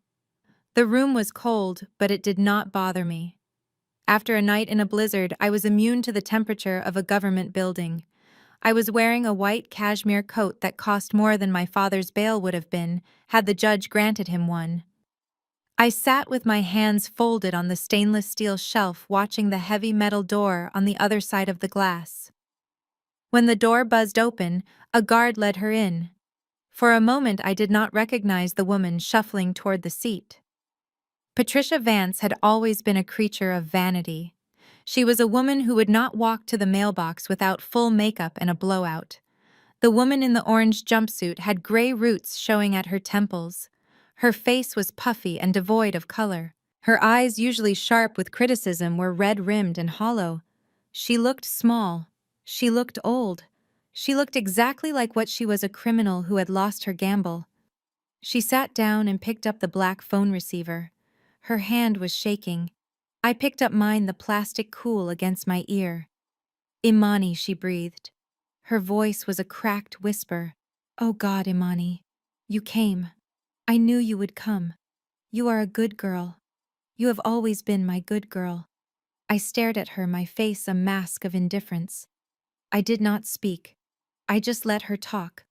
The room was cold, but it did not bother me. After a night in a blizzard, I was immune to the temperature of a government building. I was wearing a white cashmere coat that cost more than my father's bail would have been, had the judge granted him one. I sat with my hands folded on the stainless steel shelf, watching the heavy metal door on the other side of the glass. When the door buzzed open, a guard led her in. For a moment I did not recognize the woman shuffling toward the seat. Patricia Vance had always been a creature of vanity. She was a woman who would not walk to the mailbox without full makeup and a blowout. The woman in the orange jumpsuit had gray roots showing at her temples. Her face was puffy and devoid of color. Her eyes, usually sharp with criticism, were red-rimmed and hollow. She looked small. She looked old. She looked exactly like what she was, a criminal who had lost her gamble. She sat down and picked up the black phone receiver. Her hand was shaking. I picked up mine, the plastic cool against my ear. "Imani," she breathed. Her voice was a cracked whisper. "Oh God, Imani. You came. I knew you would come. You are a good girl. You have always been my good girl." I stared at her, my face a mask of indifference. I did not speak. I just let her talk.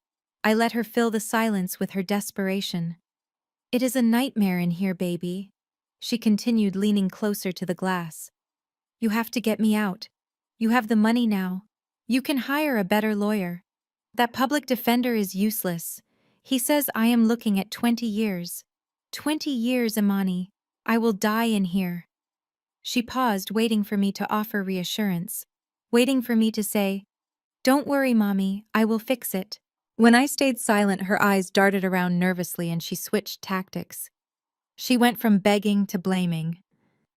I let her fill the silence with her desperation. "It is a nightmare in here, baby," she continued, leaning closer to the glass. "You have to get me out. You have the money now. You can hire a better lawyer. That public defender is useless. He says I am looking at 20 years. 20 years, Imani. I will die in here." She paused, waiting for me to offer reassurance. Waiting for me to say, "Don't worry, Mommy, I will fix it." When I stayed silent, her eyes darted around nervously and she switched tactics. She went from begging to blaming.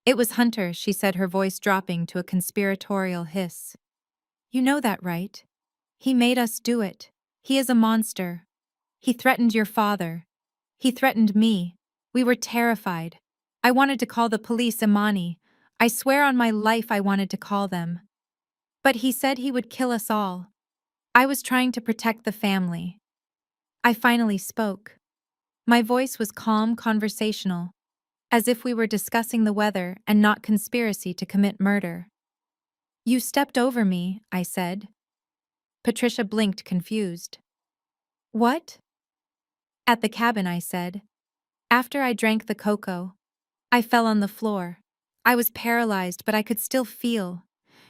"It was Hunter," she said, her voice dropping to a conspiratorial hiss. "You know that, right? He made us do it. He is a monster. He threatened your father. He threatened me. We were terrified. I wanted to call the police, Imani. I swear on my life I wanted to call them. But he said he would kill us all. I was trying to protect the family." I finally spoke. My voice was calm, conversational, as if we were discussing the weather and not conspiracy to commit murder. "You stepped over me," I said. Patricia blinked, confused. "What?" "At the cabin," I said. "After I drank the cocoa. I fell on the floor. I was paralyzed, but I could still feel.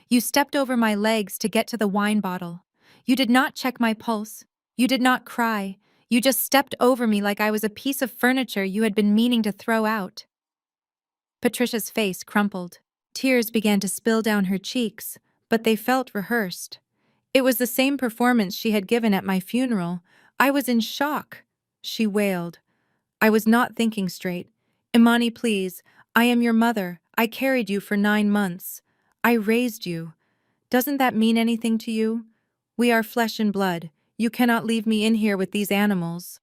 You stepped over my legs to get to the wine bottle. You did not check my pulse. You did not cry. You just stepped over me like I was a piece of furniture you had been meaning to throw out." Patricia's face crumpled. Tears began to spill down her cheeks, but they felt rehearsed. It was the same performance she had given at my funeral. "I was in shock," she wailed. "I was not thinking straight. Imani, please. I am your mother. I carried you for 9 months. I raised you. Doesn't that mean anything to you? We are flesh and blood. You cannot leave me in here with these animals."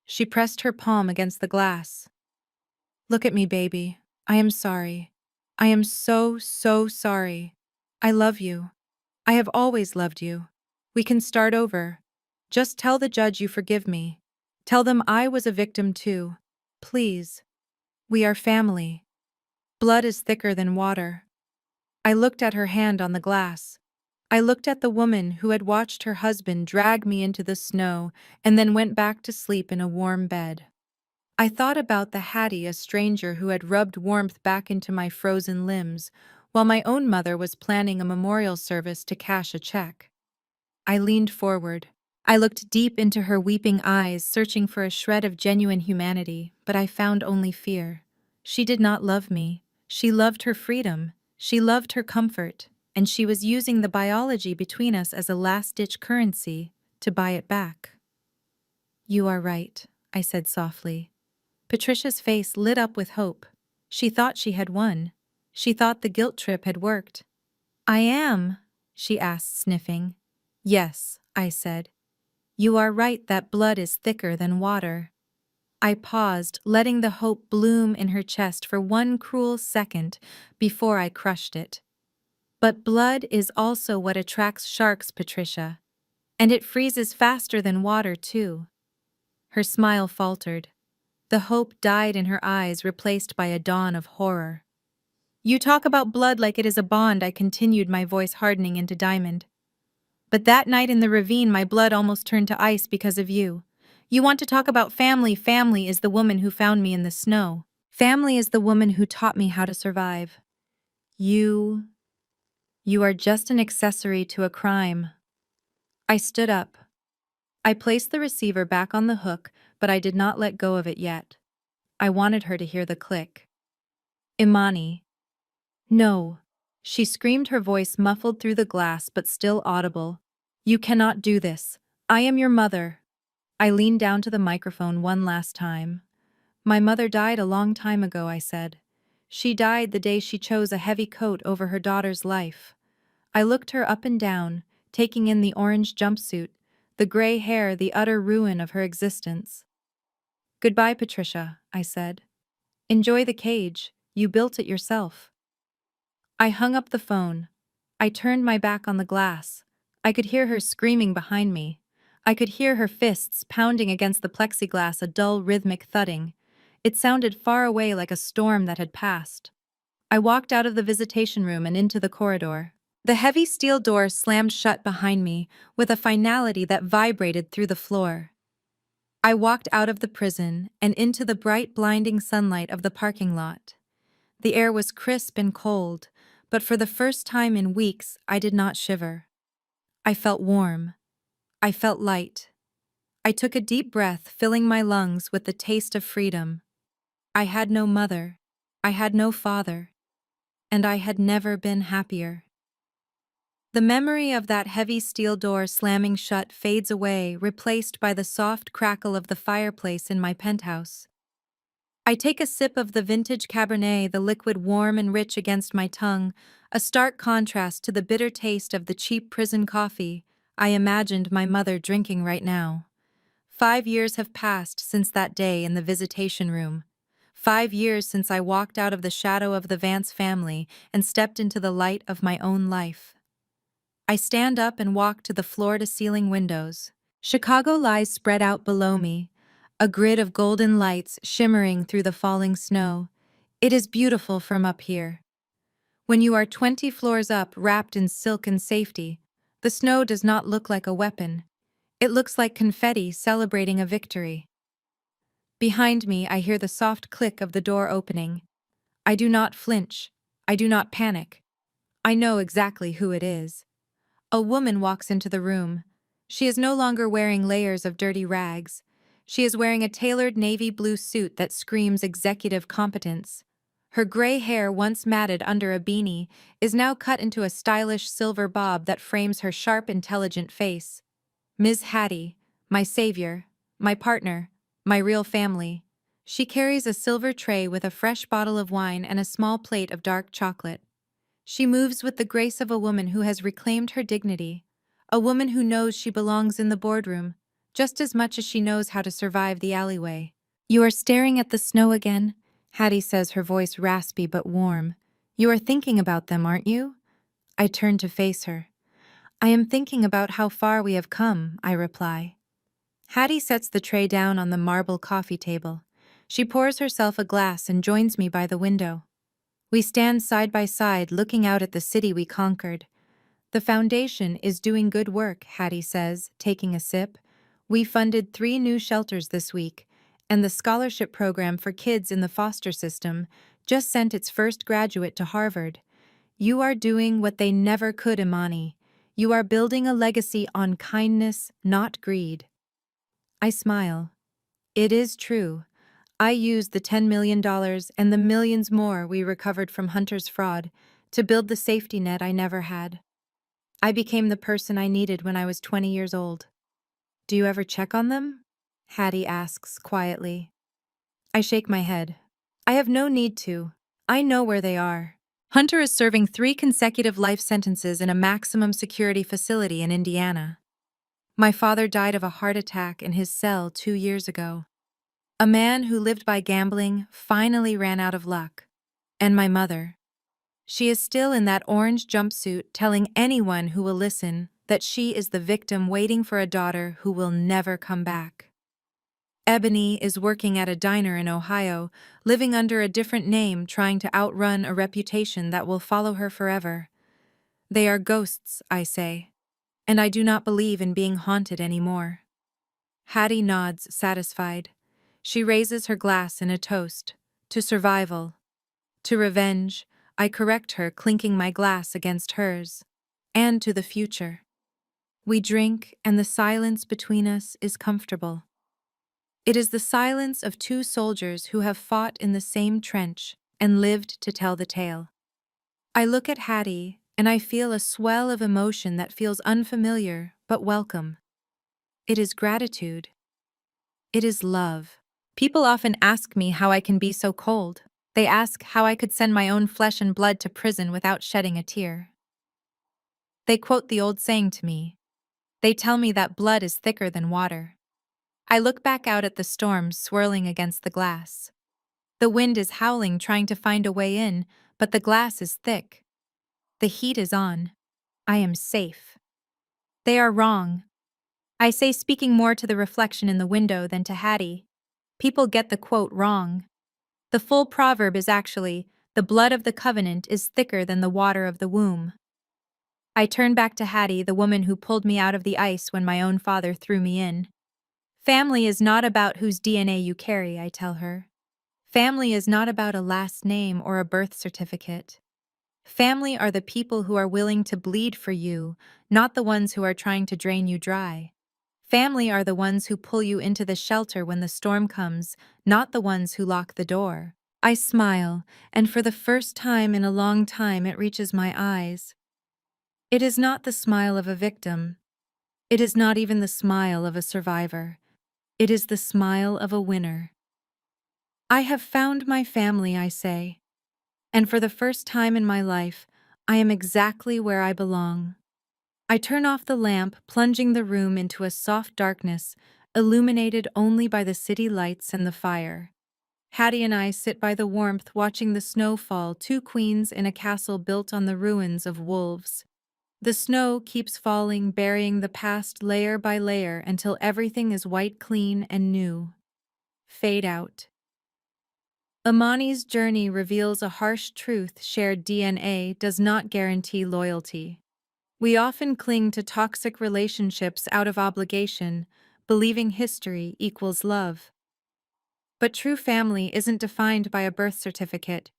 She pressed her palm against the glass. "Look at me, baby. I am sorry. I am so, so sorry. I love you. I have always loved you. We can start over. Just tell the judge you forgive me. Tell them I was a victim too. Please. We are family. Blood is thicker than water. I looked at her hand on the glass. I looked at the woman who had watched her husband drag me into the snow and then went back to sleep in a warm bed. I thought about the Hattie, a stranger who had rubbed warmth back into my frozen limbs, while my own mother was planning a memorial service to cash a check. I leaned forward. I looked deep into her weeping eyes, searching for a shred of genuine humanity, but I found only fear. She did not love me. She loved her freedom. She loved her comfort, and she was using the biology between us as a last-ditch currency to buy it back. You are right, I said softly. Patricia's face lit up with hope. She thought she had won. She thought the guilt trip had worked. I am, she asked, sniffing. Yes, I said. You are right that blood is thicker than water. I paused, letting the hope bloom in her chest for one cruel second before I crushed it. But blood is also what attracts sharks, Patricia. And it freezes faster than water, too. Her smile faltered. The hope died in her eyes, replaced by a dawn of horror. You talk about blood like it is a bond, I continued, my voice hardening into diamond. But that night in the ravine, my blood almost turned to ice because of you. You want to talk about family? Family is the woman who found me in the snow. Family is the woman who taught me how to survive. You are just an accessory to a crime. I stood up. I placed the receiver back on the hook, but I did not let go of it yet. I wanted her to hear the click. Imani. No. She screamed, her voice muffled through the glass but still audible. You cannot do this. I am your mother. I leaned down to the microphone one last time. My mother died a long time ago, I said. She died the day she chose a heavy coat over her daughter's life. I looked her up and down, taking in the orange jumpsuit, the gray hair, the utter ruin of her existence. Goodbye, Patricia, I said. Enjoy the cage. You built it yourself. I hung up the phone. I turned my back on the glass. I could hear her screaming behind me. I could hear her fists pounding against the plexiglass, a dull, rhythmic thudding. It sounded far away, like a storm that had passed. I walked out of the visitation room and into the corridor. The heavy steel door slammed shut behind me with a finality that vibrated through the floor. I walked out of the prison and into the bright, blinding sunlight of the parking lot. The air was crisp and cold, but for the first time in weeks, I did not shiver. I felt warm. I felt light. I took a deep breath, filling my lungs with the taste of freedom. I had no mother. I had no father. And I had never been happier. The memory of that heavy steel door slamming shut fades away, replaced by the soft crackle of the fireplace in my penthouse. I take a sip of the vintage Cabernet, the liquid warm and rich against my tongue, a stark contrast to the bitter taste of the cheap prison coffee I imagined my mother drinking right now. 5 years have passed since that day in the visitation room. 5 years since I walked out of the shadow of the Vance family and stepped into the light of my own life. I stand up and walk to the floor-to-ceiling windows. Chicago lies spread out below me, a grid of golden lights shimmering through the falling snow. It is beautiful from up here. When you are 20 floors up, wrapped in silk and safety, the snow does not look like a weapon. It looks like confetti celebrating a victory. Behind me, I hear the soft click of the door opening. I do not flinch. I do not panic. I know exactly who it is. A woman walks into the room. She is no longer wearing layers of dirty rags. She is wearing a tailored navy blue suit that screams executive competence. Her gray hair, once matted under a beanie, is now cut into a stylish silver bob that frames her sharp, intelligent face. Ms. Hattie, my savior, my partner, my real family. She carries a silver tray with a fresh bottle of wine and a small plate of dark chocolate. She moves with the grace of a woman who has reclaimed her dignity, a woman who knows she belongs in the boardroom, just as much as she knows how to survive the alleyway. You are staring at the snow again, Hattie says, her voice raspy but warm. You are thinking about them, aren't you? I turn to face her. I am thinking about how far we have come, I reply. Hattie sets the tray down on the marble coffee table. She pours herself a glass and joins me by the window. We stand side by side looking out at the city we conquered. The foundation is doing good work, Hattie says, taking a sip. We funded 3 new shelters this week, and the scholarship program for kids in the foster system just sent its first graduate to Harvard. You are doing what they never could, Imani. You are building a legacy on kindness, not greed. I smile. It is true. I used the $10 million and the millions more we recovered from Hunter's fraud to build the safety net I never had. I became the person I needed when I was 20 years old. Do you ever check on them? Hattie asks quietly. I shake my head. I have no need to. I know where they are. Hunter is serving 3 consecutive life sentences in a maximum security facility in Indiana. My father died of a heart attack in his cell 2 years ago. A man who lived by gambling finally ran out of luck. And my mother. She is still in that orange jumpsuit telling anyone who will listen that she is the victim waiting for a daughter who will never come back. Ebony is working at a diner in Ohio, living under a different name, trying to outrun a reputation that will follow her forever. They are ghosts, I say, and I do not believe in being haunted anymore. Hattie nods, satisfied. She raises her glass in a toast. To survival. To revenge, I correct her, clinking my glass against hers. And to the future. We drink, and the silence between us is comfortable. It is the silence of 2 soldiers who have fought in the same trench and lived to tell the tale. I look at Hattie, and I feel a swell of emotion that feels unfamiliar but welcome. It is gratitude. It is love. People often ask me how I can be so cold. They ask how I could send my own flesh and blood to prison without shedding a tear. They quote the old saying to me. They tell me that blood is thicker than water. I look back out at the storm swirling against the glass. The wind is howling, trying to find a way in, but the glass is thick. The heat is on. I am safe. They are wrong. I say, speaking more to the reflection in the window than to Hattie. People get the quote wrong. The full proverb is actually, the blood of the covenant is thicker than the water of the womb. I turn back to Hattie, the woman who pulled me out of the ice when my own father threw me in. Family is not about whose DNA you carry, I tell her. Family is not about a last name or a birth certificate. Family are the people who are willing to bleed for you, not the ones who are trying to drain you dry. Family are the ones who pull you into the shelter when the storm comes, not the ones who lock the door. I smile, and for the first time in a long time it reaches my eyes. It is not the smile of a victim. It is not even the smile of a survivor. It is the smile of a winner. I have found my family, I say. And for the first time in my life, I am exactly where I belong. I turn off the lamp, plunging the room into a soft darkness, illuminated only by the city lights and the fire. Hattie and I sit by the warmth, watching the snow fall, 2 queens in a castle built on the ruins of wolves. The snow keeps falling, burying the past layer by layer until everything is white, clean, and new. Fade out. Imani's journey reveals a harsh truth: shared DNA does not guarantee loyalty. We often cling to toxic relationships out of obligation, believing history equals love. But true family isn't defined by a birth certificate.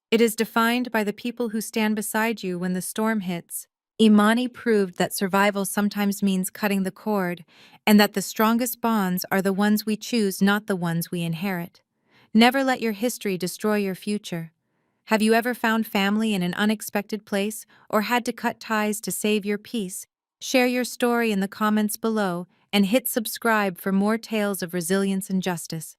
It is defined by the people who stand beside you when the storm hits. Imani proved that survival sometimes means cutting the cord, and that the strongest bonds are the ones we choose, not the ones we inherit. Never let your history destroy your future. Have you ever found family in an unexpected place or had to cut ties to save your peace? Share your story in the comments below and hit subscribe for more tales of resilience and justice.